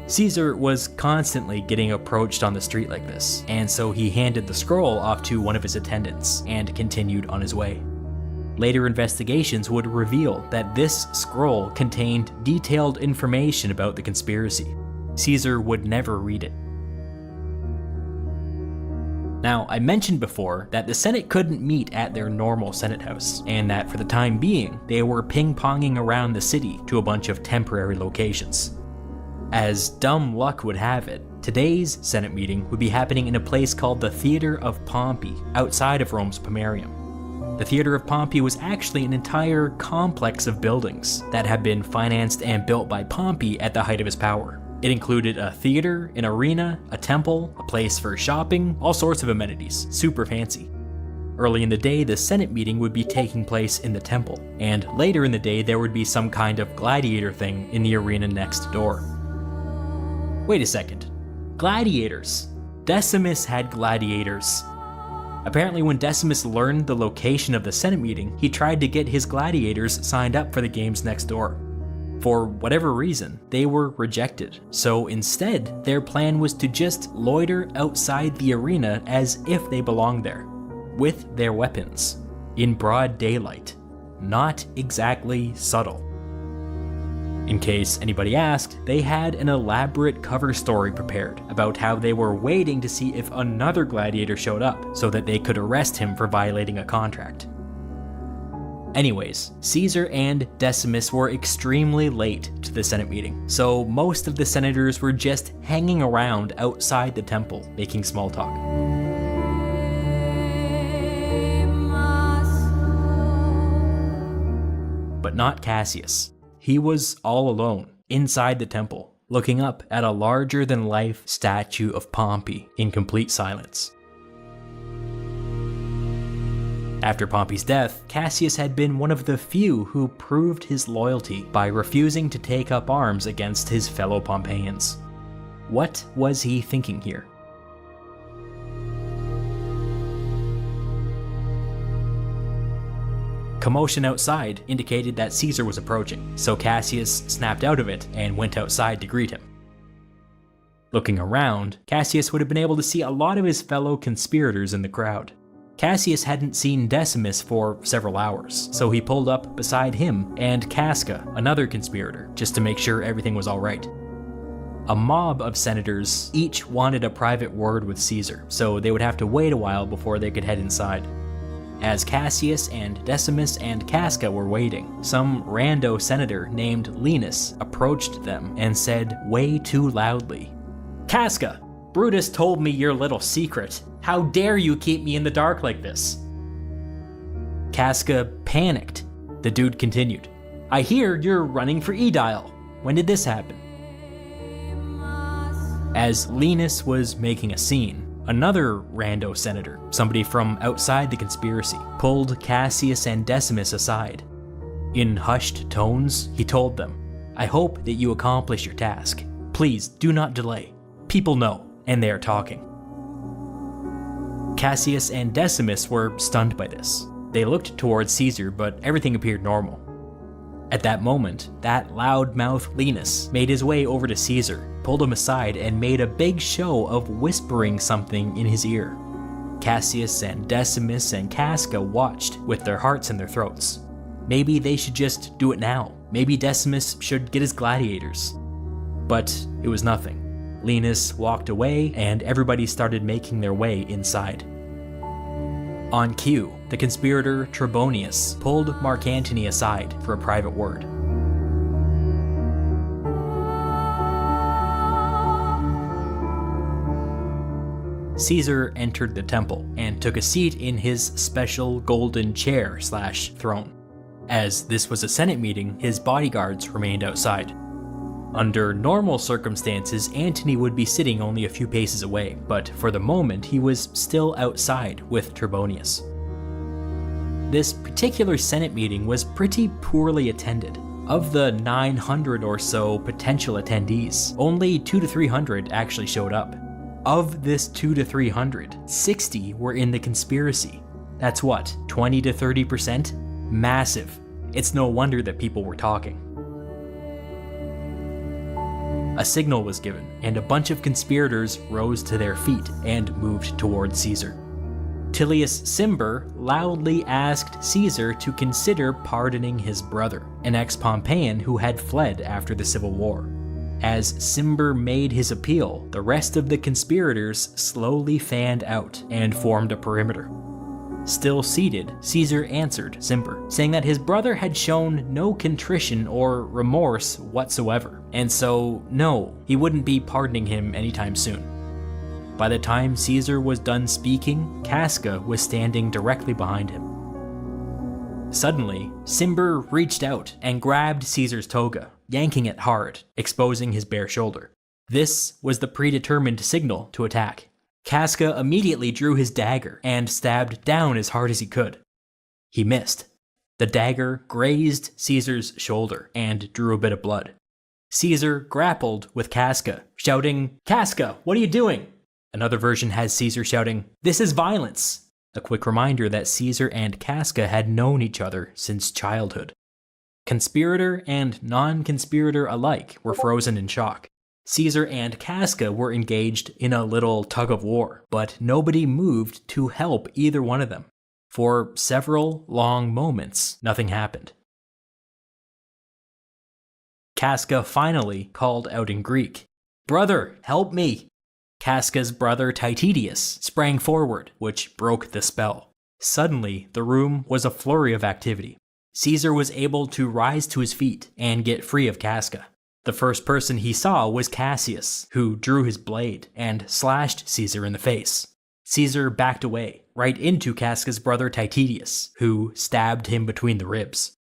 Caesar was constantly getting approached on the street like this, and so he handed the scroll off to one of his attendants, and continued on his way. Later investigations would reveal that this scroll contained detailed information about the conspiracy. Caesar would never read it. Now, I mentioned before that the Senate couldn't meet at their normal Senate house, and that for the time being, they were ping-ponging around the city to a bunch of temporary locations. As dumb luck would have it, today's Senate meeting would be happening in a place called the Theater of Pompey, outside of Rome's Pomerium. The Theater of Pompey was actually an entire complex of buildings that had been financed and built by Pompey at the height of his power. It included a theater, an arena, a temple, a place for shopping, all sorts of amenities, super fancy. Early in the day, the Senate meeting would be taking place in the temple, and later in the day there would be some kind of gladiator thing in the arena next door. Wait a second. Gladiators. Decimus had gladiators. Apparently when Decimus learned the location of the Senate meeting, he tried to get his gladiators signed up for the games next door. For whatever reason, they were rejected, so instead, their plan was to just loiter outside the arena as if they belonged there, with their weapons, in broad daylight. Not exactly subtle. In case anybody asked, they had an elaborate cover story prepared about how they were waiting to see if another gladiator showed up so that they could arrest him for violating a contract. Anyways, Caesar and Decimus were extremely late to the Senate meeting, so most of the senators were just hanging around outside the temple, making small talk. But not Cassius. He was all alone, inside the temple, looking up at a larger-than-life statue of Pompey in complete silence. After Pompey's death, Cassius had been one of the few who proved his loyalty by refusing to take up arms against his fellow Pompeians. What was he thinking here? Commotion outside indicated that Caesar was approaching, so Cassius snapped out of it and went outside to greet him. Looking around, Cassius would have been able to see a lot of his fellow conspirators in the crowd. Cassius hadn't seen Decimus for several hours, so he pulled up beside him and Casca, another conspirator, just to make sure everything was alright. A mob of senators each wanted a private word with Caesar, so they would have to wait a while before they could head inside. As Cassius and Decimus and Casca were waiting, some rando senator named Linus approached them and said way too loudly, "Casca, Brutus told me your little secret. How dare you keep me in the dark like this?" Casca panicked. The dude continued, "I hear you're running for Aedile. When did this happen?" As Linus was making a scene, another rando senator, somebody from outside the conspiracy, pulled Cassius and Decimus aside. In hushed tones, he told them, "I hope that you accomplish your task. Please do not delay. People know, and they are talking." Cassius and Decimus were stunned by this. They looked towards Caesar, but everything appeared normal. At that moment, that loudmouth Linus made his way over to Caesar, pulled him aside, and made a big show of whispering something in his ear. Cassius and Decimus and Casca watched with their hearts in their throats. Maybe they should just do it now. Maybe Decimus should get his gladiators. But it was nothing. Linus walked away, and everybody started making their way inside. On cue, the conspirator Trebonius pulled Mark Antony aside for a private word. Caesar entered the temple and took a seat in his special golden chair/throne. As this was a Senate meeting, his bodyguards remained outside. Under normal circumstances, Antony would be sitting only a few paces away, but for the moment he was still outside with Trebonius. This particular Senate meeting was pretty poorly attended. Of the 900 or so potential attendees, only 200 to 300 actually showed up. Of this 200 to 300, 60 were in the conspiracy. That's what, 20 to 30%? Massive. It's no wonder that people were talking. A signal was given, and a bunch of conspirators rose to their feet and moved toward Caesar. Tillius Cimber loudly asked Caesar to consider pardoning his brother, an ex-Pompeian who had fled after the Civil War. As Cimber made his appeal, the rest of the conspirators slowly fanned out and formed a perimeter. Still seated, Caesar answered Cimber, saying that his brother had shown no contrition or remorse whatsoever, and so no, he wouldn't be pardoning him anytime soon. By the time Caesar was done speaking, Casca was standing directly behind him. Suddenly, Cimber reached out and grabbed Caesar's toga, yanking it hard, exposing his bare shoulder. This was the predetermined signal to attack. Casca immediately drew his dagger and stabbed down as hard as he could. He missed. The dagger grazed Caesar's shoulder and drew a bit of blood. Caesar grappled with Casca, shouting, "Casca, what are you doing?" Another version has Caesar shouting, "This is violence!" A quick reminder that Caesar and Casca had known each other since childhood. Conspirator and non-conspirator alike were frozen in shock. Caesar and Casca were engaged in a little tug-of-war, but nobody moved to help either one of them. For several long moments, nothing happened. Casca finally called out in Greek, "Brother, help me!" Casca's brother Titedius sprang forward, which broke the spell. Suddenly, the room was a flurry of activity. Caesar was able to rise to his feet and get free of Casca. The first person he saw was Cassius, who drew his blade and slashed Caesar in the face. Caesar backed away, right into Casca's brother Titedius, who stabbed him between the ribs.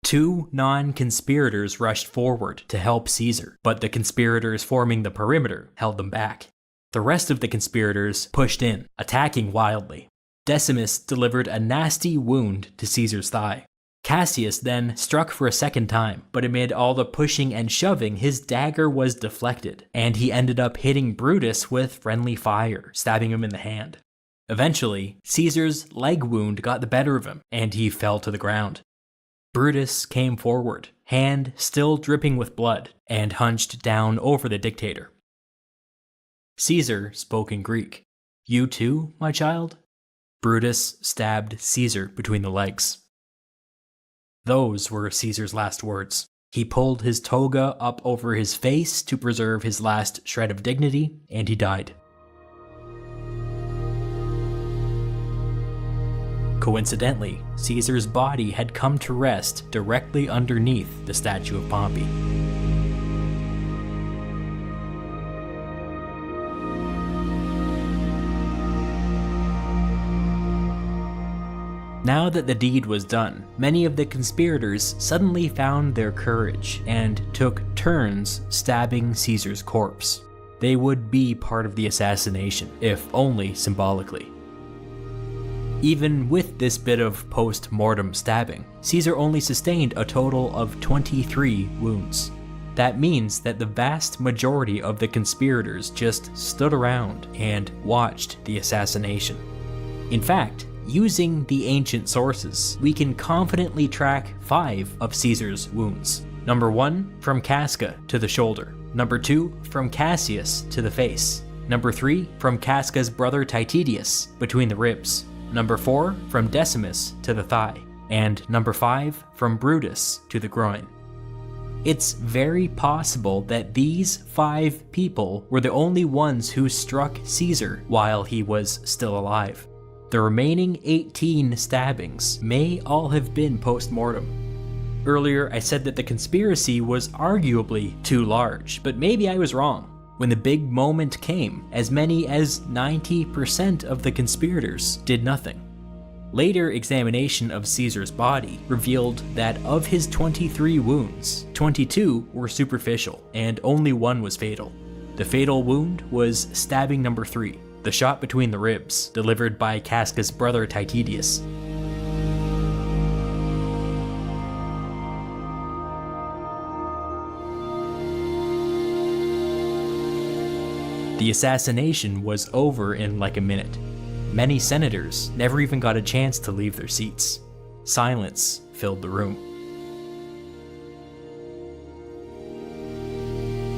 Two non-conspirators rushed forward to help Caesar, but the conspirators forming the perimeter held them back. The rest of the conspirators pushed in, attacking wildly. Decimus delivered a nasty wound to Caesar's thigh. Cassius then struck for a second time, but amid all the pushing and shoving, his dagger was deflected, and he ended up hitting Brutus with friendly fire, stabbing him in the hand. Eventually, Caesar's leg wound got the better of him, and he fell to the ground. Brutus came forward, hand still dripping with blood, and hunched down over the dictator. Caesar spoke in Greek. "You too, my child?" Brutus stabbed Caesar between the legs. Those were Caesar's last words. He pulled his toga up over his face to preserve his last shred of dignity, and he died. Coincidentally, Caesar's body had come to rest directly underneath the statue of Pompey. Now that the deed was done, many of the conspirators suddenly found their courage and took turns stabbing Caesar's corpse. they would be part of the assassination, if only symbolically. Even with this bit of post-mortem stabbing, Caesar only sustained a total of 23 wounds. That means that the vast majority of the conspirators just stood around and watched the assassination. In fact, using the ancient sources, we can confidently track 5 of Caesar's wounds. Number 1, from Casca to the shoulder. Number 2, from Cassius to the face. Number 3, from Casca's brother Titidius, between the ribs. Number 4, from Decimus to the thigh. And number 5, from Brutus to the groin. It's very possible that these 5 people were the only ones who struck Caesar while he was still alive. The remaining 18 stabbings may all have been post-mortem. Earlier, I said that the conspiracy was arguably too large, but maybe I was wrong. When the big moment came, as many as 90% of the conspirators did nothing. Later examination of Caesar's body revealed that of his 23 wounds, 22 were superficial, and only 1 was fatal. The fatal wound was stabbing number 3, the shot between the ribs, delivered by Casca's brother Titidius. The assassination was over in like a minute. Many senators never even got a chance to leave their seats. Silence filled the room.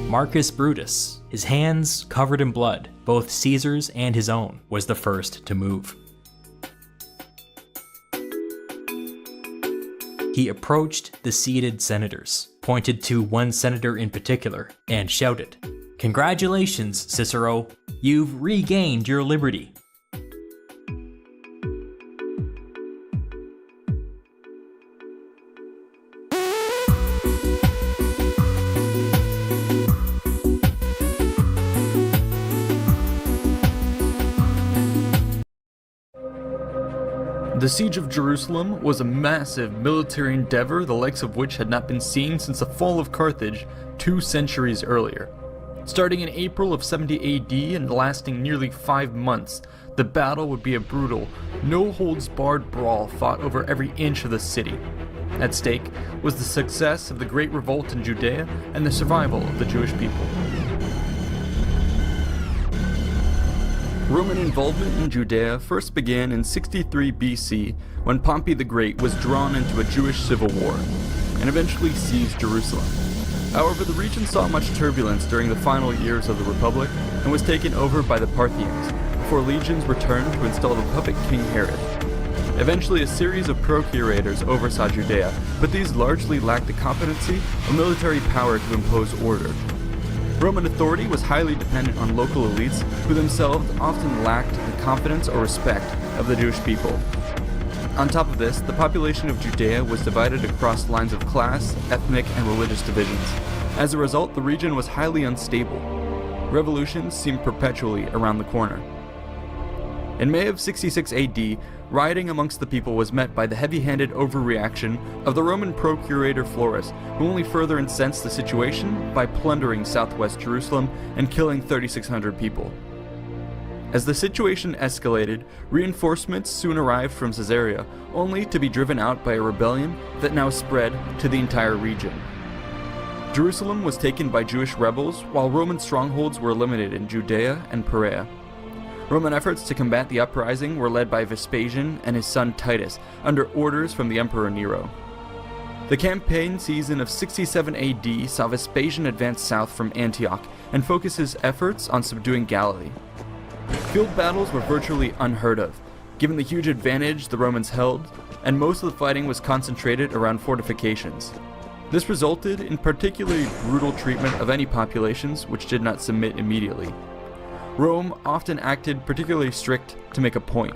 Marcus Brutus, his hands covered in blood, both Caesar's and his own, was the first to move. He approached the seated senators, pointed to one senator in particular, and shouted, "Congratulations, Cicero! You've regained your liberty." The siege of Jerusalem was a massive military endeavor the likes of which had not been seen since the fall of Carthage 2 centuries earlier. Starting in April of 70 AD and lasting nearly 5 months, the battle would be a brutal, no-holds-barred brawl fought over every inch of the city. At stake was the success of the Great Revolt in Judea and the survival of the Jewish people. Roman involvement in Judea first began in 63 BC when Pompey the Great was drawn into a Jewish civil war, and eventually seized Jerusalem. However, the region saw much turbulence during the final years of the Republic and was taken over by the Parthians, before legions returned to install the puppet King Herod. Eventually, a series of procurators oversaw Judea, but these largely lacked the competency or military power to impose order. Roman authority was highly dependent on local elites who themselves often lacked the confidence or respect of the Jewish people. On top of this, the population of Judea was divided across lines of class, ethnic, and religious divisions. As a result, the region was highly unstable. Revolutions seemed perpetually around the corner. In May of 66 AD, rioting amongst the people was met by the heavy-handed overreaction of the Roman procurator Florus, who only further incensed the situation by plundering southwest Jerusalem and killing 3,600 people. As the situation escalated, reinforcements soon arrived from Caesarea, only to be driven out by a rebellion that now spread to the entire region. Jerusalem was taken by Jewish rebels, while Roman strongholds were eliminated in Judea and Perea. Roman efforts to combat the uprising were led by Vespasian and his son Titus, under orders from the Emperor Nero. The campaign season of 67 AD saw Vespasian advance south from Antioch and focus his efforts on subduing Galilee. Field battles were virtually unheard of, given the huge advantage the Romans held, and most of the fighting was concentrated around fortifications. This resulted in particularly brutal treatment of any populations which did not submit immediately. Rome often acted particularly strict to make a point.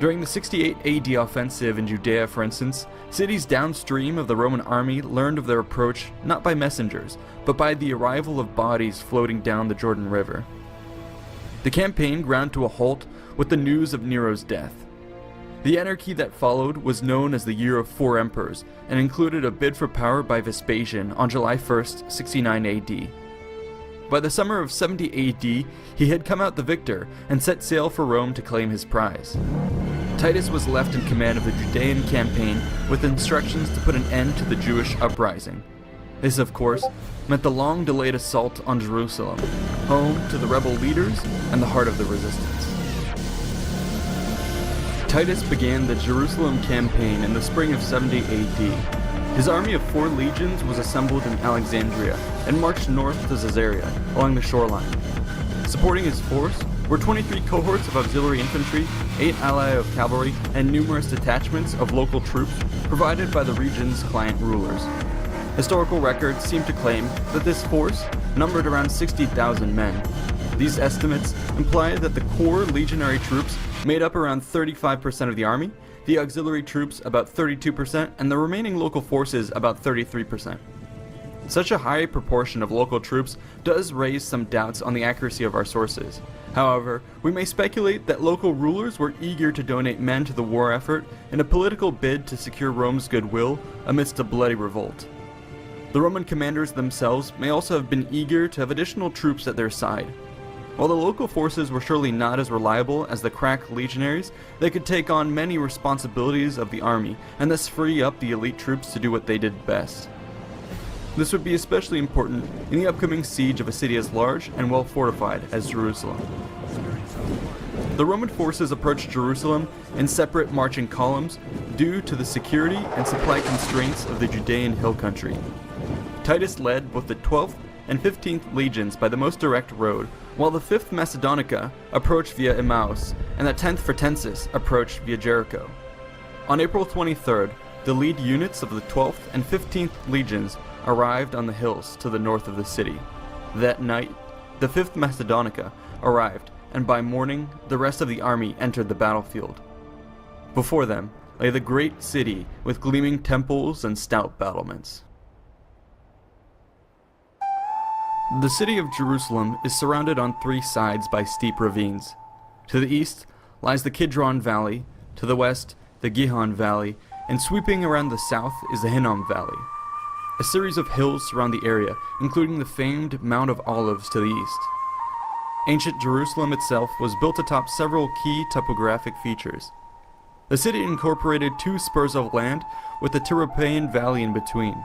During the 68 AD offensive in Judea, for instance, cities downstream of the Roman army learned of their approach not by messengers, but by the arrival of bodies floating down the Jordan River. The campaign ground to a halt with the news of Nero's death. The anarchy that followed was known as the Year of Four Emperors and included a bid for power by Vespasian on July 1st, 69 AD. By the summer of 70 AD, he had come out the victor and set sail for Rome to claim his prize. Titus was left in command of the Judean campaign with instructions to put an end to the Jewish uprising. This, of course, meant the long-delayed assault on Jerusalem, home to the rebel leaders and the heart of the resistance. Titus began the Jerusalem campaign in the spring of 70 AD. His army of 4 legions was assembled in Alexandria and marched north to Caesarea along the shoreline. Supporting his force were 23 cohorts of auxiliary infantry, 8 alai of cavalry, and numerous detachments of local troops provided by the region's client rulers. Historical records seem to claim that this force numbered around 60,000 men. These estimates imply that the core legionary troops made up around 35% of the army, the auxiliary troops about 32%, and the remaining local forces about 33%. Such a high proportion of local troops does raise some doubts on the accuracy of our sources. However, we may speculate that local rulers were eager to donate men to the war effort in a political bid to secure Rome's goodwill amidst a bloody revolt. The Roman commanders themselves may also have been eager to have additional troops at their side. While the local forces were surely not as reliable as the crack legionaries, they could take on many responsibilities of the army and thus free up the elite troops to do what they did best. This would be especially important in the upcoming siege of a city as large and well fortified as Jerusalem. The Roman forces approached Jerusalem in separate marching columns due to the security and supply constraints of the Judean hill country. Titus led both the 12th and 15th legions by the most direct road, while the 5th Macedonica approached via Emmaus, and the 10th Fretensis approached via Jericho. On April 23rd, the lead units of the 12th and 15th legions arrived on the hills to the north of the city. That night, the 5th Macedonica arrived, and by morning, the rest of the army entered the battlefield. Before them lay the great city with gleaming temples and stout battlements. The city of Jerusalem is surrounded on 3 sides by steep ravines. To the east lies the Kidron Valley, to the west the Gihon Valley, and sweeping around the south is the Hinnom Valley. A series of hills surround the area, including the famed Mount of Olives to the east. Ancient Jerusalem itself was built atop several key topographic features. The city incorporated 2 spurs of land with the Tyropaean Valley in between.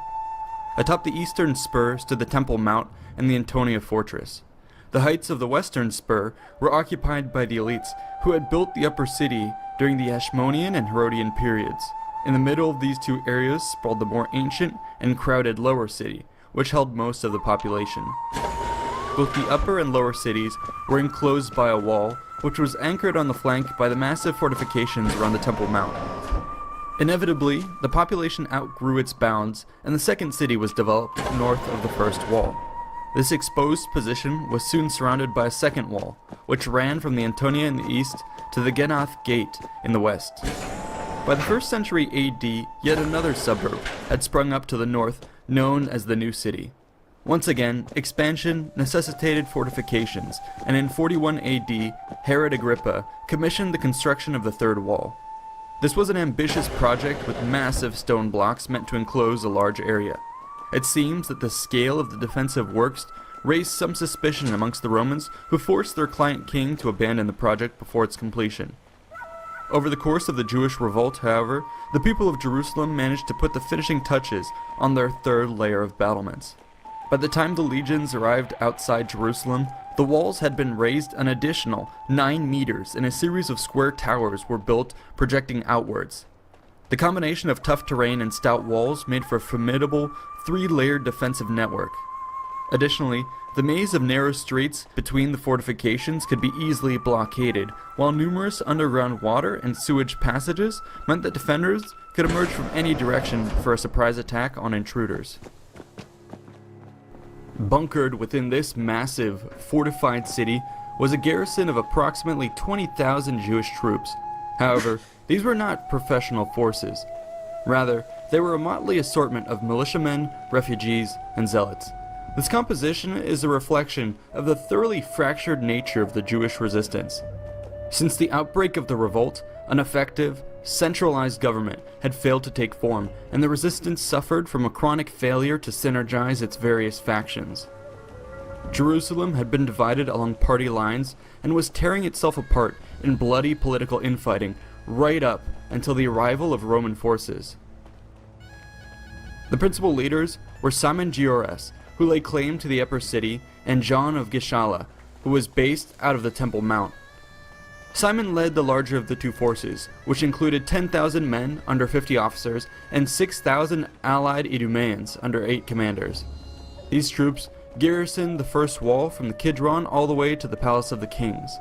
Atop the eastern spur stood the Temple Mount and the Antonia Fortress. The heights of the western spur were occupied by the elites who had built the upper city during the Hashmonean and Herodian periods. In the middle of these 2 areas sprawled the more ancient and crowded lower city, which held most of the population. Both the upper and lower cities were enclosed by a wall, which was anchored on the flank by the massive fortifications around the Temple Mount. Inevitably, the population outgrew its bounds, and the second city was developed north of the first wall. This exposed position was soon surrounded by a second wall, which ran from the Antonia in the east to the Genoth Gate in the west. By the 1st century AD, yet another suburb had sprung up to the north, known as the New City. Once again, expansion necessitated fortifications, and in 41 AD, Herod Agrippa commissioned the construction of the third wall. This was an ambitious project with massive stone blocks meant to enclose a large area. It seems that the scale of the defensive works raised some suspicion amongst the Romans, who forced their client king to abandon the project before its completion. Over the course of the Jewish revolt, however, the people of Jerusalem managed to put the finishing touches on their third layer of battlements. By the time the legions arrived outside Jerusalem, the walls had been raised an additional 9 meters and a series of square towers were built projecting outwards. The combination of tough terrain and stout walls made for a formidable 3-layered defensive network. Additionally, the maze of narrow streets between the fortifications could be easily blockaded, while numerous underground water and sewage passages meant that defenders could emerge from any direction for a surprise attack on intruders. Bunkered within this massive, fortified city was a garrison of approximately 20,000 Jewish troops. However, these were not professional forces. Rather, they were a motley assortment of militiamen, refugees, and zealots. This composition is a reflection of the thoroughly fractured nature of the Jewish resistance. Since the outbreak of the revolt, an effective, centralized government had failed to take form, and the resistance suffered from a chronic failure to synergize its various factions. Jerusalem had been divided along party lines and was tearing itself apart in bloody political infighting right up until the arrival of Roman forces. The principal leaders were Simon Giores, who laid claim to the Upper City, and John of Gischala, who was based out of the Temple Mount. Simon led the larger of the two forces, which included 10,000 men under 50 officers and 6,000 allied Idumeans under 8 commanders. These troops garrisoned the first wall from the Kidron all the way to the Palace of the Kings.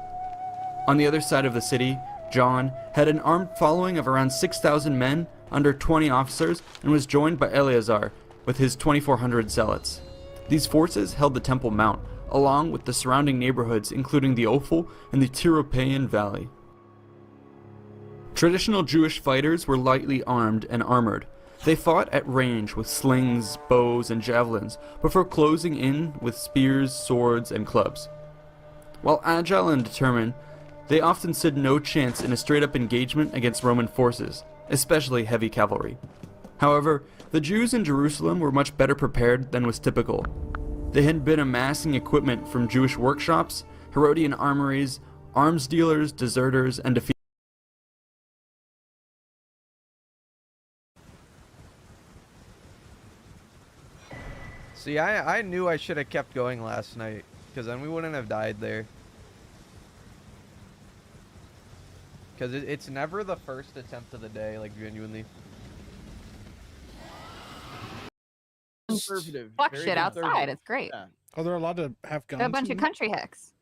On the other side of the city, John had an armed following of around 6,000 men under 20 officers and was joined by Eleazar with his 2,400 zealots. These forces held the Temple Mount, along with the surrounding neighborhoods including the Ophel and the Tyropaean Valley. Traditional Jewish fighters were lightly armed and armored. They fought at range with slings, bows, and javelins, before closing in with spears, swords, and clubs. While agile and determined, they often stood no chance in a straight-up engagement against Roman forces, especially heavy cavalry. However, the Jews in Jerusalem were much better prepared than was typical. They had been amassing equipment from Jewish workshops, Herodian armories, arms dealers, deserters, and defeat. See, I knew I should have kept going last night, because then we wouldn't have died there. Because it's never the first attempt of the day, like, genuinely. Conservative. Fuck very shit outside. conservative. It's great. Yeah. Oh, they're allowed to have guns? They're a bunch in of there? country hicks.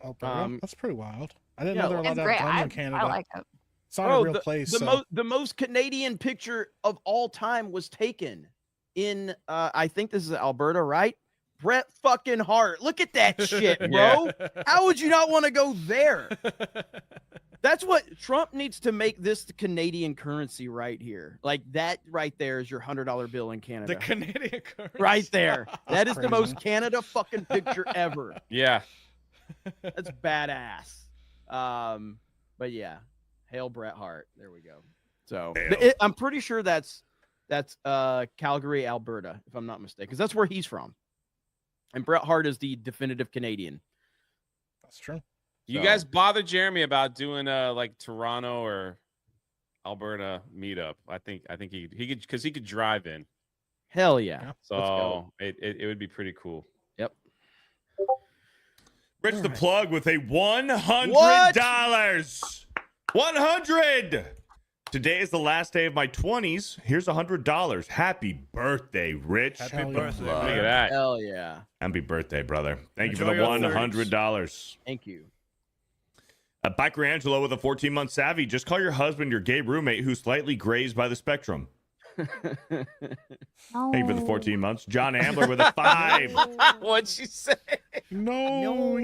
Alberta? That's pretty wild. I didn't Yeah, know they were allowed It's to great. have guns in Canada. I like it. It's not Bro, a real place. the most Canadian picture of all time was taken in, I think this is Alberta, right? Bret fucking Hart. Look at that shit, bro. Yeah. How would you not want to go there? That's what Trump needs to make this the Canadian currency right here. Like that right there is your $100 bill in Canada. The Canadian currency. Right there. That is the crazy. most Canada fucking picture ever. Yeah. That's badass. But yeah, hail Bret Hart. There we go. So I'm pretty sure that's Calgary, Alberta, if I'm not mistaken, because that's where he's from. And Bret Hart is the definitive Canadian. That's true. You guys bother Jeremy about doing like Toronto or Alberta meetup? I think he could, because he could drive in. Hell yeah. So it would be pretty cool. Yep. Rich the Plug with a $100. 100. Today is the last day of my 20s. Here's $100. Happy birthday, Rich. Happy birthday. Look at that. Hell yeah. Happy birthday, brother. Thank you for Enjoy the your $100. Thank you. Biker Angelo with a 14-month savvy. Just call your husband your gay roommate who's slightly grazed by the spectrum. Thank you for the 14 months. John Ambler with a 5. What'd she say? No.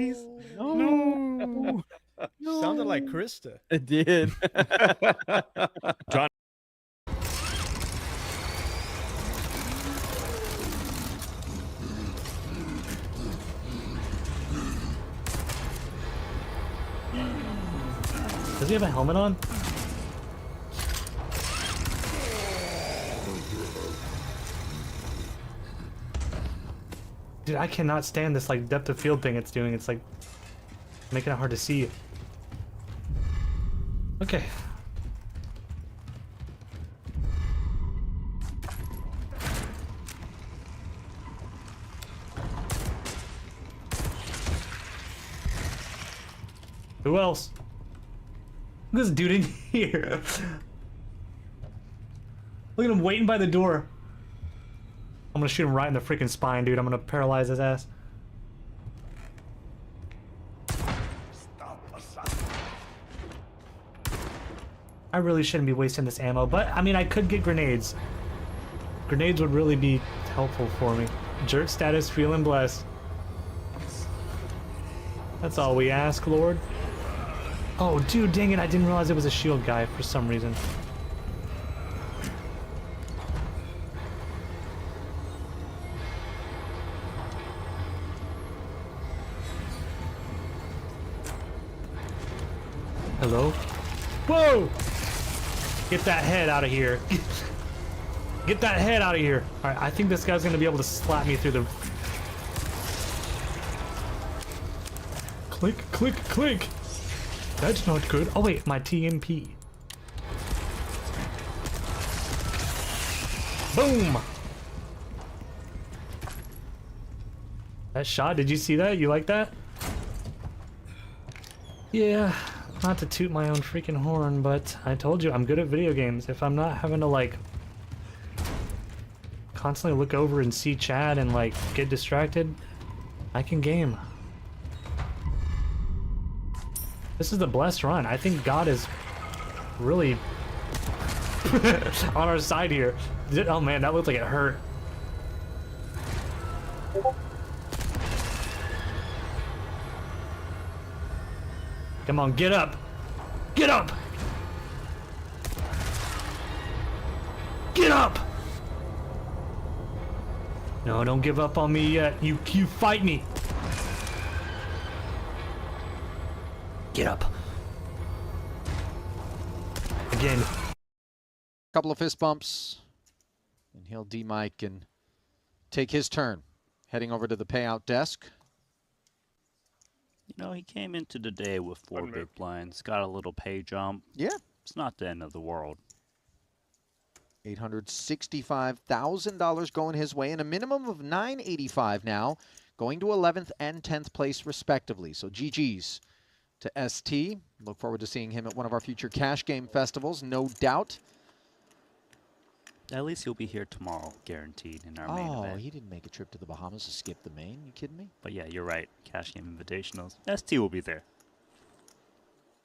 No. Sounded like Krista. It did. John. Does he have a helmet on? Dude, I cannot stand this like depth of field thing it's doing. It's like making it hard to see. Okay. Who else? This dude in here. Look at him waiting by the door. I'm gonna shoot him right in the freaking spine, dude. I'm gonna paralyze his ass. I really shouldn't be wasting this ammo, but I mean, I could get grenades. Grenades would really be helpful for me. Jerk status, feeling blessed. That's all we ask, Lord. Oh, dude, dang it, I didn't realize it was a shield guy for some reason. Hello? Whoa! Get that head out of here. Get that head out of here. Alright, I think this guy's gonna be able to slap me through the... Click, click, click. That's not good. Oh wait, my TMP. Boom. That shot, did you see that? You like that? Yeah, not to toot my own freaking horn, but I told you I'm good at video games. If I'm not having to like constantly look over and see chat and like get distracted, I can game. This is the blessed run. I think God is really on our side here. Oh man, that looked like it hurt. Come on, get up! Get up! Get up! No, don't give up on me yet. You fight me. Get up. Again. Couple of fist bumps, and he'll de-mic and take his turn. Heading over to the payout desk. You know, he came into the day with 4 big blinds, got a little pay jump. Yeah. It's not the end of the world. $865,000 going his way, and a minimum of $985 now, going to 11th and 10th place respectively. So GG's to ST. Look forward to seeing him at one of our future cash game festivals, no doubt. At least he'll be here tomorrow, guaranteed, in our main event. Oh, he didn't make a trip to the Bahamas to skip the main. You kidding me? But yeah, you're right. Cash game invitationals. ST will be there.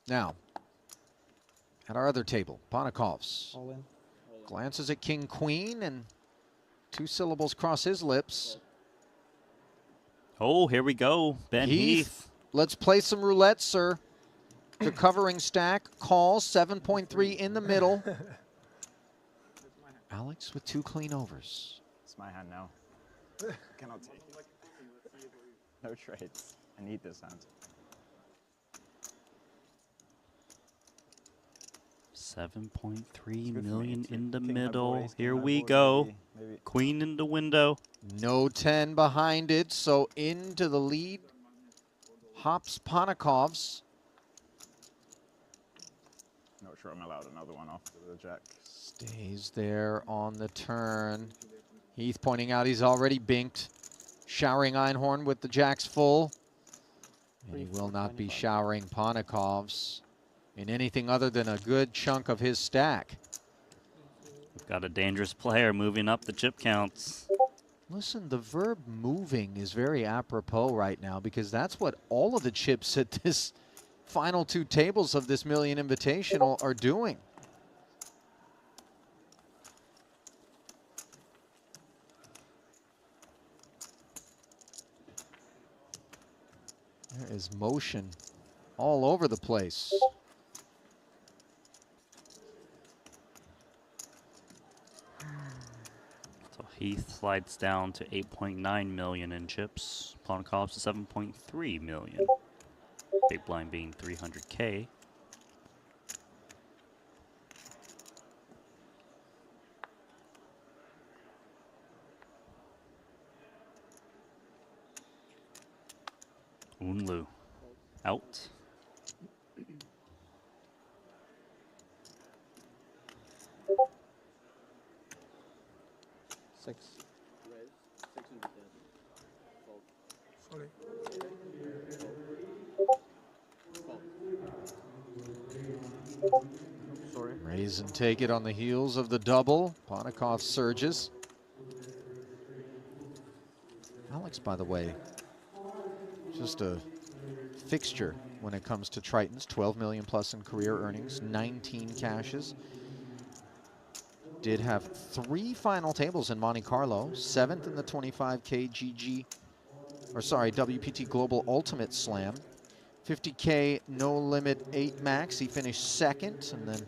Now, at our other table, Ponikovs glances at King Queen, and 2 syllables cross his lips. Oh, here we go. Ben Heath. Let's play some roulette, sir. The covering stack, call, 7.3 in the middle. Alex with 2 clean overs. It's my hand now. Cannot take it. No trades. I need this hand. 7.3 million in the middle. Here we go. Queen in the window. No 10 behind it, so into the lead hops Ponikovs. Not sure I'm allowed another one after the jack. Stays there on the turn. Heath pointing out he's already binked. Showering Einhorn with the jacks full. And he will not be showering Ponikovs in anything other than a good chunk of his stack. We've got a dangerous player moving up the chip counts. Listen, the verb moving is very apropos right now, because that's what all of the chips at this final 2 tables of this Million Invitational are doing. There is motion all over the place. So Heath slides down to 8.9 million in chips. Ponikovs to 7.3 million. Big blind being 300K. Unlu out. Raise and take it on the heels of the double. Ponikov surges. Alex, by the way, just a fixture when it comes to Tritons. 12 million plus in career earnings, 19 cashes. Did have 3 final tables in Monte Carlo, 7th in the 25K GG, or sorry, WPT Global Ultimate Slam. 50K No Limit 8 Max, he finished 2nd, and then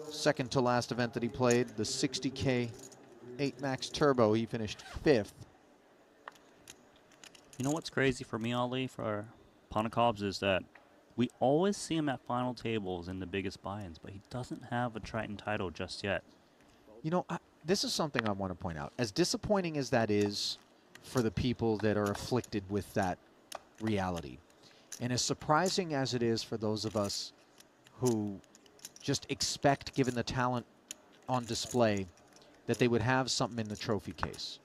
second to last event that he played, the 60K 8 Max Turbo, he finished 5th. You know what's crazy for me, Ali, for Ponikovs, is that we always see him at final tables in the biggest buy-ins, but he doesn't have a Triton title just yet. You know, this is something I want to point out. As disappointing as that is for the people that are afflicted with that reality, And as surprising as it is for those of us who just expect, given the talent on display, that they would have something in the trophy case,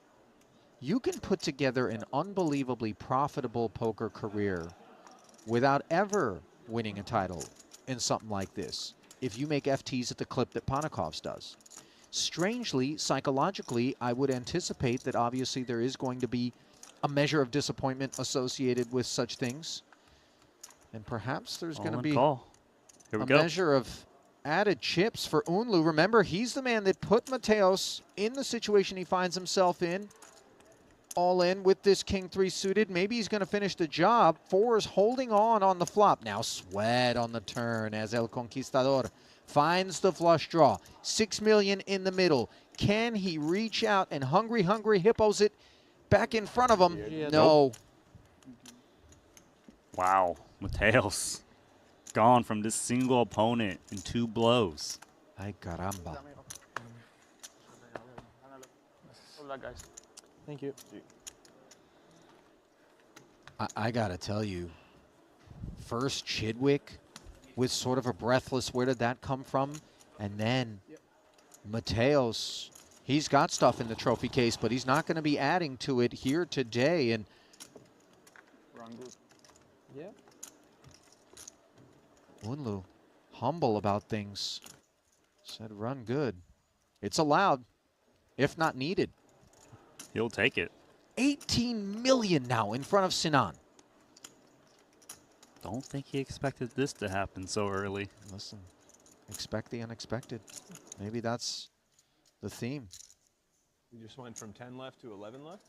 you can put together an unbelievably profitable poker career without ever winning a title in something like this if you make FTs at the clip that Ponikov's does. Strangely, psychologically, I would anticipate that obviously there is going to be a measure of disappointment associated with such things. And perhaps there's going to be Here we a go. measure of added chips for Unlu. Remember, he's the man that put Mateos in the situation he finds himself in. All in with this King 3 suited. Maybe he's going to finish the job. 4 is holding on the flop. Now Sweat on the turn as El Conquistador finds the flush draw. 6 million in the middle. Can he reach out and Hungry Hippos it back in front of him? No. Wow, Mateos gone from this single opponent in 2 blows. Ay caramba. Thank you. I gotta tell you, first Chidwick with sort of a breathless, where did that come from? And then Mateos, he's got stuff in the trophy case, but he's not gonna be adding to it here today. And Yeah. Unlu, humble about things, said run good. It's allowed, if not needed. He'll take it. 18 million now in front of Sinan. Don't think he expected this to happen so early. Listen, expect the unexpected. Maybe that's the theme. You just went from 10 left to 11 left?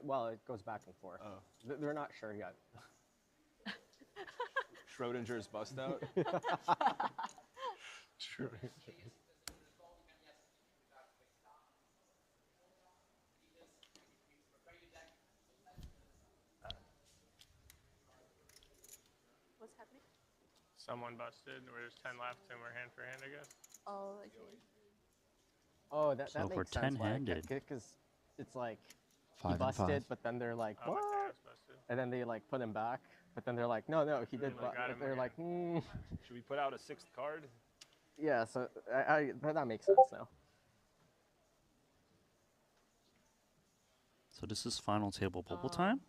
Well, it goes back and forth. Oh. They're not sure yet. Schrodinger's bust out? Schrodinger. What's happening? Someone busted. There's 10 left, and we're hand for hand, I guess. Oh, I see. Oh, that So makes we're sense. 10-handed. Because it's like he 5 and busted, 5. but then they're like, Oh, what? Mateos busted. And then they like put him back, but then they're like, no, he did. Really got him They're again. like, Should we put out a 6th card? yeah. So that makes sense now. So this is final table bubble time?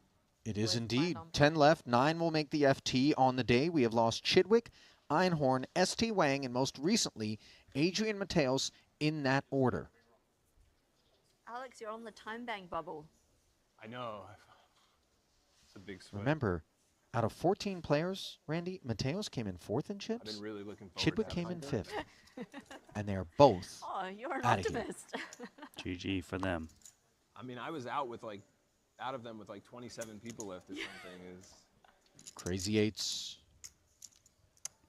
It is indeed. 10 left. 9 will make the FT on the day. We have lost Chidwick, Einhorn, ST Wang, and most recently, Adrian Mateos in that order. Alex, you're on the time bang bubble. I know. It's a big sweat. Remember, out of 14 players, Randy, Mateos came in 4th in I've chips. been really looking forward Chidwick to came having in that. 5th. And they are both Oh, you're an outta here. optimist. GG for them. I mean, I was out of them with like 27 people left or something. Is Crazy Eights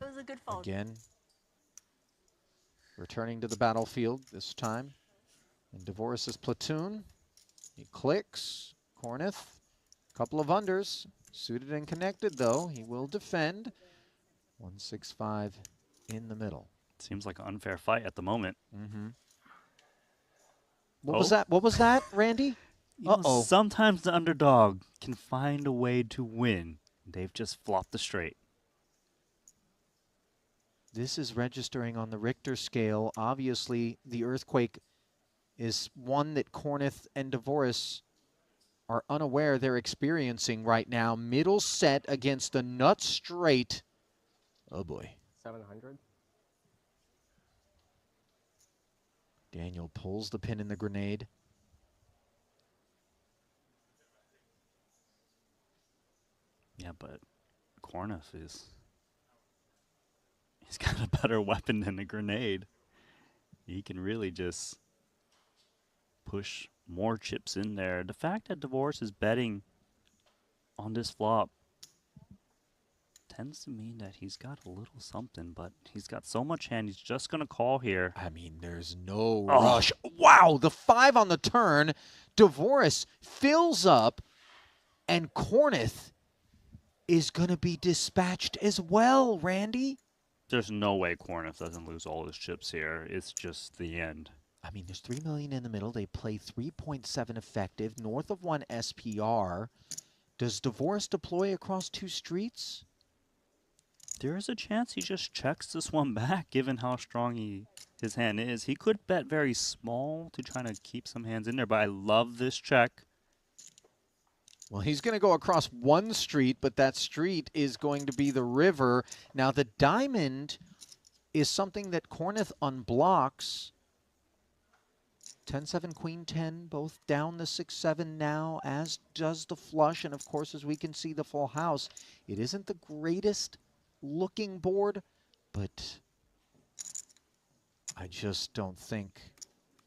It was a good fold. again. Returning to the battlefield this time. And Dvoris' platoon. He clicks. Corneth. Couple of unders. Suited and connected, though. He will defend. 165 in the middle. Seems like an unfair fight at the moment. Mm-hmm. What was that? What was that, Randy? You know, sometimes the underdog can find a way to win. They've just flopped the straight. This is registering on the Richter scale. Obviously, the earthquake is one that Corneth and Dvoris are unaware they're experiencing right now. Middle set against the nut straight. Oh boy. 700. Daniel pulls the pin in the grenade. Yeah, but Corneth he's got a better weapon than a grenade. He can really just push more chips in there. The fact that Dvoris is betting on this flop tends to mean that he's got a little something, but he's got so much hand, he's just going to call here. I mean, there's no rush. Wow, the 5 on the turn. Dvoris fills up, and Corneth is going to be dispatched as well, Randy. There's no way Corneth doesn't lose all his chips here. It's just the end. I mean, there's 3 million in the middle. They play 3.7 effective, north of 1 SPR. Does Divorce deploy across 2 streets? There is a chance he just checks this one back, given how strong his hand is. He could bet very small to try to keep some hands in there, but I love this check. Well, he's going to go across 1 street, but that street is going to be the river. Now, the diamond is something that Corneth unblocks. 10-7, Queen 10, both down the 6-7 now, as does the flush. And, of course, as we can see, the full house. It isn't the greatest looking board, but I just don't think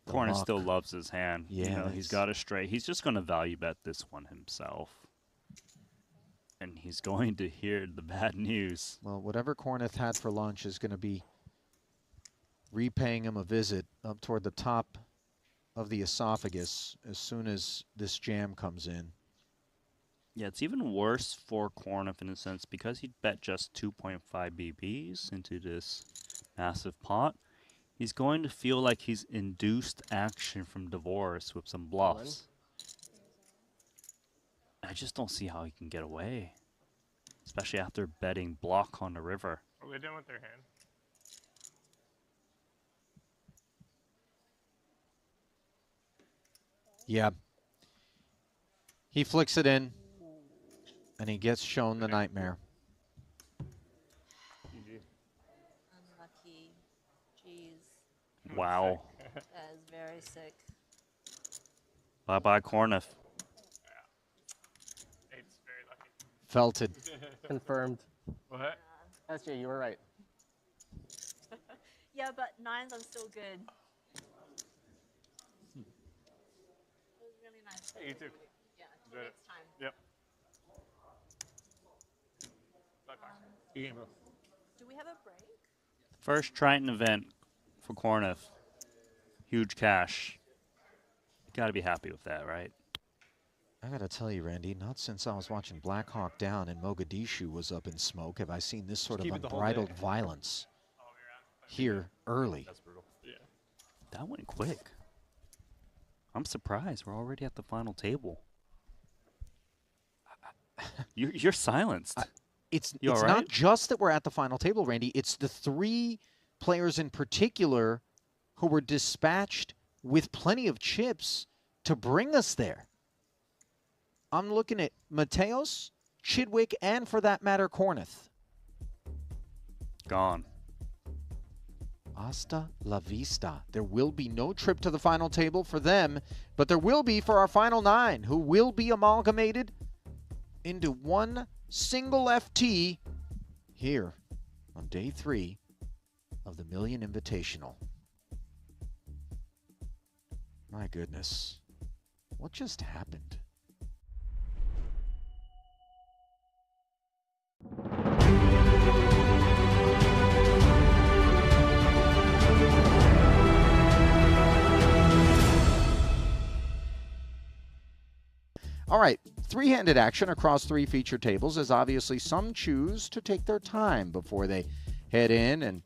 Corneth still loves his hand. Yeah, you know, he's got a straight. He's just going to value bet this one himself. And he's going to hear the bad news. Well, whatever Corneth had for lunch is going to be repaying him a visit up toward the top of the esophagus as soon as this jam comes in. Yeah, it's even worse for Corneth in a sense because he'd bet just 2.5 BBs into this massive pot. He's going to feel like he's induced action from Divorce with some bluffs. I just don't see how he can get away, especially after betting block on the river. What are they doing with their hand? Yeah. He flicks it in, and he gets shown the nightmare. Unlucky. Jeez. Wow. That is very sick. Bye-bye, Corneth. Eight's very lucky. Felted. Confirmed. What? SJ, you were right. Yeah, but 9s, I'm still good. It was really nice. Hey, you too. Yeah, Enjoyed it. next time. Yep. Do we have a break? First Triton event for Corneth. Huge cash. You got to be happy with that, right? I got to tell you, Randy, not since I was watching Black Hawk Down and Mogadishu was up in smoke have I seen this sort of keep it the whole unbridled day. violence here early. That's brutal. Yeah. That went quick. I'm surprised. We're already at the final table. You're silenced. It's You all not right? just that we're at the final table, Randy. It's the 3 players in particular who were dispatched with plenty of chips to bring us there. I'm looking at Mateos, Chidwick, and for that matter, Corneth. Gone. Hasta la vista. There will be no trip to the final table for them, but there will be for our final 9, who will be amalgamated into one single FT here on day 3 of the Million Invitational. My goodness. What just happened? All right, 3-handed action across 3 feature tables, as obviously some choose to take their time before they head in and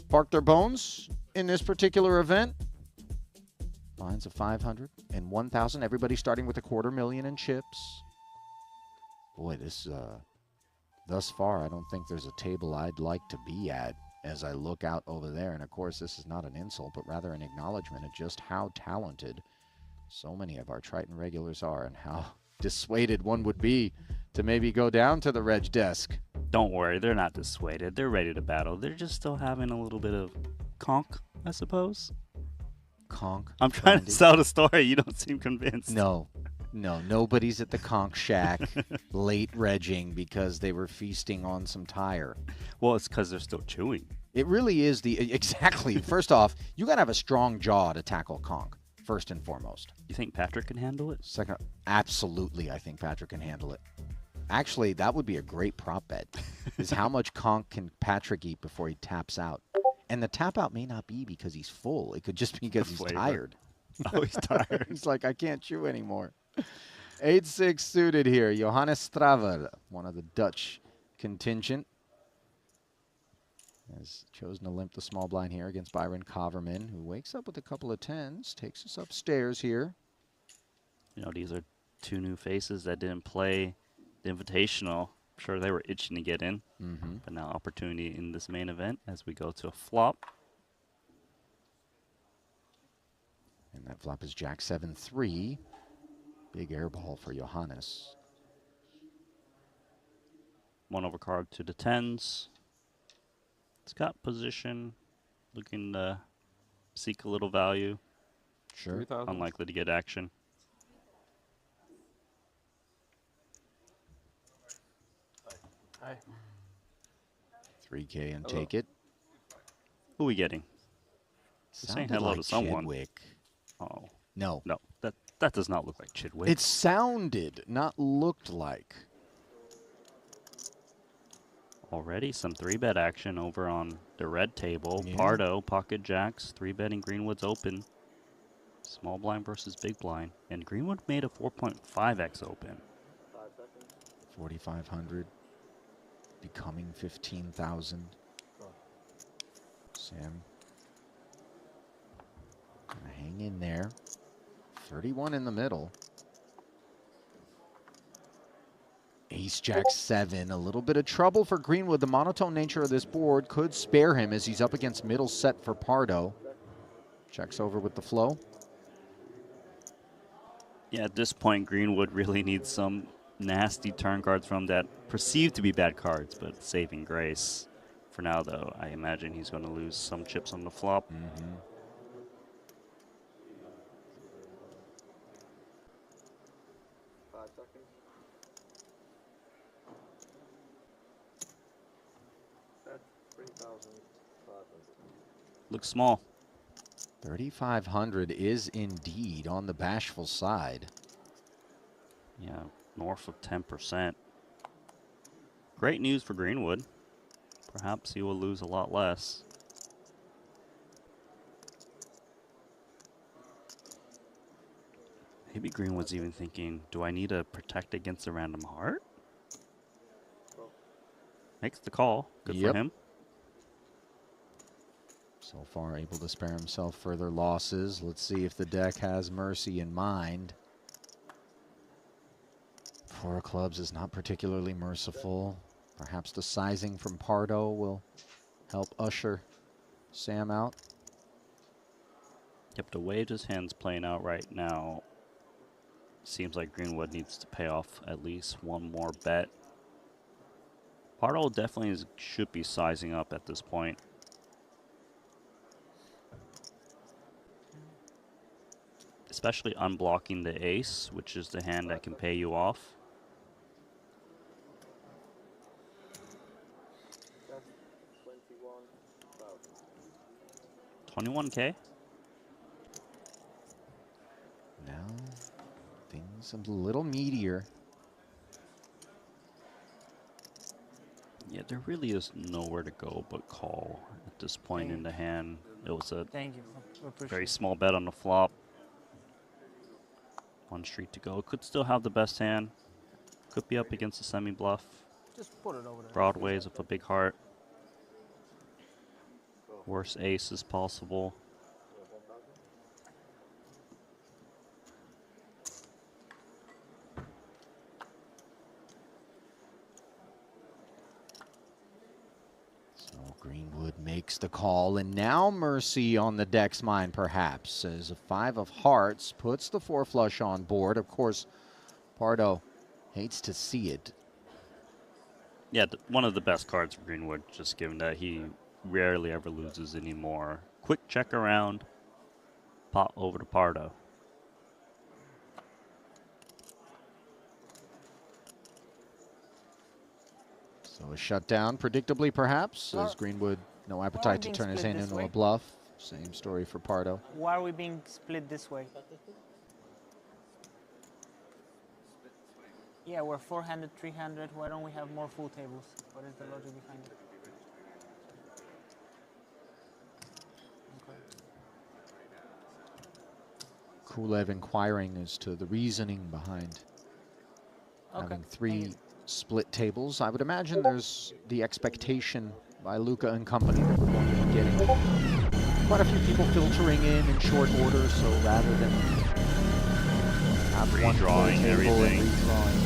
park their bones in this particular event. Lines of 500 and 1,000, everybody starting with $250,000 in chips. Boy, this, thus far, I don't think there's a table I'd like to be at as I look out over there. And of course, this is not an insult, but rather an acknowledgement of just how talented so many of our Triton regulars are and how dissuaded one would be to maybe go down to the reg desk. Don't worry, they're not dissuaded. They're ready to battle. They're just still having a little bit of conk, I suppose. Conk? I'm trying Randy? to sell the story. You don't seem convinced. No, nobody's at the conch shack late regging because they were feasting on some tire. Well, it's because they're still chewing. It really is exactly. First off, you got to have a strong jaw to tackle conch, first and foremost. You think Patrick can handle it? Second, absolutely, I think Patrick can handle it. Actually, that would be a great prop bet, is how much conch can Patrick eat before he taps out. And the tap out may not be because he's full. It could just be because he's Flavor. tired. Oh, he's tired. He's like, I can't chew anymore. 8-6 suited here. Johannes Straver, one of the Dutch contingent, has chosen to limp the small blind here against Byron Coverman, who wakes up with a couple of 10s, takes us upstairs here. You know, these are 2 new faces that didn't play the Invitational. I'm sure they were itching to get in. Mm-hmm. But now opportunity in this main event as we go to a flop. And that flop is Jack 7-3. Big air ball for Johannes. 1 overcard to the 10s. It's got position, looking to seek a little value. Sure. 3,000. Unlikely to get action. Hi. 3K and take it. Who are we getting? Saying Sounded hello like to someone. Chidwick. Oh. No. No, that does not look like Chidwick. It sounded, not looked like. Already some 3-bet action over on the red table. Yeah. Pardo, pocket jacks, 3-betting Greenwood's open. Small blind versus big blind. And Greenwood made a 4.5x open. 4,500. Becoming 15,000. Sam. Gonna hang in there. 31 in the middle. Ace Jack 7, a little bit of trouble for Greenwood. The monotone nature of this board could spare him as he's up against middle set for Pardo. Checks over with the flow. Yeah, at this point, Greenwood really needs some nasty turn cards from that perceived to be bad cards, but saving grace. For now, though, I imagine he's going to lose some chips on the flop. Mm-hmm. Looks small. 3,500 is indeed on the bashful side. Yeah, north of 10%. Great news for Greenwood. Perhaps he will lose a lot less. Maybe Greenwood's even thinking, do I need to protect against a random heart? Makes the call. Good for him. So far able to spare himself further losses. Let's see if the deck has mercy in mind. 4 of clubs is not particularly merciful. Perhaps the sizing from Pardo will help usher Sam out. Yep, the way his hand's playing out right now, seems like Greenwood needs to pay off at least one more bet. Pardo definitely should be sizing up at this point. Especially unblocking the ace, which is the hand that can pay you off. 21K. Now things a little meatier. Yeah, there really is nowhere to go but call at this point in the hand. It was a Thank you. Appreciate very it. small bet on the flop. 1 street to go. Could still have the best hand. Could be up against a semi-bluff. Just put it over there. Broadways with a big heart. Worst ace is possible. So Greenwood makes the call, and now mercy on the deck's mind, perhaps, as a 5 of hearts puts the 4 flush on board. Of course, Pardo hates to see it. Yeah, one of the best cards for Greenwood, just given that he rarely ever loses anymore. Quick check around, pot over to Pardo. So a shutdown, predictably perhaps, as Greenwood no appetite to being turn his split hand this into a way? bluff. Same story for Pardo. Why are we being split this way? Yeah, we're 400, 300. Why don't we have more full tables? What is the logic behind it? Kulev inquiring as to the reasoning behind having 3 split tables. I would imagine there's the expectation by Luca and company that we're going to be getting quite a few people filtering in short order, so rather than have one full Redrawing table and everything. redrawing,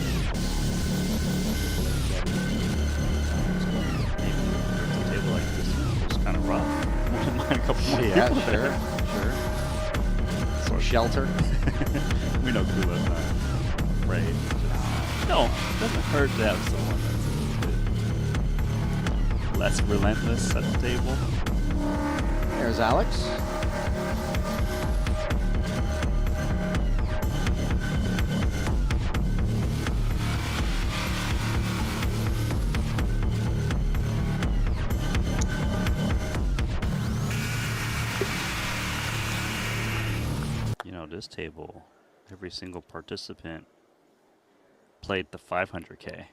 kind of rough. Wouldn't mind a couple more Yeah, people sure, there. sure. Some shelter. We know Kulev's not afraid. No, it doesn't hurt to have someone that's a little bit less relentless at the table. There's Alex. You know, this table, every single participant played the 500K.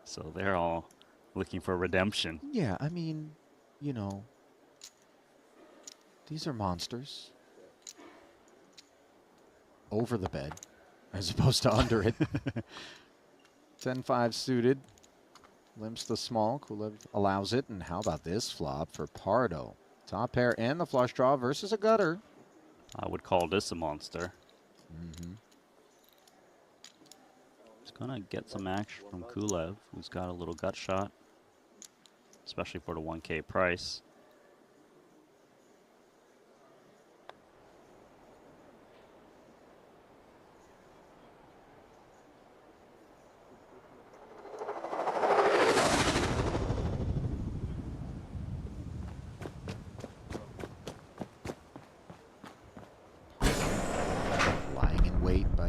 So they're all looking for redemption. Yeah, I mean, you know, these are monsters. Over the bed, as opposed to under it. 10-5 suited. Limps the small. Kulev allows it. And how about this flop for Pardo? Top pair and the flush draw versus a gutter. I would call this a monster. Mm-hmm. It's gonna get some action from Kulev, who's got a little gut shot, especially for the 1K price.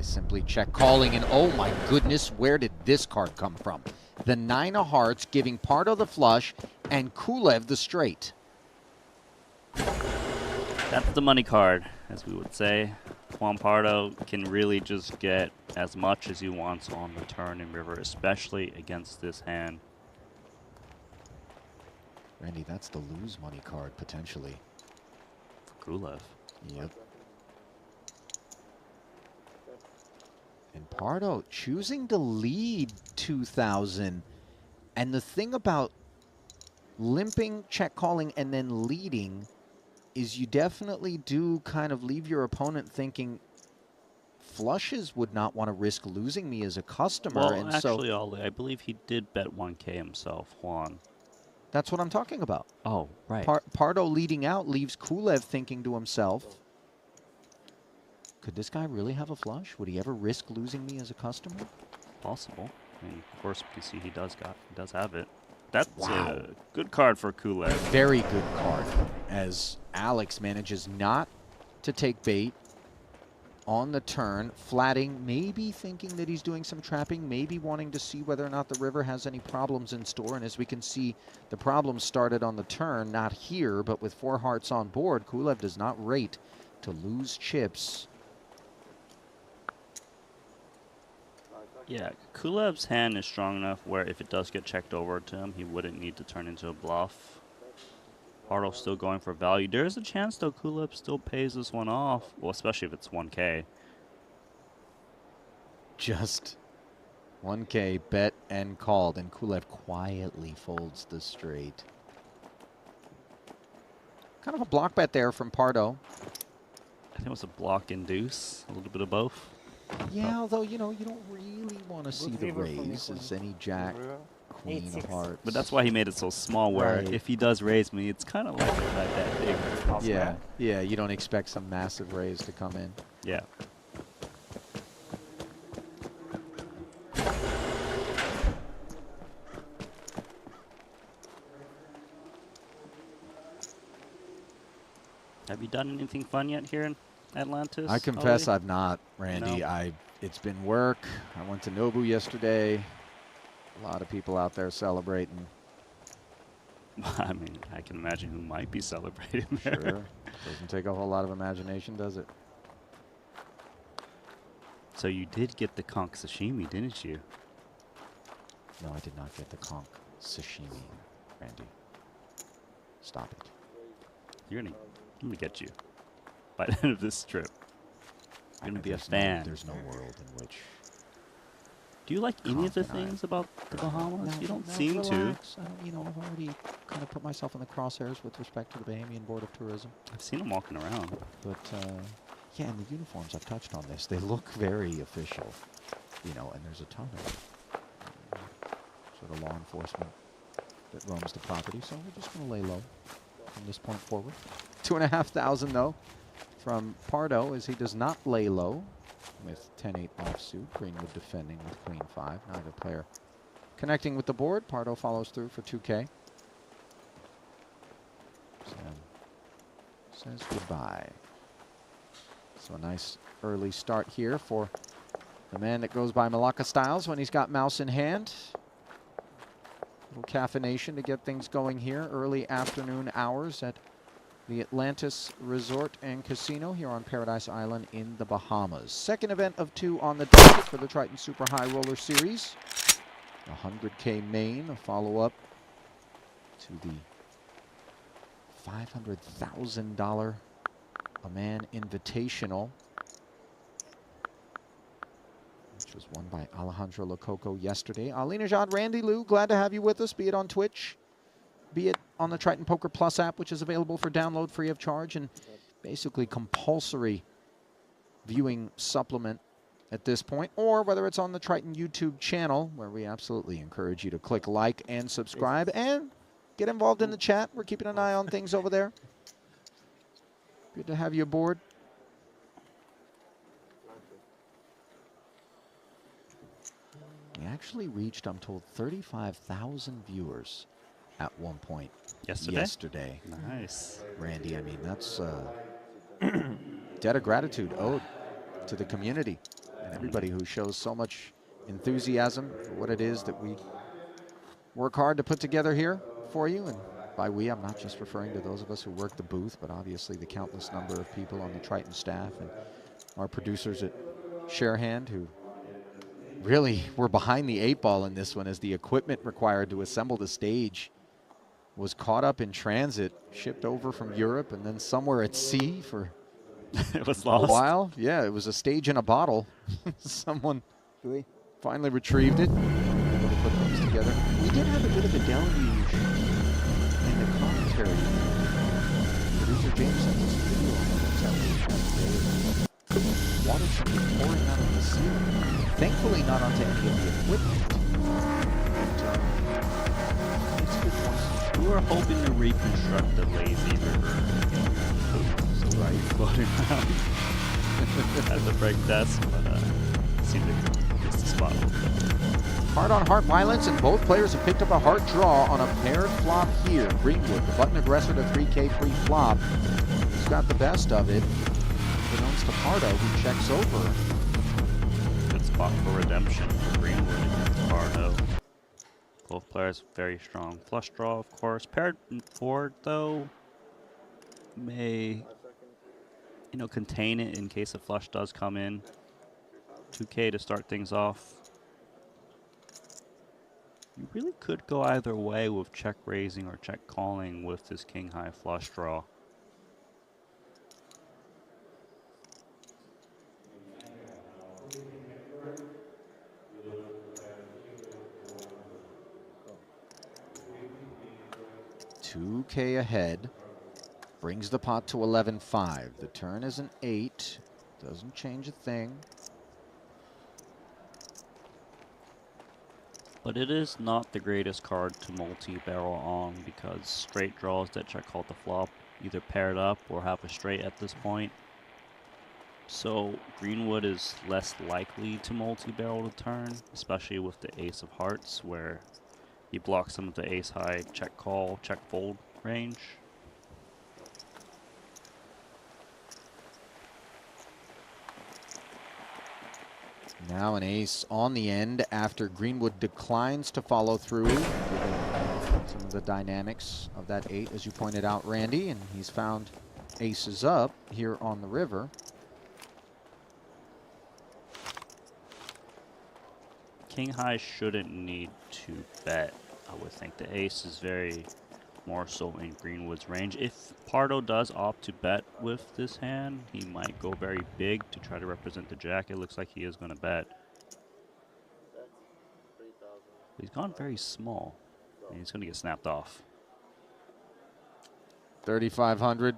Simply check calling, and oh my goodness, where did this card come from? The 9 of hearts giving Pardo the flush and Kulev the straight. That's the money card, as we would say. Juan Pardo can really just get as much as he wants on the turn and river, especially against this hand. Randy, that's the lose money card potentially. For Kulev. Yep. And Pardo choosing to lead 2,000. And the thing about limping, check calling, and then leading is you definitely do kind of leave your opponent thinking flushes would not want to risk losing me as a customer. Well, and actually, so Ollie, I believe he did bet 1K himself, Juan. that's what I'm talking about. Oh, right. Pardo leading out leaves Kulev thinking to himself, could this guy really have a flush? Would he ever risk losing me as a customer? Possible. I mean, of course, we can see he does have it. That's a good card for Kulev. Very good card, as Alex manages not to take bait on the turn, flatting, maybe thinking that he's doing some trapping, maybe wanting to see whether or not the river has any problems in store. And as we can see, the problems started on the turn, not here, but with 4 hearts on board, Kulev does not rate to lose chips. Yeah, Kulev's hand is strong enough where if it does get checked over to him, he wouldn't need to turn into a bluff. Pardo's still going for value. There's a chance, though, Kulev still pays this one off. Well, especially if it's 1K. Just 1K bet and called, and Kulev quietly folds the straight. Kind of a block bet there from Pardo. I think it was a block and deuce, a little bit of both. Yeah, although, you know, you don't really want to see the raise as any jack, queen of hearts. But that's why he made it so small, where Right. if he does raise me, it's kind of like not that big. Yeah, you don't expect some massive raise to come in. Yeah. Have you done anything fun yet here in Atlantis? I confess Ollie? I've not, Randy. No? It's been work. I went to Nobu yesterday. A lot of people out there celebrating. I mean, I can imagine who might be celebrating there. Sure. Doesn't take a whole lot of imagination, does it? So you did get the conch sashimi, didn't you? No, I did not get the conch sashimi, Randy. Stop it. I'm gonna get you by the end of this trip. You're gonna be a fan. There's no world in which. Do you like any of the things about the Bahamas? You don't seem relax. I don't, you know, I've already kind of put myself in the crosshairs with respect to the Bahamian Board of Tourism. I've seen them walking around. But, yeah, and the uniforms, I've touched on this. They look very official, you know, and there's a ton of sort of law enforcement that roams the property, so we're just going to lay low. from this point forward. 2,500 though from Pardo as he does not lay low with 10-8 offsuit. Greenwood defending with queen 5. Neither player connecting with the board. Pardo follows through for 2K. Sam says goodbye. So a nice early start here for the man that goes by Malacca Styles when he's got mouse in hand. Little caffeination to get things going here. Early afternoon hours at the Atlantis Resort and Casino here on Paradise Island in the Bahamas. Second event of 2 on the docket for the Triton Super High Roller Series. A 100K main, a follow-up to the $500,000 a man invitational, which was won by Alejandro Lococo yesterday. Alinejad, Randy Lou, glad to have you with us, be it on Twitch, be it on the Triton Poker Plus app, which is available for download free of charge and basically compulsory viewing supplement at this point, or whether it's on the Triton YouTube channel, where we absolutely encourage you to click like and subscribe and get involved in the chat. We're keeping an eye on things over there. Good to have you aboard. We actually reached, I'm told, 35,000 viewers at one point yesterday. Nice. Randy, I mean, that's debt of gratitude owed to the community and everybody who shows so much enthusiasm for what it is that we work hard to put together here for you. And by we, I'm not just referring to those of us who work the booth, but obviously the countless number of people on the Triton staff and our producers at Sharehand who really were behind the 8 ball in this one, as the equipment required to assemble the stage was caught up in transit, shipped over from Europe, and then somewhere at sea for it was a lost. while. Yeah, it was a stage in a bottle. Someone finally retrieved it, able to put things together. We did have a bit of a deluge in the commentary. Producer James sent us a video on the WhatsApp today. Water simply pouring out of the ceiling. Thankfully not onto any of the equipment. But, it's a good point. We were hoping to reconstruct the lazy river. Right. Floating around at the break desk, but seemed like it's the spot. Heart-on-heart violence, and both players have picked up a heart draw on a paired flop here. Greenwood, the button aggressor to 3K pre-flop. He's got the best of it. Belongs to Pardo, who checks over. Good spot for redemption for Greenwood against Pardo. Both players very strong. Flush draw, of course. Paired forward, though, may, you know, contain it in case a flush does come in. 2K to start things off. You really could go either way with check raising or check calling with this king high flush draw. $2K ahead. Brings the pot to 11-5. The turn is an 8. Doesn't change a thing. But it is not the greatest card to multi-barrel on, because straight draws that check call the flop either paired up or have a straight at this point. So Greenwood is less likely to multi-barrel the turn, especially with the ace of hearts, where he blocks some of the ace high check call, check fold range. Now an ace on the end after Greenwood declines to follow through, given some of the dynamics of that 8, as you pointed out, Randy, and he's found aces up here on the river. King high shouldn't need to bet. I would think the ace is very more so in Greenwood's range. If Pardo does opt to bet with this hand, he might go very big to try to represent the jack. It looks like he is going to bet. He's gone very small, and he's going to get snapped off. 3,500.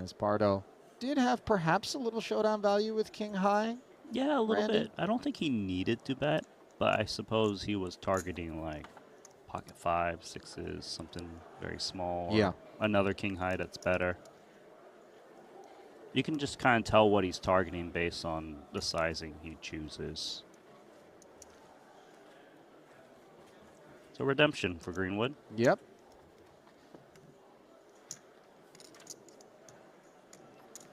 As Pardo did have perhaps a little showdown value with king high. Yeah, a little Randy? bit. I don't think he needed to bet, but I suppose he was targeting like pocket 5, 6s, something very small. or Yeah. Another king high that's better. You can just kind of tell what he's targeting based on the sizing he chooses. So redemption for Greenwood. Yep.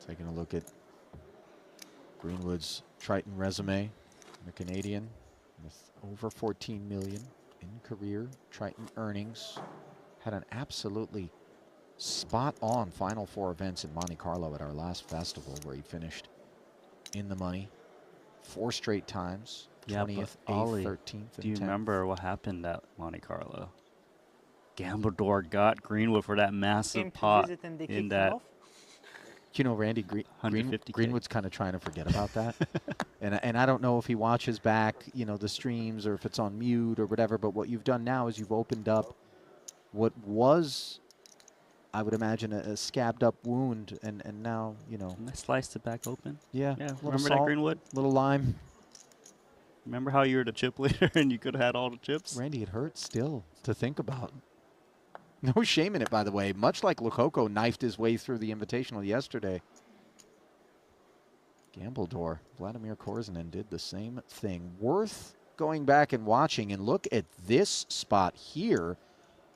Taking a look at Greenwood's Triton resume, the Canadian with over 14 million in career Triton earnings. Had an absolutely spot-on Final Four events in Monte Carlo at our last festival where he finished in the money 4 straight times. Yeah, 20th, but 8th, Ollie, 13th, do you and 10th. remember what happened at Monte Carlo? Gambledore got Greenwood for that massive Came to pot visit and they in kicked him that. off? You know, Randy, 150K. Greenwood's kind of trying to forget about that. and I don't know if he watches back, you know, the streams or if it's on mute or whatever, but what you've done now is you've opened up what was, I would imagine, a scabbed up wound, and now, you know. And I sliced it back open. Yeah. Yeah, little remember that salt, Greenwood? little lime. Remember how you were the chip leader and you could have had all the chips? Randy, it hurts still to think about. No shame in it, by the way. Much like Lococo knifed his way through the Invitational yesterday. Gambledore, Vladimir Korzinen did the same thing. Worth going back and watching, and look at this spot here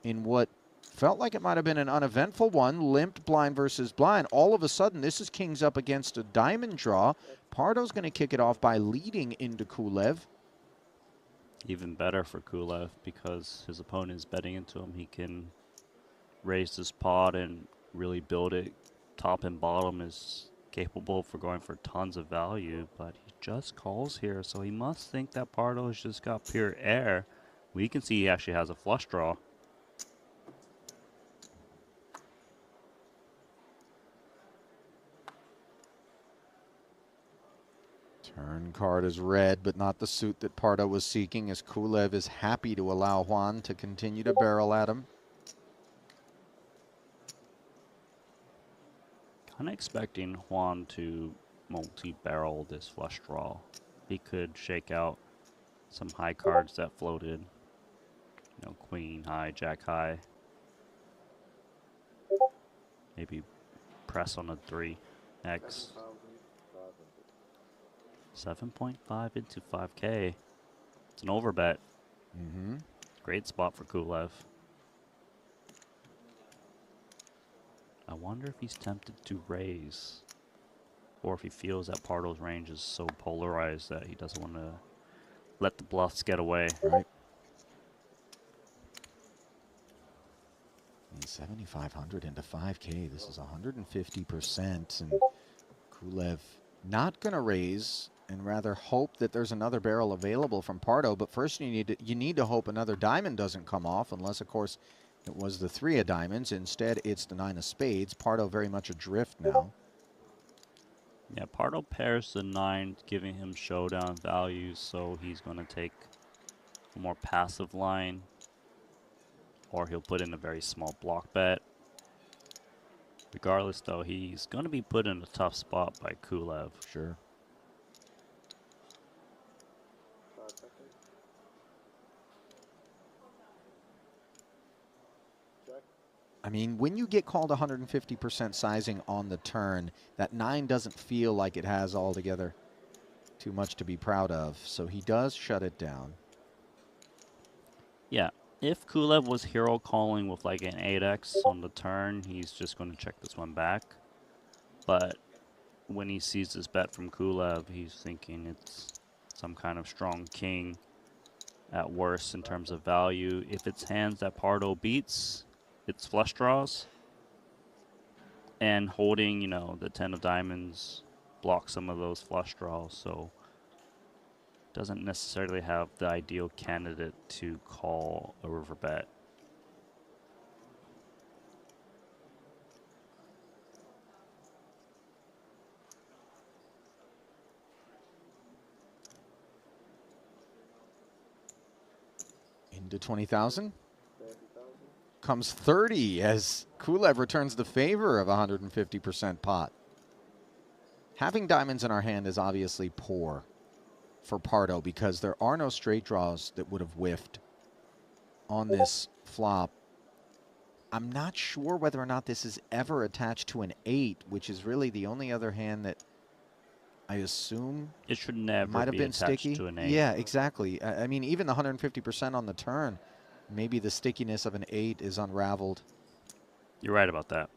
in what felt like it might have been an uneventful one. Limped blind versus blind. All of a sudden, this is kings up against a diamond draw. Pardo's going to kick it off by leading into Kulev. Even better for Kulev because his opponent is betting into him. He can raise this pot and really build it. Top and bottom is capable for going for tons of value, but he just calls here, so he must think that Pardo has just got pure air. We can see he actually has a flush draw. Turn card is red, but not the suit that Pardo was seeking, as Kulev is happy to allow Juan to continue to barrel at him. Kind of expecting Juan to multi-barrel this flush draw. He could shake out some high cards that floated. You know, queen high, jack high. Maybe press on a 3x. 7.5 into 5K. It's an overbet. Mm-hmm. Great spot for Kulev. I wonder if he's tempted to raise, or if he feels that Pardo's range is so polarized that he doesn't want to let the bluffs get away. Right. 7,500 into 5K. This is 150%, and Kulev not going to raise, and rather hope that there's another barrel available from Pardo. But first, you need to hope another diamond doesn't come off, unless, of course, it was the 3 of diamonds. Instead, it's the 9 of spades. Pardo very much adrift now. Yeah, Pardo pairs the 9, giving him showdown value, so he's going to take a more passive line, or he'll put in a very small block bet. Regardless, though, he's going to be put in a tough spot by Kulev. Sure. I mean, when you get called 150% sizing on the turn, that 9 doesn't feel like it has altogether too much to be proud of. So he does shut it down. Yeah, if Kulev was hero calling with like an 8x on the turn, he's just going to check this one back. But when he sees this bet from Kulev, he's thinking it's some kind of strong king at worst in terms of value. If it's hands that Pardo beats, it's flush draws. And holding, you know, the 10 of diamonds blocks some of those flush draws, so doesn't necessarily have the ideal candidate to call a river bet. Into 20,000. Comes 30 as Kulev returns the favor of 150% pot. Having diamonds in our hand is obviously poor for Pardo because there are no straight draws that would have whiffed. on this flop. I'm not sure whether or not this is ever attached to an 8, which is really the only other hand that I assume it should never might have be been attached sticky. to an 8. Yeah, exactly. I mean, even the 150% on the turn, maybe the stickiness of an 8 is unraveled. You're right about that.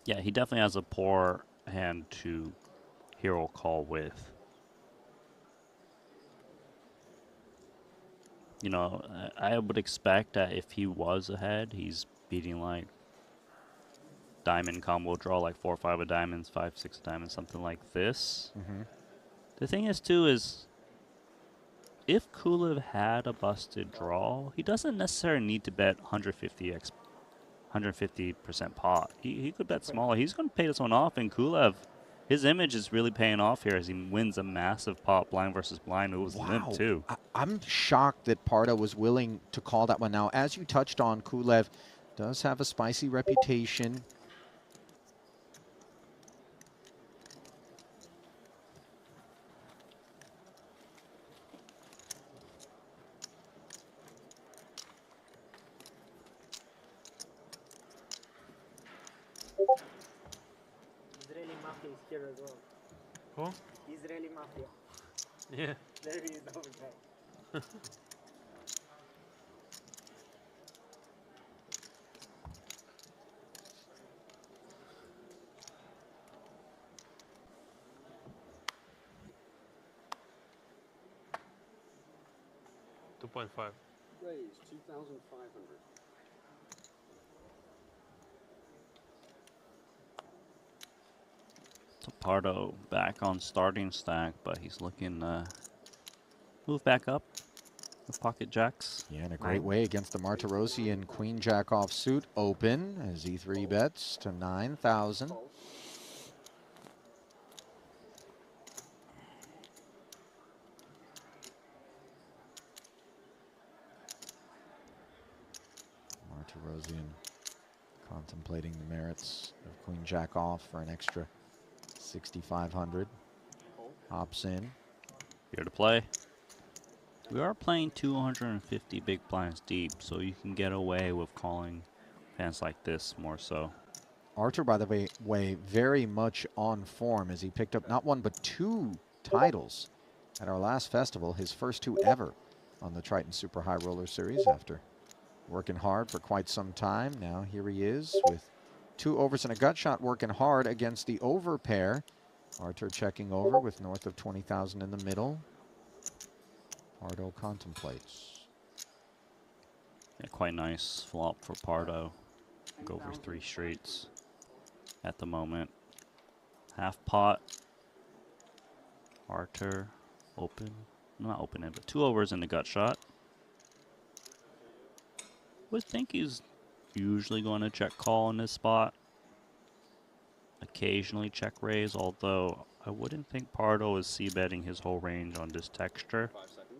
Yeah, he definitely has a poor hand to hero call with. You know, I would expect that if he was ahead, he's beating like diamond combo draw, like 4 or 5 of diamonds, 5, 6 of diamonds, something like this. The thing is, too, is if Kulev had a busted draw, he doesn't necessarily need to bet 150% pot. He could bet smaller. He's going to pay this one off, and Kulev, his image is really paying off here as he wins a massive pot blind versus blind. It was limp, too. I'm shocked that Pardo was willing to call that one. Now, as you touched on, Kulev does have a spicy reputation. Israeli mafia is here as well. Who? Israeli mafia. Yeah. There he is over there. 2.5. Raise 2,500. So Pardo back on starting stack, but he's looking to move back up with pocket jacks. Yeah, in a great way against the Martirosian Queen Jack offsuit. Open as he 3-bets to 9,000. Martirosian contemplating the merits of Queen Jack off for an extra 6,500. Hops in. Here to play. We are playing 250 big blinds deep, so you can get away with calling hands like this more so. Artur, by the way, very much on form as he picked up not one but 2 titles at our last festival, his first 2 ever on the Triton Super High Roller Series after working hard for quite some time. Now here he is with 2 overs and a gut shot, working hard against the over pair. Artur checking over with north of 20,000 in the middle. Pardo contemplates. Yeah, quite nice flop for Pardo. Go over 3 straights at the moment. Half pot. Artur open. Not open it, but 2 overs in the gut shot. Would think he's usually going to check call in this spot. Occasionally check raise, although I wouldn't think Pardo is c-betting his whole range on this texture. 5 seconds.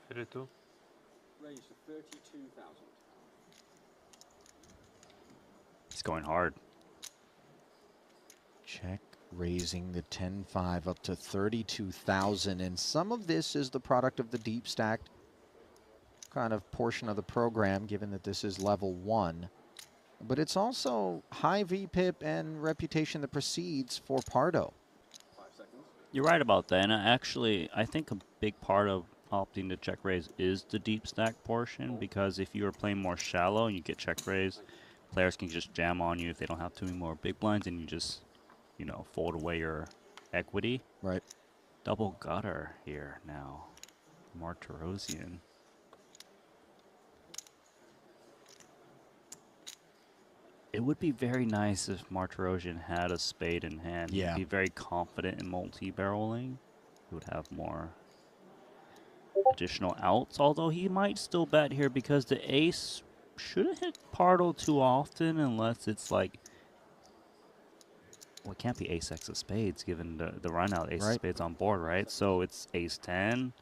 32. Raise to 32,000. He's going hard. Check raising the 10-5 up to 32,000, and some of this is the product of the deep stacked kind of portion of the program, given that this is level 1. But it's also high VPIP and reputation that precedes for Pardo. 5 seconds. You're right about that, and actually, I think a big part of opting to check raise is the deep stack portion, because if you are playing more shallow and you get check raise, players can just jam on you if they don't have too many more big blinds, and you just, you know, fold away your equity. Right. Double gutter here now. Martirosian. It would be very nice if Martirosian had a spade in hand. Yeah. He'd be very confident in multi-barreling. He would have more additional outs, although he might still bet here because the ace shouldn't hit Pardo too often unless it's like, well, it can't be ace X of spades given the run out ace of spades on board, right? So it's ace 10.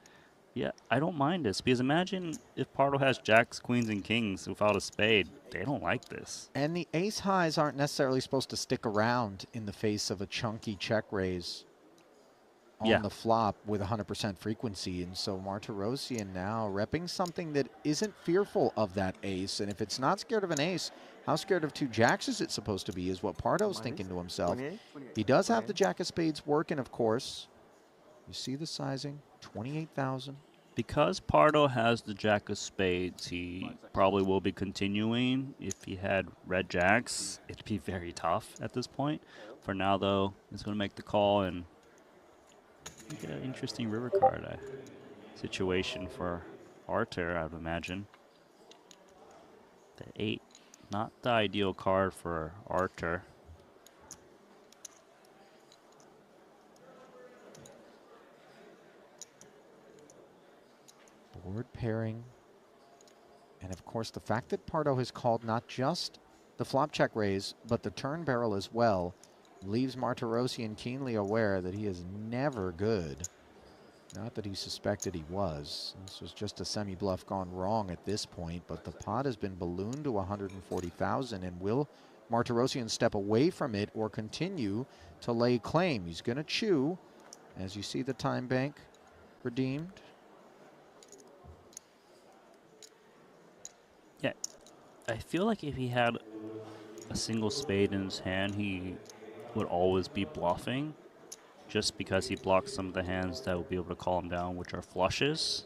Yeah, I don't mind this because imagine if Pardo has jacks, queens, and kings without a spade. They don't like this. And the ace highs aren't necessarily supposed to stick around in the face of a chunky check raise. on the flop with 100% frequency. And so Martirosyan now repping something that isn't fearful of that ace. And if it's not scared of an ace, how scared of 2 jacks is it supposed to be, is what Pardo's thinking to himself. He does have the jack of spades working, of course. You see the sizing, 28,000. Because Pardo has the jack of spades, he probably will be continuing. If he had red jacks, it'd be very tough at this point. For now, though, he's going to make the call and get an interesting river card situation for Artur, I would imagine. The 8, not the ideal card for Artur. Board pairing. And of course, the fact that Pardo has called not just the flop check raise, but the turn barrel as well, leaves Martirosyan keenly aware that he is never good. Not that he suspected he was. This was just a semi-bluff gone wrong at this point, but the pot has been ballooned to 140,000, and will Martirosyan step away from it or continue to lay claim? He's going to chew, as you see the time bank redeemed. Yeah, I feel like if he had a single spade in his hand, he would always be bluffing, just because he blocks some of the hands that will be able to call him down, which are flushes.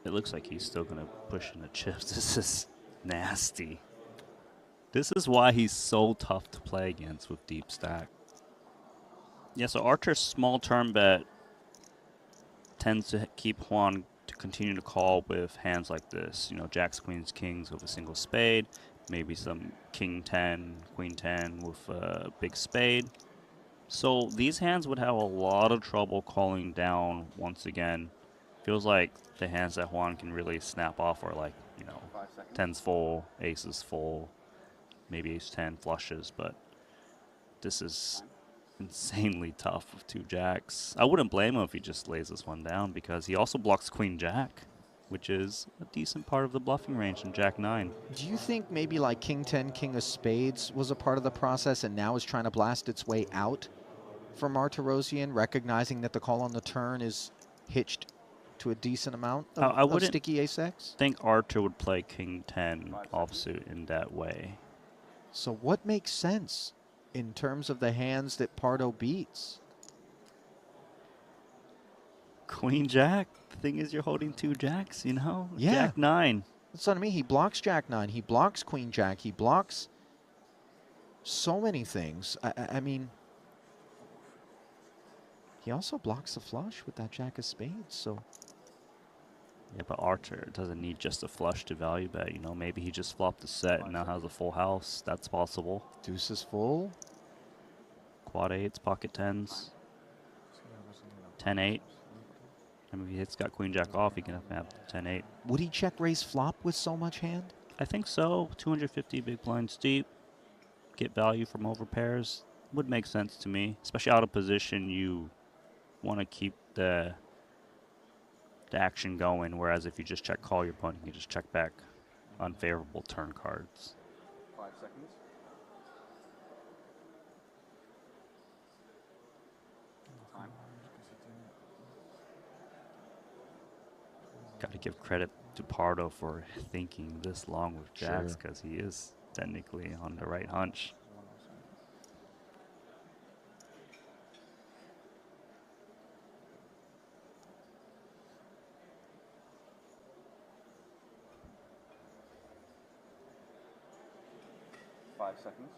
It looks like he's still going to push in the chips. This is nasty. This is why he's so tough to play against with deep stack. Yeah, so Artur's small turn bet tends to keep Juan to continue to call with hands like this. You know, jacks, queens, kings with a single spade. Maybe some king 10, queen 10 with a big spade. So these hands would have a lot of trouble calling down once again. Feels like the hands that Juan can really snap off are like, you know, 10's full, aces full, maybe ace 10 flushes, but this is insanely tough with 2 jacks. I wouldn't blame him if he just lays this one down, because he also blocks queen jack, which is a decent part of the bluffing range in jack 9. Do you think maybe like king 10, king of spades was a part of the process and now is trying to blast its way out for Martirosyan, recognizing that the call on the turn is hitched to a decent amount of, I wouldn't sticky ace-x? think Artur would play king 10 offsuit in that way. So what makes sense in terms of the hands that Pardo beats? Queen jack. The thing is, you're holding 2 jacks, you know? Yeah. Jack 9. That's what I mean. He blocks jack 9. He blocks queen jack. He blocks so many things. I mean, he also blocks the flush with that jack of spades. So yeah, but Artur doesn't need just a flush to value bet. You know, maybe he just flopped the set and now has a full house. That's possible. Deuce is full. Quad 8s, pocket 10s. 10-8. I mean, if he's got queen jack off, he can have 10-8. Would he check raise flop with so much hand? I think so. 250 big blinds deep. Get value from over pairs. Would make sense to me. Especially out of position, you want to keep the action going, whereas if you just check call your opponent, you can just check back unfavorable turn cards. 5 seconds. Time. Got to give credit to Pardo for thinking this long with jacks, because he is technically on the right hunch. Seconds.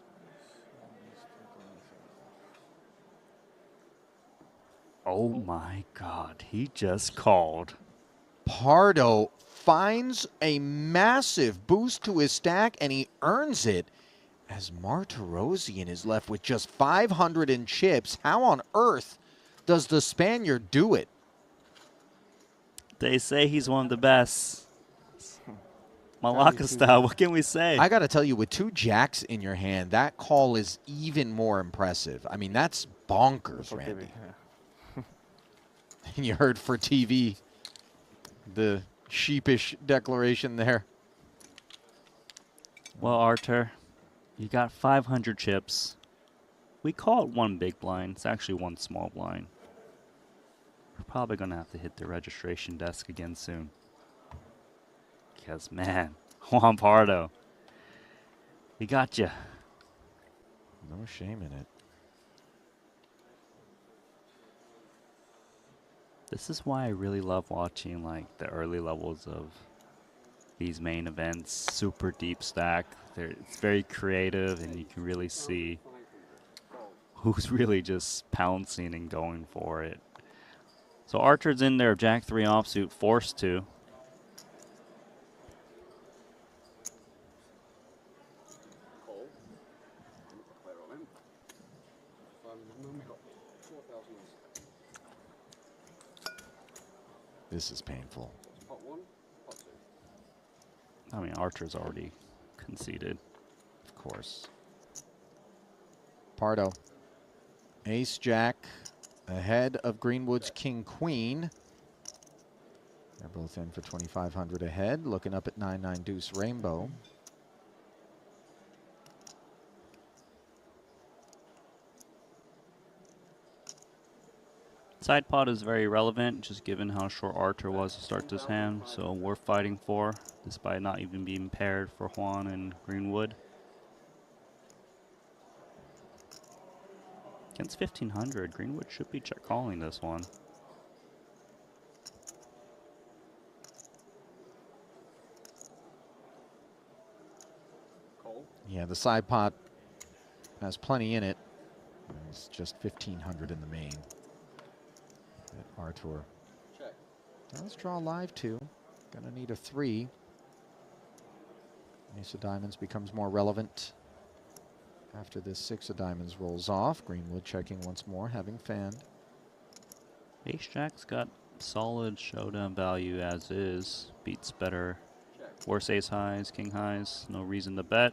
Oh my God, he just called. Pardo finds a massive boost to his stack, and he earns it as Martirosyan is left with just 500 in chips. How on earth does the Spaniard do it? They say he's one of the best. Malacca style, what can we say? I got to tell you, with 2 jacks in your hand, that call is even more impressive. I mean, that's bonkers, Randy. And you heard for TV the sheepish declaration there. Well, Artur, you got 500 chips We call it one big blind. It's actually one small blind. We're probably going to have to hit the registration desk again soon. Because, man, Juan Pardo, he got you. No shame in it. This is why I really love watching like the early levels of these main events. Super deep stack. It's very creative, and you can really see who's really just pouncing and going for it. So Archer's in there, Jack 3 offsuit, forced to. This is painful. I mean, Archer's already conceded, of course. Pardo. Ace Jack ahead of Greenwood's King Queen. They're both in for 2,500 ahead. Looking up at 9-9 deuce rainbow. Side pot is very relevant, just given how short Archer was to start this hand, so we're fighting for, despite not even being paired for Juan and Greenwood. Against 1,500, Greenwood should be check calling this one. Yeah, the side pot has plenty in it. It's just 1,500 in the main. Artur does draw live two. Gonna need a 3. Ace of diamonds becomes more relevant after this 6 of diamonds rolls off. Greenwood checking once more, having fanned. Ace Jack's got solid showdown value as is. Beats better. Worse ace highs, king highs. No reason to bet.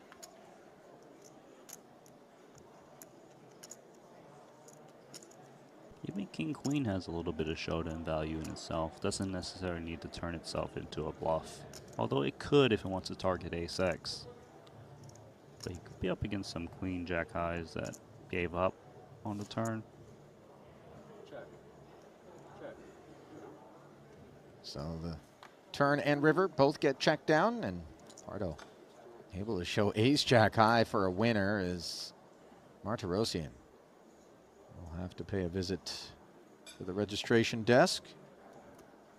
Even King Queen has a little bit of showdown value in itself. Doesn't necessarily need to turn itself into a bluff. Although it could if it wants to target ace X. But you could be up against some Queen Jack highs that gave up on the turn. So the turn and river both get checked down, and Pardo able to show ace jack high for a winner is Martirosyan. We'll have to pay a visit to the registration desk.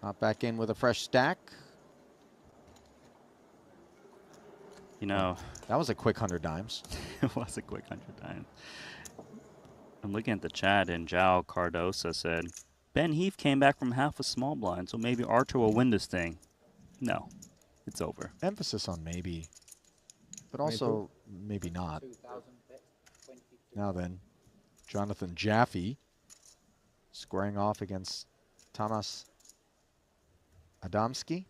Hop back in with a fresh stack. You know, that was a quick 100 dimes. It was a quick 100 dimes. I'm looking at the chat, and João Cardosa said, Ben Heath came back from half a small blind, so maybe Archer will win this thing. No, it's over. Emphasis on maybe, but also maybe not. Now then, Jonathan Jaffe squaring off against Tamas Adamski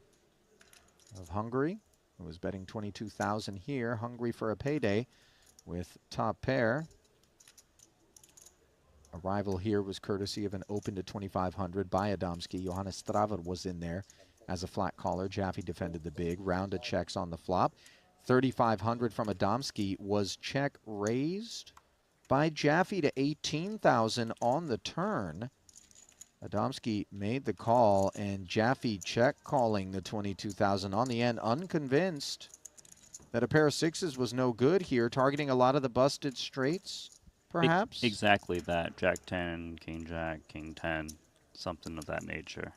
of Hungary, who was betting 22,000 here. Hungry for a payday with top pair. Arrival here was courtesy of an open to 2,500 by Adamski. Johannes Straver was in there as a flat caller. Jaffe defended the big. Round of checks on the flop. 3,500 from Adamski was check raised by Jaffe to 18,000 on the turn. Adamski made the call, and Jaffe check calling the 22,000 on the end, unconvinced that a pair of sixes was no good here, targeting a lot of the busted straights, perhaps? Exactly that. Jack 10, King Jack, King 10, something of that nature.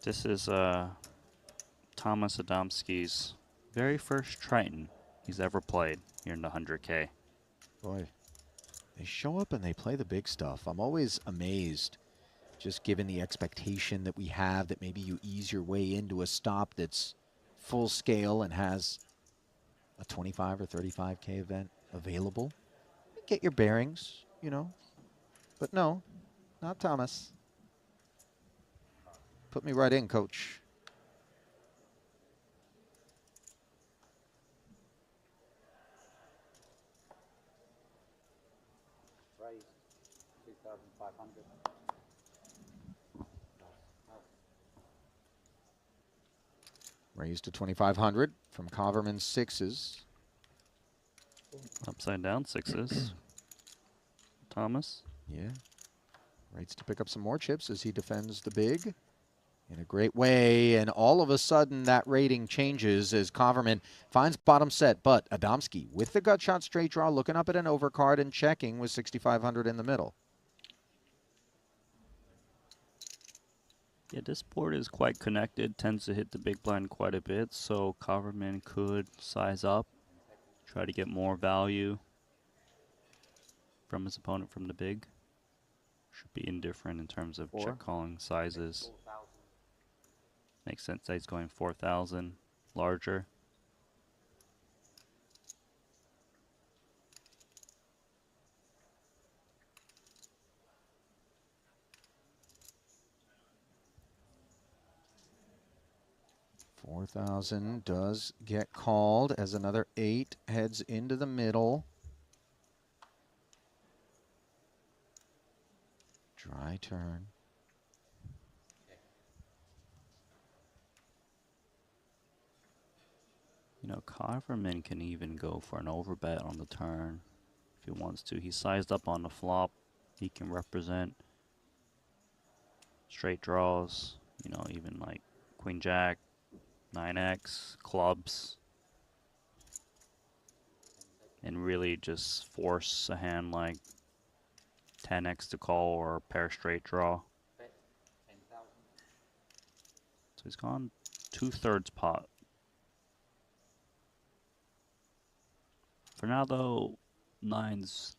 This is Thomas Adamski's very first Triton he's ever played here in the 100K. Boy, they show up and they play the big stuff. I'm always amazed, just given the expectation that we have that maybe you ease your way into a stop that's full scale and has a 25 or 35K event available. Get your bearings, you know. But no, not Thomas. Put me right in, coach. Raised 2,500. Raised to 2,500 from Coverman 6s. Upside down 6s. Thomas. Yeah. Rates to pick up some more chips as he defends the big in a great way. And all of a sudden, that rating changes as Coverman finds bottom set. But Adamski with the gut shot straight draw, looking up at an overcard and checking with 6,500 in the middle. Yeah, this board is quite connected, tends to hit the big blind quite a bit, so Coverman could size up, try to get more value from his opponent from the big. Should be indifferent in terms of check calling sizes. Makes sense that he's going 4,000 larger. $4,000 does get called as another 8 heads into the middle. Dry turn. You know, Coverman can even go for an overbet on the turn if he wants to. He's sized up on the flop. He can represent straight draws, you know, even like Queen Jack, 9x, clubs, and really just force a hand like 10x to call or a pair straight draw. So he's gone 2/3 pot. For now though, nines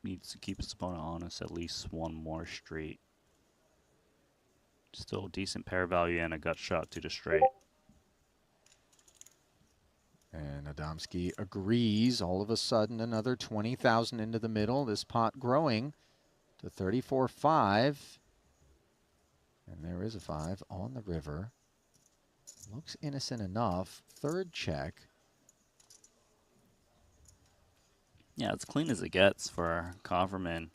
needs to keep his opponent honest at least one more straight. Still decent pair value and a gut shot to the straight. And Adamski agrees. All of a sudden, another 20,000 into the middle. This pot growing to 34.5. And there is a 5 on the river. Looks innocent enough. Third check. Yeah, it's clean as it gets for Coverman.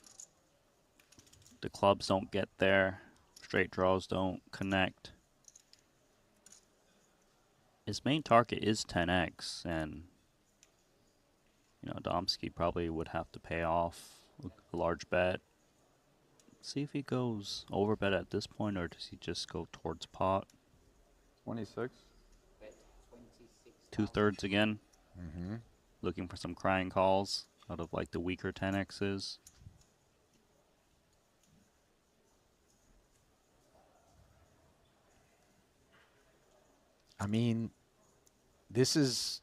The clubs don't get there. Straight draws don't connect. His main target is 10x, and you know, Adamski probably would have to pay off a large bet. See if he goes over bet at this point, or does he just go towards pot? 26. 2/3 again. Mm-hmm. Looking for some crying calls out of like the weaker 10x's. I mean, this is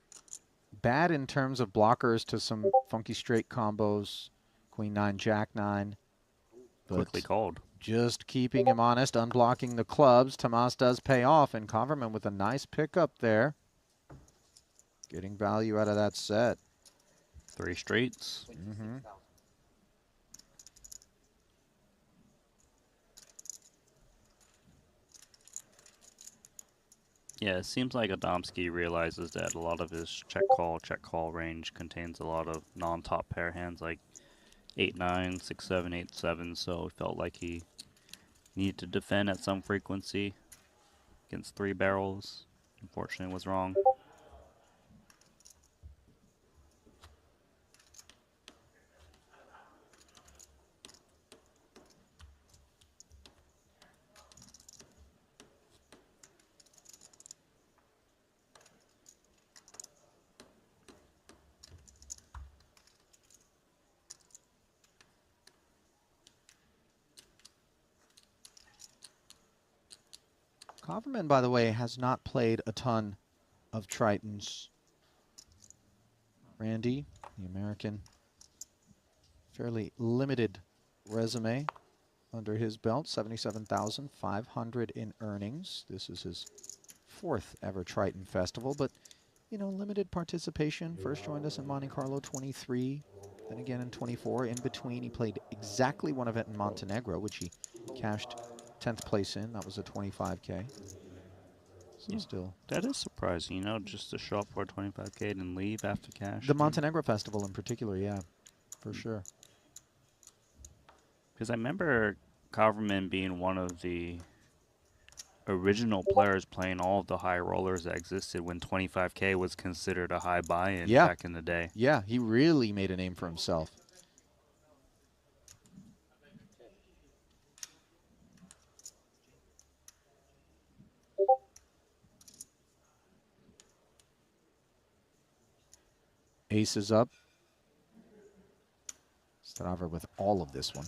bad in terms of blockers to some funky straight combos. Queen 9, Jack 9. But Quickly called. just keeping him honest, unblocking the clubs. Tomas does pay off, and Coverman with a nice pickup there. Getting value out of that set. 3 straights. Mm-hmm. Yeah, it seems like Adamski realizes that a lot of his check call range contains a lot of non-top pair hands like 8-9, 6-7, 8-7, so it felt like he needed to defend at some frequency against 3 barrels. Unfortunately, was wrong. Coverman, by the way, has not played a ton of Tritons. Randy, the American, fairly limited resume under his belt, 77,500 in earnings. This is his 4th ever Triton Festival, but, you know, limited participation. First joined us in Monte Carlo 23, then again in 24. In between, he played exactly one event in Montenegro, which he cashed 10th place in. That was a 25K. So Yeah, still. that is surprising, you know, just to show up for a 25K and leave after cash. The Montenegro Festival in particular, yeah, for sure. Because I remember Coverman being one of the original players playing all of the high rollers that existed when 25K was considered a high buy-in Yeah. back in the day. Yeah, he really made a name for himself. Ace is up. Strava with all of this one.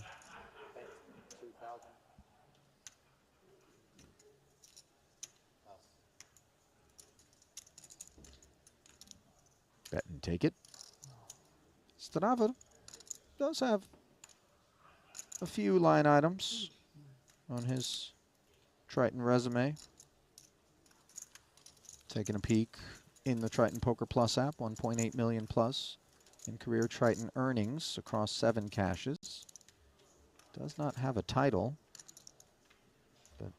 Bet and take it. Strava does have a few line items on his Triton resume. Taking a peek in the Triton Poker Plus app, 1.8 million plus in career Triton earnings across 7 caches. Does not have a title, but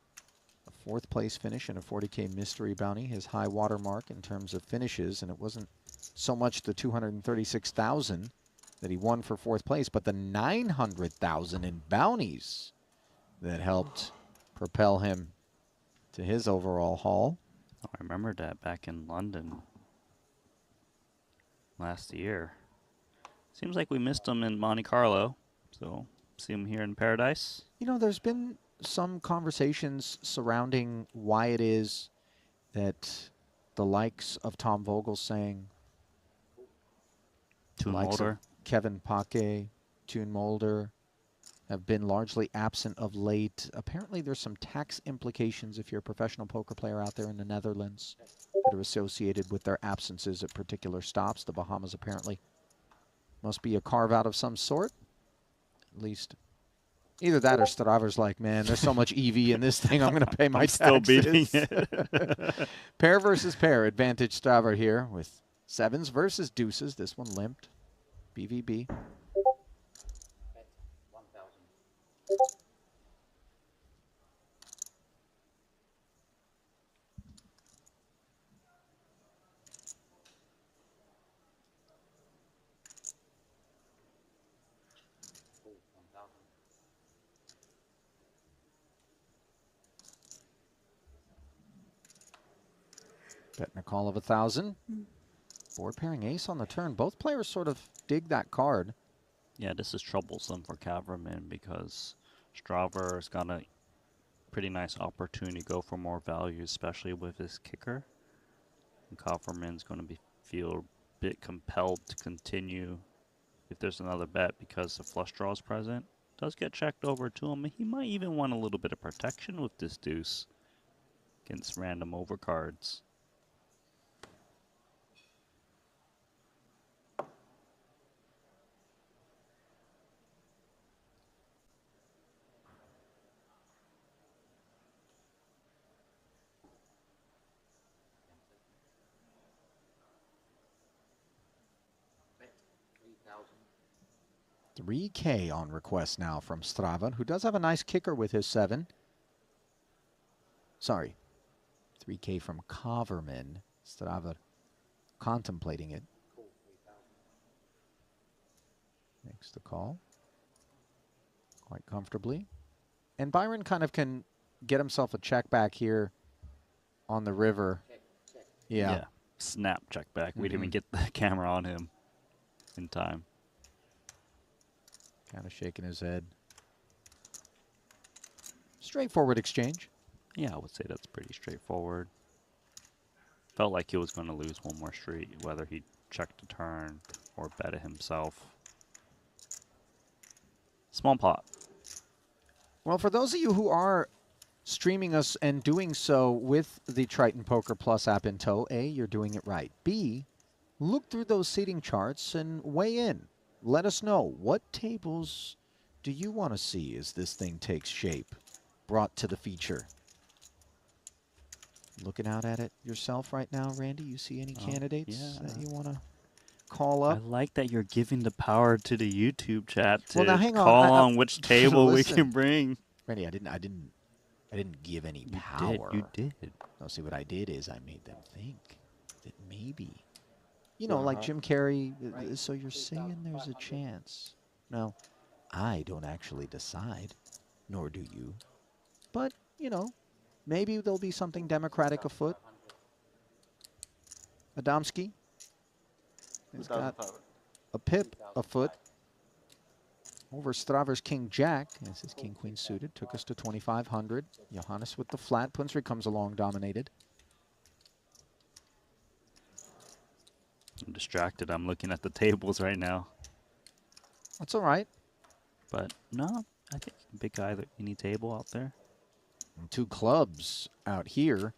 a 4th place finish and a 40K mystery bounty, his high water mark in terms of finishes, and it wasn't so much the 236,000 that he won for 4th place, but the 900,000 in bounties that helped propel him to his overall haul. Oh, I remember that back in London last year. Seems like we missed him in Monte Carlo, so see him here in Paradise. You know, there's been some conversations surrounding why it is that the likes of Tom Vogel saying, Toon likes of Mulder. Kevin Pake, Toon Mulder, have been largely absent of late. Apparently there's some tax implications if you're a professional poker player out there in the Netherlands that are associated with their absences at particular stops. The Bahamas apparently must be a carve-out of some sort. At least either that or Strava's like, man, there's so much EV in this thing, I'm going to pay my I'm taxes. still beating it. Pair versus pair, advantage Strava here with 7s versus deuces. This one limped. BVB. Betting a call of 1,000. Board pairing ace on the turn. Both players sort of dig that card. Yeah, this is troublesome for Kaverman because Strauver's got a pretty nice opportunity to go for more value, especially with his kicker. And Kaverman's going to feel a bit compelled to continue if there's another bet because the flush draw is present. Does get checked over to him. He might even want a little bit of protection with this deuce against random overcards. $3K on request now from Strava, who does have a nice kicker with his 7. Sorry, $3K from Kaverman. Strava contemplating it. Makes the call quite comfortably. And Byron kind of can get himself a check back here on the river. Yeah. Snap check back. We didn't even get the camera on him in time. Kind of shaking his head. Straightforward exchange. Yeah, I would say that's pretty straightforward. Felt like he was going to lose one more street, whether he checked a turn or bet it himself. Small pot. Well, for those of you who are streaming us and doing so with the Triton Poker Plus app in tow, A, you're doing it right. B, look through those seating charts and weigh in. Let us know, what tables do you want to see as this thing takes shape, brought to the feature? Looking out at it yourself right now, Randy? You see any candidates that you want to call up? I like that you're giving the power to the YouTube chat to Well, now hang on. call on which table we Listen, can bring. Randy, I didn't give any power. You did. No, see, what I did is I made them think that maybe, you know, like Jim Carrey, so you're saying there's a chance. No, I don't actually decide, nor do you. But, you know, maybe there'll be something democratic afoot. Adamski has got a pip afoot over Straver's King Jack. This is King Queen suited. Took us to 2,500. Johannes with the flat. Punsri comes along dominated. I'm distracted. I'm looking at the tables right now. That's all right. But no, I think big guy that any table out there. And 2 clubs out here.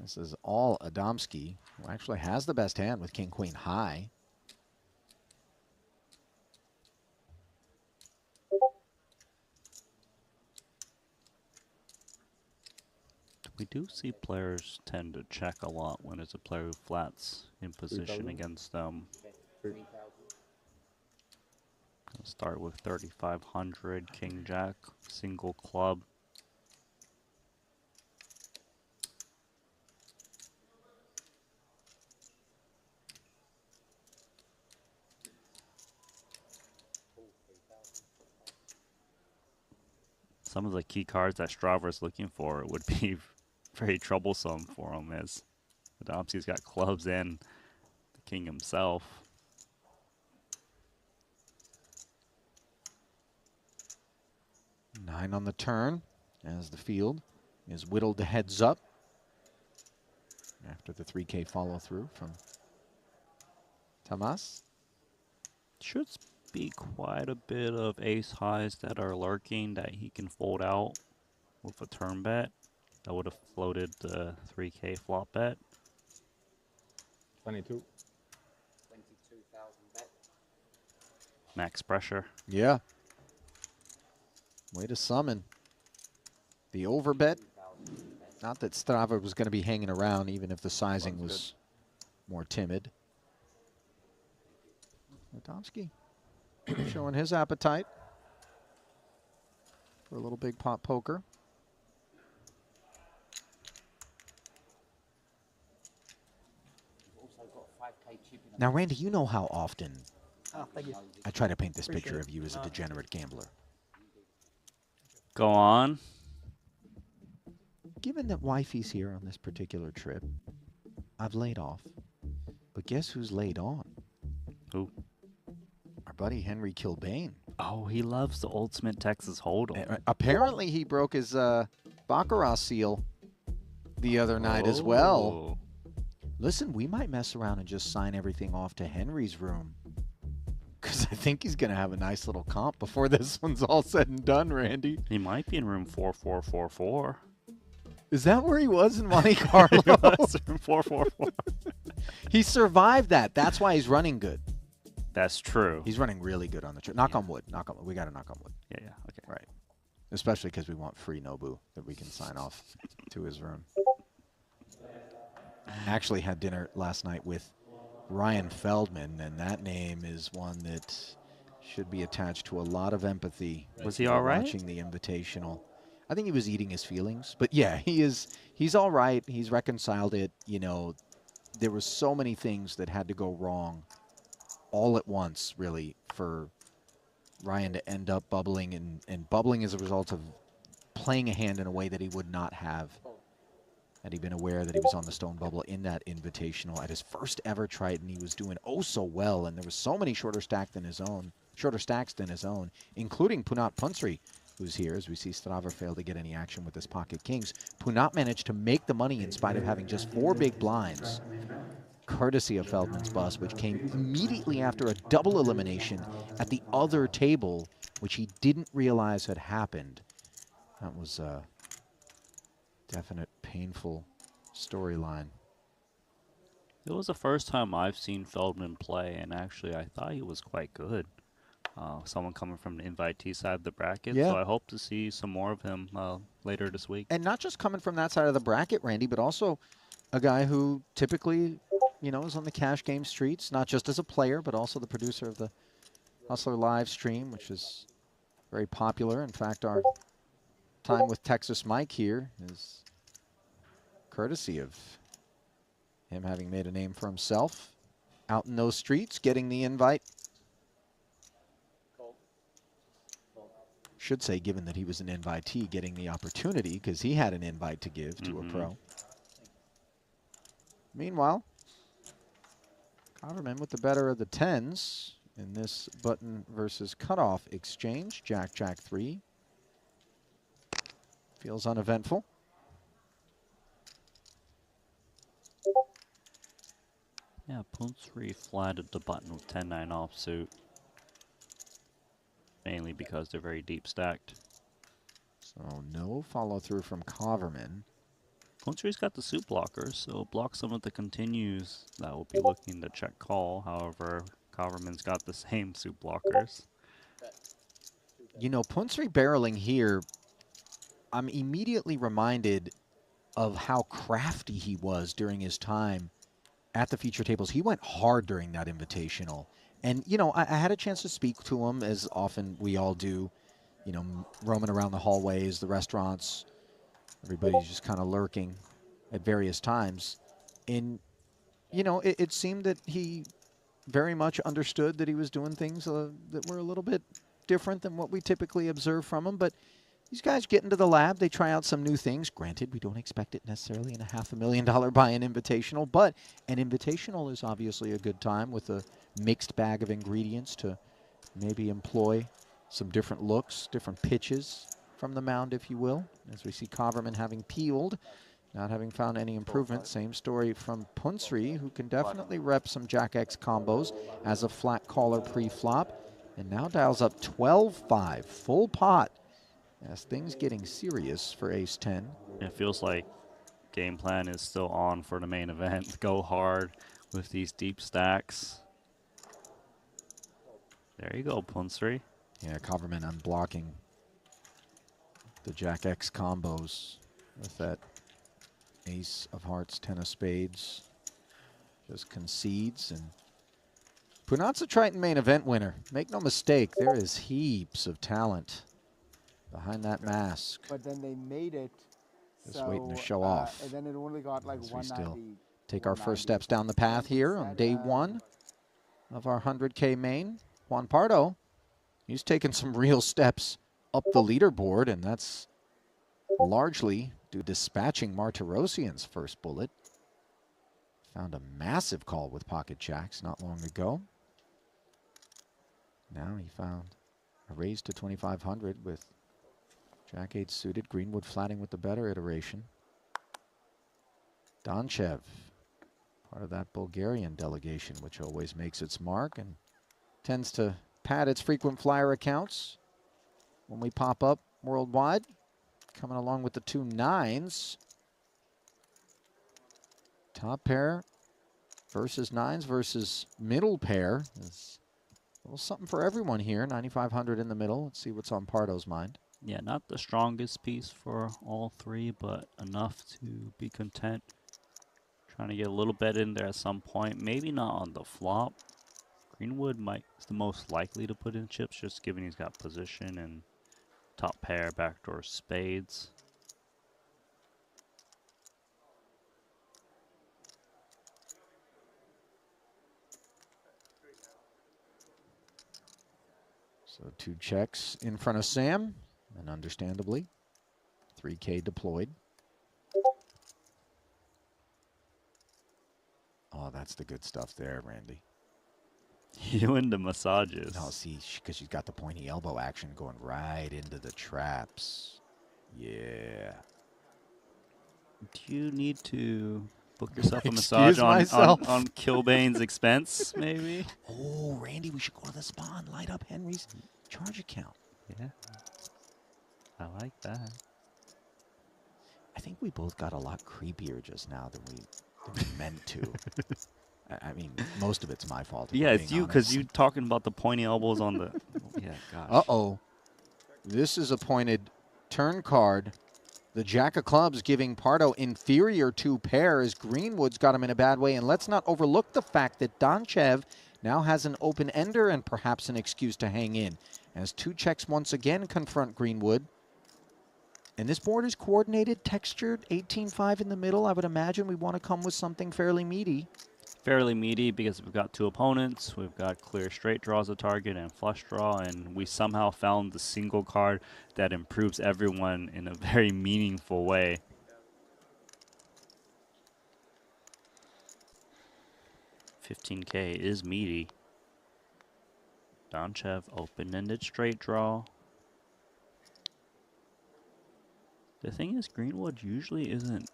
This is all Adamski, who actually has the best hand with King Queen high. We do see players tend to check a lot when it's a player who flats in position against them. I'll start with 3,500, King Jack, single club. Some of the key cards that Straver is looking for would be very troublesome for him, as Adamski's got clubs and the king himself. Nine on the turn as the field is whittled to heads up after the 3K follow through from Tamas. Should be quite a bit of ace highs that are lurking that he can fold out with a turn bet. I would have floated the 3K flop bet. 22. 22,000 bet. Max pressure. Yeah. Way to summon. The overbet. Not that Straver was going to be hanging around even if the sizing was more timid. Adamski showing his appetite for a little big pot poker. Now, Randy, you know how often I try to paint this picture of you as a degenerate gambler. Go on. Given that wifey's here on this particular trip, I've laid off. But guess who's laid on? Who? Our buddy Henry Kilbane. Oh, he loves the ultimate Texas Hold'em. Apparently, he broke his Baccarat seal the other night as well. Listen, we might mess around and just sign everything off to Henry's room. Because I think he's going to have a nice little comp before this one's all said and done, Randy. He might be in room 4444. Is that where he was in Monte Carlo? He was in room 444. He survived that. That's why he's running good. That's true. He's running really good on the trip. Knock on wood. Knock on wood. We got to knock on wood. Yeah. Okay. Right. Especially because we want free Nobu that we can sign off to his room. Actually had dinner last night with Ryan Feldman, and that name is one that should be attached to a lot of empathy. Was he all right? Watching the Invitational. I think he was eating his feelings, but yeah, he's all right. He's reconciled it. You know, there were so many things that had to go wrong all at once, really, for Ryan to end up bubbling and bubbling as a result of playing a hand in a way that he would not have had he been aware that he was on the stone bubble in that Invitational at his first ever Triton. He was doing oh so well, and there was so many shorter stacks than his own, including Punat Punsri, who's here, as we see Straver fail to get any action with his pocket kings. Punat managed to make the money in spite of having just 4 big blinds, courtesy of Feldman's bust, which came immediately after a double elimination at the other table, which he didn't realize had happened. That was a definite painful storyline. It was the first time I've seen Feldman play, and actually I thought he was quite good. Someone coming from the invitee side of the bracket, Yeah. so I hope to see some more of him later this week. And not just coming from that side of the bracket, Randy, but also a guy who typically, you know, is on the cash game streets, not just as a player, but also the producer of the Hustler live stream, which is very popular. In fact, our time with Texas Mike here is courtesy of him having made a name for himself out in those streets, getting the invite. should say, given that he was an invitee, getting the opportunity because he had an invite to give to a pro. Meanwhile, Coverman with the better of the 10s in this button versus cutoff exchange. Jack, Jack 3. Feels uneventful. Yeah, Punsri flatted the button with 10-9 offsuit. Mainly because they're very deep stacked. So no follow through from Coverman. Punsri's got the suit blockers, so block some of the continues that will be looking to check call. However, Coverman's got the same suit blockers. You know, Punsri barreling here, I'm immediately reminded of how crafty he was during his time at the feature tables. He went hard during that invitational. And, you know, I had a chance to speak to him, as often we all do, you know, roaming around the hallways, the restaurants. Everybody's just kind of lurking at various times. And, you know, it seemed that he very much understood that he was doing things that were a little bit different than what we typically observe from him. But these guys get into the lab, they try out some new things. Granted, we don't expect it necessarily in a $500,000 buy-in invitational, but an invitational is obviously a good time with a mixed bag of ingredients to maybe employ some different looks, different pitches from the mound, if you will. As we see Coverman having peeled, not having found any improvement. Same story from Punsri, who can definitely rep some Jack X combos as a flat caller pre-flop, and now dials up 12-5, full pot, as things getting serious for ace-10. It feels like game plan is still on for the main event. Go hard with these deep stacks. There you go, Punsri. Yeah, Coverman unblocking the Jack X combos with that ace of hearts, 10 of spades. Just concedes. And Punatsa Triton main event winner. Make no mistake, there is heaps of talent behind that mask. But then they made it. Just waiting to show off. And then it only got like As we still 190. take our first steps down the path here on day one of our 100K main. Juan Pardo, he's taken some real steps up the leaderboard, and that's largely due to dispatching Martirosian's first bullet. Found a massive call with pocket jacks not long ago. Now he found a raise to 2,500 with Jack 8 suited. Greenwood flatting with the better iteration. Donchev, part of that Bulgarian delegation, which always makes its mark and tends to pad its frequent flyer accounts when we pop up worldwide. Coming along with the 2 9s. Top pair versus 9s versus middle pair. There's a little something for everyone here. 9,500 in the middle. Let's see what's on Pardo's mind. Yeah, not the strongest piece for all three, but enough to be content. Trying to get a little bet in there at some point. Maybe not on the flop. Greenwood is the most likely to put in chips, just given he's got position and top pair, backdoor spades. So 2 checks in front of Sam, and understandably, 3K deployed. Oh, that's the good stuff there, Randy. You and the massages. No, see, because she's got the pointy elbow action going right into the traps. Yeah. Do you need to book yourself a massage on Kilbane's expense, maybe? Oh, Randy, we should go to the spa and light up Henry's charge account. Yeah. I like that. I think we both got a lot creepier just now than we meant to. I mean, most of it's my fault. Yeah, it's you, because you talking about the pointy elbows on the... Yeah, gosh. Uh-oh. This is a pointed turn card. The Jack of Clubs giving Pardo inferior 2 pairs. Greenwood's got him in a bad way. And let's not overlook the fact that Donchev now has an open ender and perhaps an excuse to hang in, as 2 checks once again confront Greenwood. And this board is coordinated, textured, 18-5 in the middle. I would imagine we want to come with something fairly meaty. fairly meaty because we've got two opponents. We've got clear straight draw as a target and flush draw, and we somehow found the single card that improves everyone in a very meaningful way. $15K is meaty. Donchev open-ended straight draw. The thing is, Greenwood usually isn't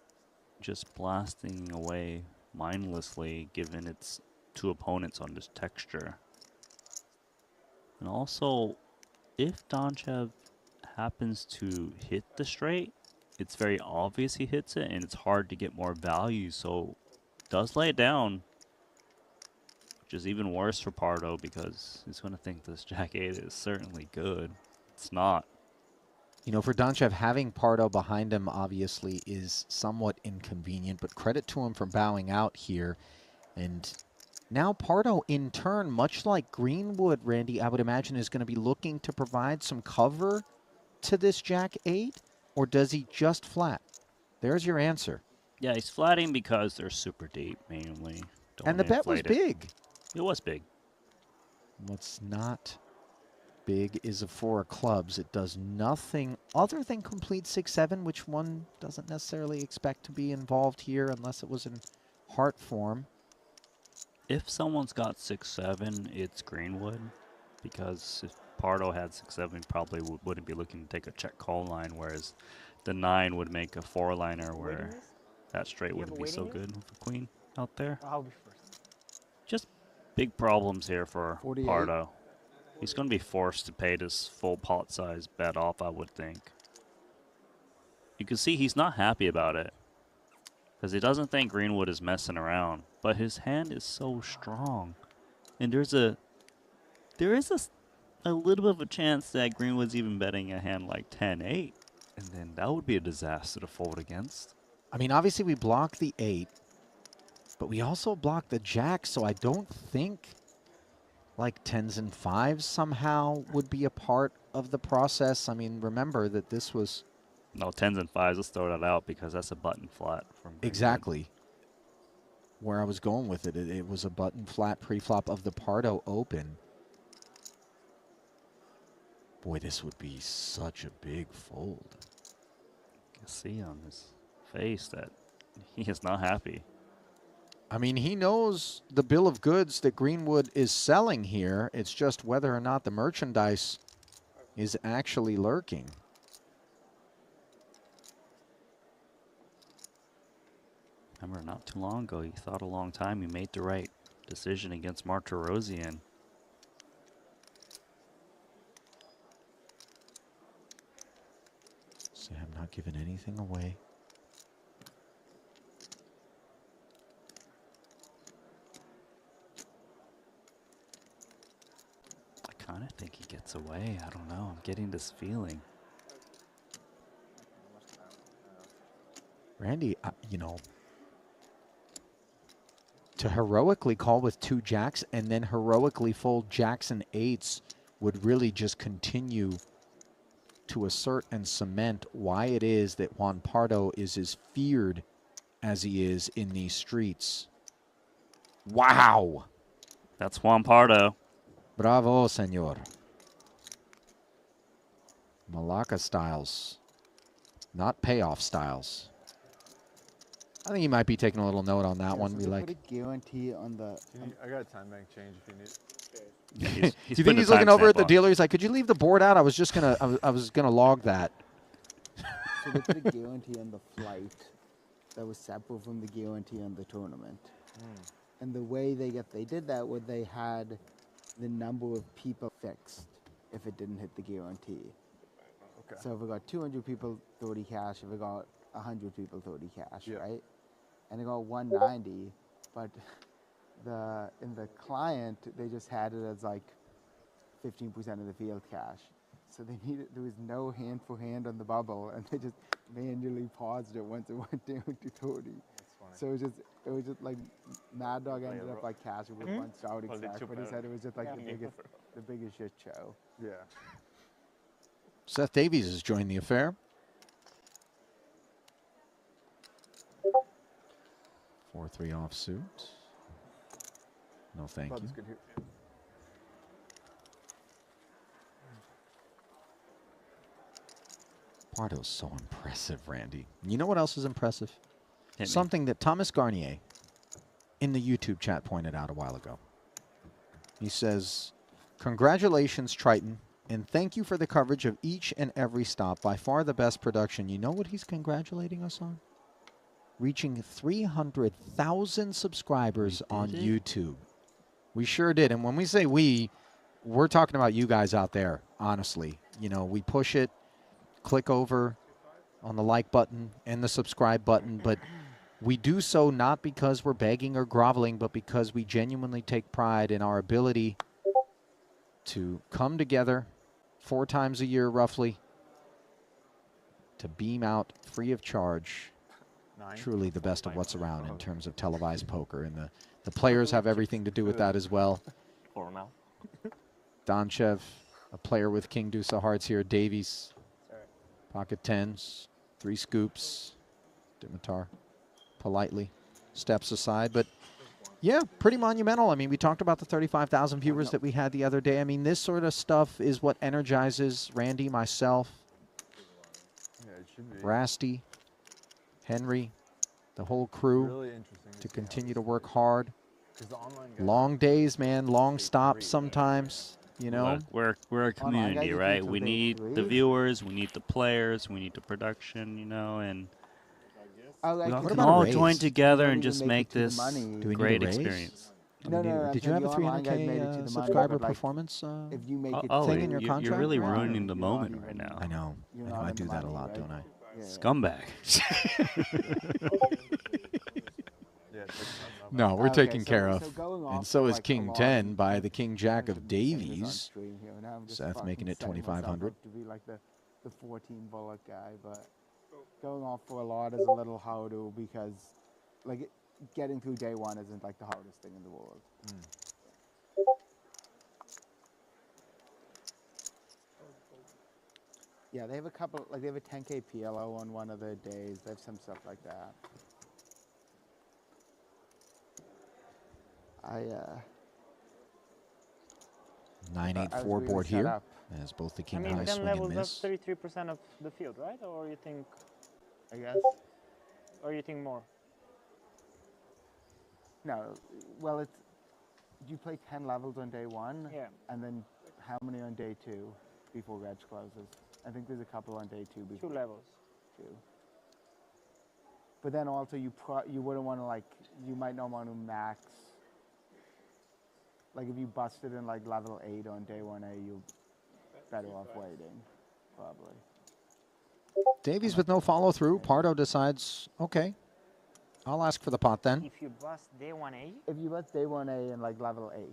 just blasting away mindlessly given its two opponents on this texture. And also, if Donchev happens to hit the straight, it's very obvious he hits it and it's hard to get more value, so does lay it down, which is even worse for Pardo because he's going to think this Jack 8 is certainly good. It's not. You know, for Donchev, having Pardo behind him obviously is somewhat inconvenient, but credit to him for bowing out here. And now Pardo, in turn, much like Greenwood, Randy, I would imagine is going to be looking to provide some cover to this Jack 8, or does he just flat? There's your answer. Yeah, he's flatting because they're super deep, mainly. And the bet was big. It was big. What's not big is a 4 of clubs. It does nothing other than complete 6-7, which one doesn't necessarily expect to be involved here unless it was in heart form. If someone's got 6-7, it's Greenwood, because if Pardo had 6-7, he probably wouldn't be looking to take a check call line, whereas the 9 would make a 4-liner where that straight wouldn't be so good with the queen out there. I'll be first. Just big problems here for 48. Pardo. He's going to be forced to pay this full pot size bet off, I would think. You can see he's not happy about it, because he doesn't think Greenwood is messing around, but his hand is so strong. And there is a little bit of a chance that Greenwood's even betting a hand like 10-8, and then that would be a disaster to fold against. I mean, obviously we block the 8, but we also block the Jack, so I don't think like 10s and 5s somehow would be a part of the process. I mean, remember that this was... No, 10s and 5s, let's throw that out because that's a button flat from Greenwood. Exactly. Where I was going with it, it was a button flat pre-flop of the Pardo open. Boy, this would be such a big fold. You can see on his face that he is not happy. I mean, he knows the bill of goods that Greenwood is selling here. It's just whether or not the merchandise is actually lurking. Remember, not too long ago, he thought a long time he made the right decision against Martirosyan. See, I'm not giving anything away. I kind of think he gets away. I don't know. I'm getting this feeling. Randy, you know, to heroically call with 2 jacks and then heroically fold jacks and 8s would really just continue to assert and cement why it is that Juan Pardo is as feared as he is in these streets. Wow! That's Juan Pardo. Bravo, senor. Malacca styles, not payoff styles. I think you might be taking a little note on that one. So We they like. put a guarantee on the. I got a time bank change if you need. He's Do you think he's looking over at the dealer? He's like, "Could you leave the board out? I was just gonna, I was gonna log that." So they put a guarantee on the flight that was separate from the guarantee on the tournament. And the way they did that was they had the number of people fixed if it didn't hit the guarantee. Okay. So if we got 200 people, 30 cash. If we got 100 people, 30 cash, right? And it got 190, but in the client they just had it as like 15% of the field cash. So there was no hand for hand on the bubble, and they just manually paused it once it went down to 30. So it was just like Mad Dog ended up like cashing with one stout exact, but he said it was just like the biggest shit show. Yeah. Seth Davies has joined the affair. 4-3 offsuit. No, thank you. Pardo's so impressive, Randy. You know what else is impressive? Hit me. Something that Thomas Garnier in the YouTube chat pointed out a while ago. He says, "Congratulations, Triton, and thank you for the coverage of each and every stop. By far the best production." You know what he's congratulating us on? Reaching 300,000 subscribers on YouTube. We sure did. And when we say we're talking about you guys out there, honestly. You know, we push it, click over on the like button and the subscribe button, but we do so not because we're begging or groveling, but because we genuinely take pride in our ability to come together 4 times a year, roughly, to beam out free of charge truly the best of what's around in terms of televised poker. And the players have everything to do with that as well. Donchev, a player with King Deuce of Hearts here. Davies, pocket tens, 3 scoops. Dimitar politely steps aside. But yeah, pretty monumental. I mean, we talked about the 35,000 viewers that we had the other day. I mean, this sort of stuff is what energizes Randy, myself, Rasty, Henry, the whole crew to continue to work hard. Long days, man, long stops sometimes, you know. Look, we're a community, right? We need the viewers, we need the players, we need the production, you know, and we can all join together and just make this great experience. Did you have a 300K subscriber performance thing in your contract? You're really ruining the moment right now. I know. I do that a lot, don't I? Scumbag. No, we're taken care of. And so is King 10 by the King Jack of Davies. Seth making it 2,500. To be like the 14 bullet guy, but going off for a lot is a little harder because like getting through day one isn't like the hardest thing in the world. Yeah, they have a couple, like they have a 10K PLO on one of their days. They have some stuff like that. 984 board here as both the King High swing and miss. That's 33% of the field, right? Or you think? I guess. Or you think more? No, well, it's you play 10 levels on day one, and then how many on day 2 before reg closes? I think there's a couple on day 2 before. 2 levels. 2. But then also you wouldn't want to like, you might not want to max. Like if you busted in like level 8 on day 1A, you're better off waiting, probably. Davies with no follow through. Pardo decides, okay, I'll ask for the pot then. If you bust day 1A? If you bust day 1A in like level 8.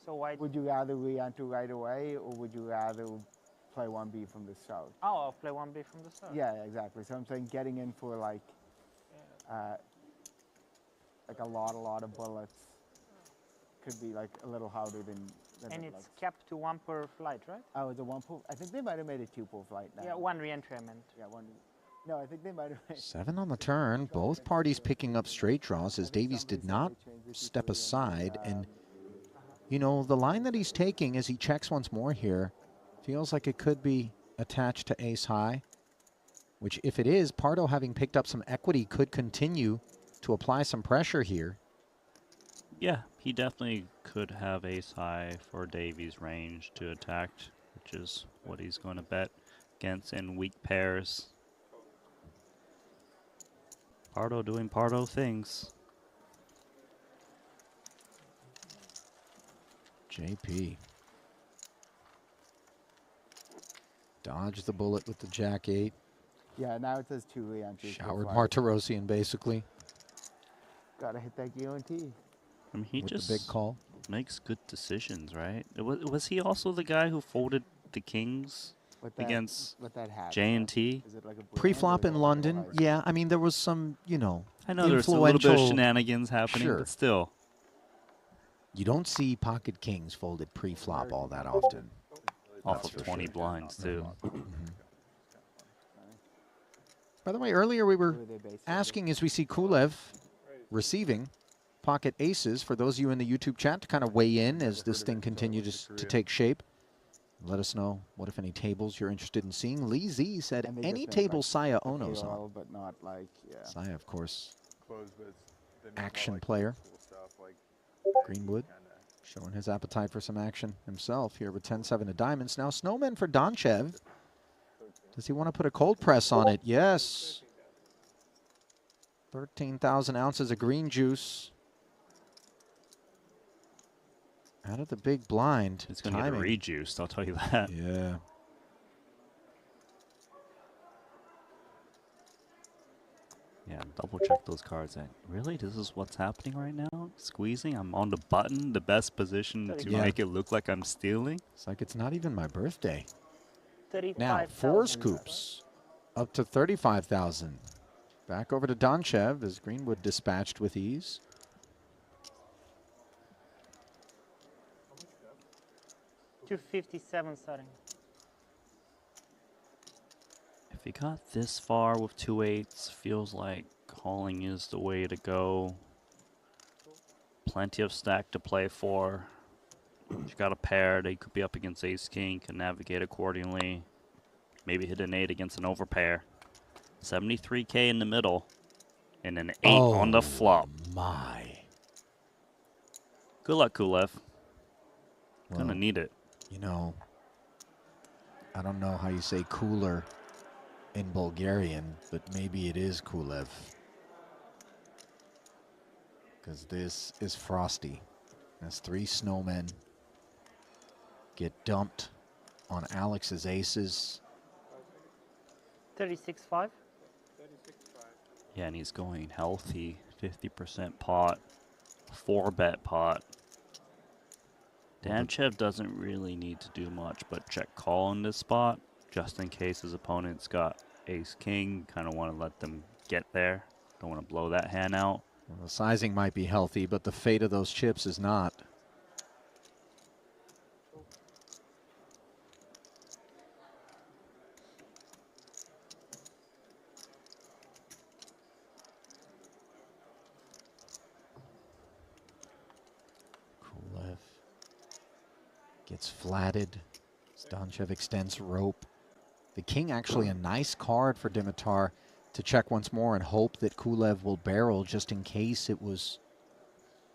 So why? Would you rather re-enter right away, or would you rather play 1B from the start? Oh, I'll play 1B from the start. Yeah, exactly. So I'm saying getting in for like a lot of bullets could be like a little harder than and it's capped to 1 per flight, right? Oh, the 1 per. I think they might have made it 2 per flight now. Yeah, 1 re-entry I meant. Yeah, 1. No, I think they might have made 7 on the turn. Both parties picking up straight draws as Davies did not step aside. And, you know, the line that he's taking as he checks once more here feels like it could be attached to ace high, which if it is, Pardo having picked up some equity could continue to apply some pressure here. Yeah, he definitely could have ace high for Davies' range to attack, which is what he's going to bet against in weak pairs. Pardo doing Pardo things. JP. Dodge the bullet with the Jack 8. Yeah, now it says 2 re-entries. Showered Martirosian, basically. Gotta hit that guarantee. I mean, he with just the big call. Makes good decisions, right? Was he also the guy who folded the kings against J&T? Pre-flop in London, yeah. I mean, there was some, you know, I know there was a little bit of shenanigans happening, but still. You don't see pocket kings folded pre-flop all that often. Off of 20 blinds, too. By the way, earlier we were asking as we see Kulev receiving pocket aces for those of you in the YouTube chat to kind of weigh in as this thing continues to take shape. Let us know what, if any, tables you're interested in seeing. Lee Z said And they any just make, table like, Saya the Ono's payroll, on. but not like, yeah. Saya, of course, Close with the action like, player. cool stuff, like Greenwood showing his appetite for some action himself here with 10-7 of diamonds. Now Snowman for Donchev. Does he want to put a cold press on it? Yes. 13,000 ounces of green juice. Out of the big blind. It's going to get rejuiced, I'll tell you that. Yeah. Yeah, double check those cards. Really? This is what's happening right now? Squeezing? I'm on the button, the best position to Yeah. make it look like I'm stealing? It's like it's not even my birthday. 35,000. Now, 4 scoops. Up to 35,000. Back over to Donchev as Greenwood dispatched with ease. $257 starting. If he got this far with 2-8s, feels like calling is the way to go. Plenty of stack to play for. You got a pair, they could be up against ace-king, can navigate accordingly. Maybe hit an 8 against an overpair. 73K in the middle. And an 8 on the flop. My. Good luck, Kulev. Well, Gonna need it. You know, I don't know how you say cooler in Bulgarian, but maybe it is Kulev. Because this is frosty. As 3 snowmen get dumped on Alex's aces. 36.5. Yeah, and he's going healthy. 50% pot. 4-bet pot. Donchev doesn't really need to do much but check call in this spot, just in case his opponent's got ace-king. Kind of want to let them get there. Don't want to blow that hand out. Well, the sizing might be healthy, but the fate of those chips is not. Kulev gets flatted. Donchev extends rope. The king actually a nice card for Dimitar to check once more and hope that Kulev will barrel just in case it was,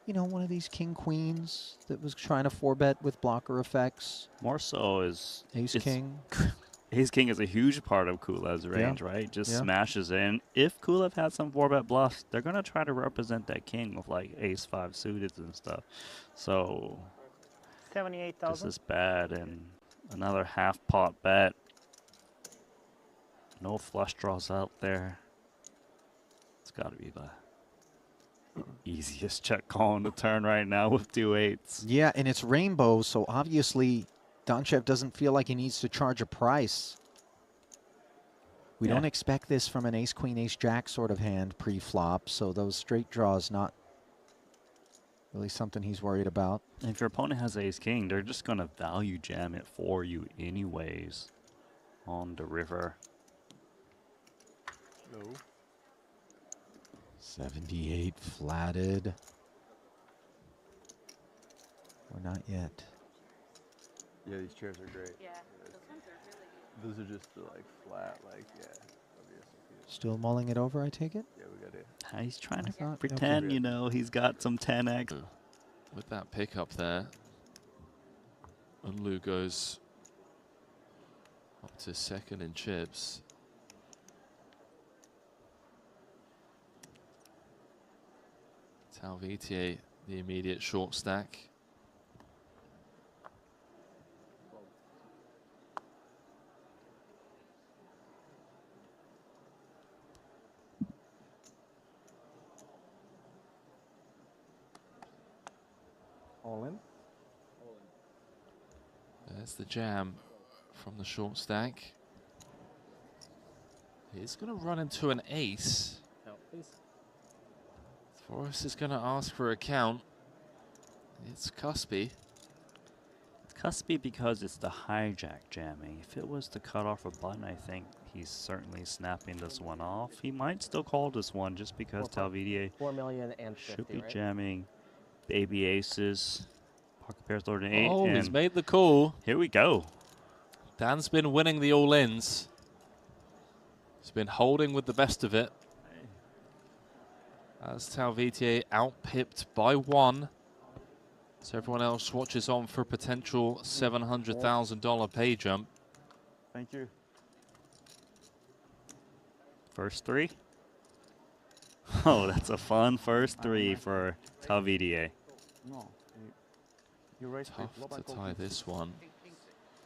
you know, one of these king-queens that was trying to 4-bet with blocker effects. More so is Ace-king. Ace-king is a huge part of Kulev's range, right? Just smashes in. If Kulev has some 4-bet bluffs, they're going to try to represent that king with like ace-5 suited and stuff. So 78,000. this is bad. And another half-pot bet. No flush draws out there. It's got to be the easiest check call on the turn right now with 2-8s. Yeah, and it's rainbow, so obviously Donchev doesn't feel like he needs to charge a price. We don't expect this from an ace-queen, ace-jack sort of hand pre-flop, so those straight draws not really something he's worried about. And if your opponent has ace-king, they're just going to value jam it for you anyways on the river. No. 78 flatted. Or not yet. Yeah, these chairs are great. Yeah, Those are just the like flat, like Still mulling it over, I take it? Yeah, we got it. He's trying to thought- pretend, you know, he's got some 10x. With that pickup there, and Lou goes up to second in chips. Talvitier, the immediate short stack. All in? There's the jam from the short stack. He's going to run into an ace. Help, please. Forrest is going to ask for a count. It's cuspy. It's cuspy because it's the hijack jamming. If it was to cut off a button, I think He's certainly snapping this one off. He might still call this one just because Talvidier 4 million and should 50, be right? jamming baby aces. Pocket pairs loaded 8. Oh, he's and made the call. Here we go. Dan's been winning the all-ins. He's been holding with the best of it. As Talvidier out-pipped by 1. So everyone else watches on for a potential $700,000 pay jump. Thank you. First 3. Oh, that's a fun first 3 for Talvidier. No. You raise Tough to tie this one.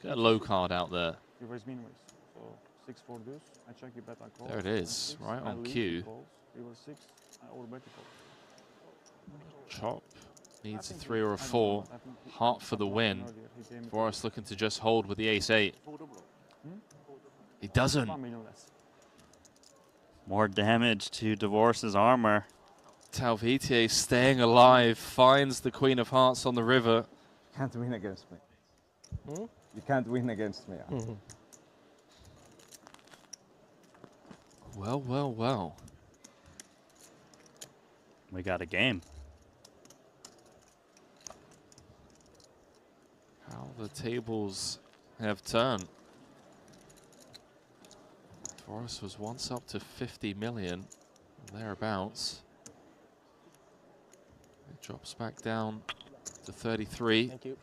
Got a low card out there. You raise min raise. So 6 for this. I check you bet I call. There it is, right on cue. You were 6. I automatically Chop needs a 3 or a 4. Heart for the win. Voris looking to just hold with the ace-8. He doesn't. More damage to Divorce's armor. Talvidier staying alive, finds the Queen of Hearts on the river. Can't win against me. You can't win against me. Well, well, well. We got a game. How the tables have turned. Voris was once up to 50 million, thereabouts. It drops back down to 33. Thank you.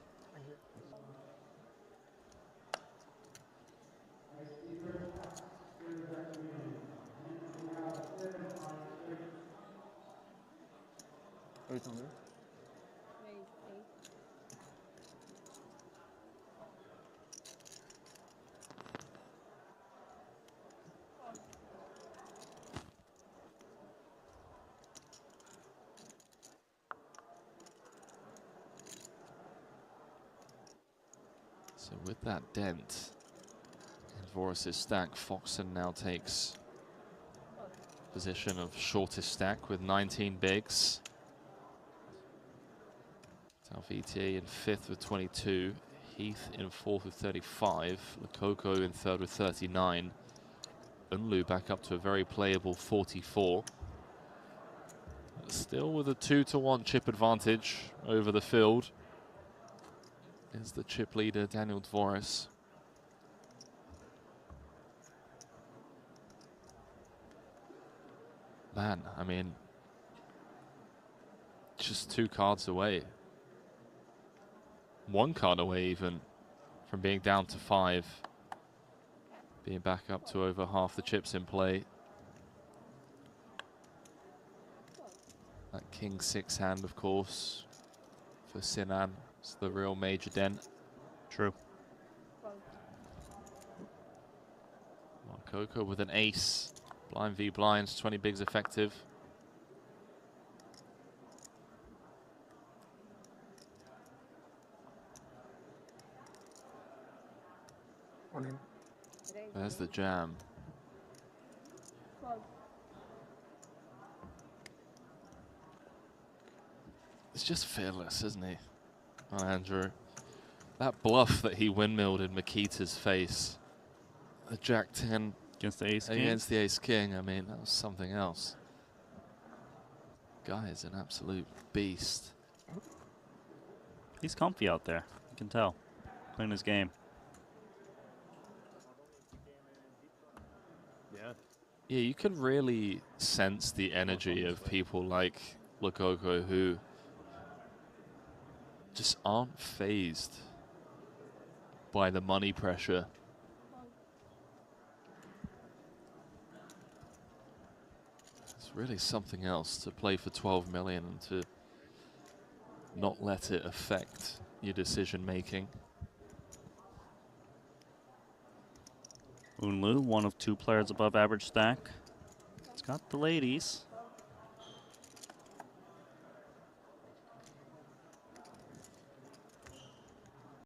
So with that dent in Voris's stack, Foxen now takes position of shortest stack with 19 bigs. Talvidier in 5th with 22. Heath in 4th with 35. Lococo in 3rd with 39. Unlu back up to a very playable 44. Still with a 2-to-1 chip advantage over the field is the chip leader Daniel Dvoris. Man, I mean, just 2 cards away. 1 card away even from being down to 5. Being back up to over half the chips in play. That King 6 hand, of course, for Sinan. It's the real major dent. True. Coco with an ace. Blind v blinds, 20 bigs effective. There's the jam. It's just fearless, isn't he? Oh, Andrew. That bluff that he windmilled in Makita's face. The Jack 10 against the Ace King. Against the Ace King, I mean, that was something else. Guy is an absolute beast. He's comfy out there. You can tell. Playing his game. Yeah, you can really sense the energy of people like Lococo who just aren't fazed by the money pressure. It's really something else to play for 12 million and to not let it affect your decision making. Unlu, one of 2 players above average stack. It's got the ladies.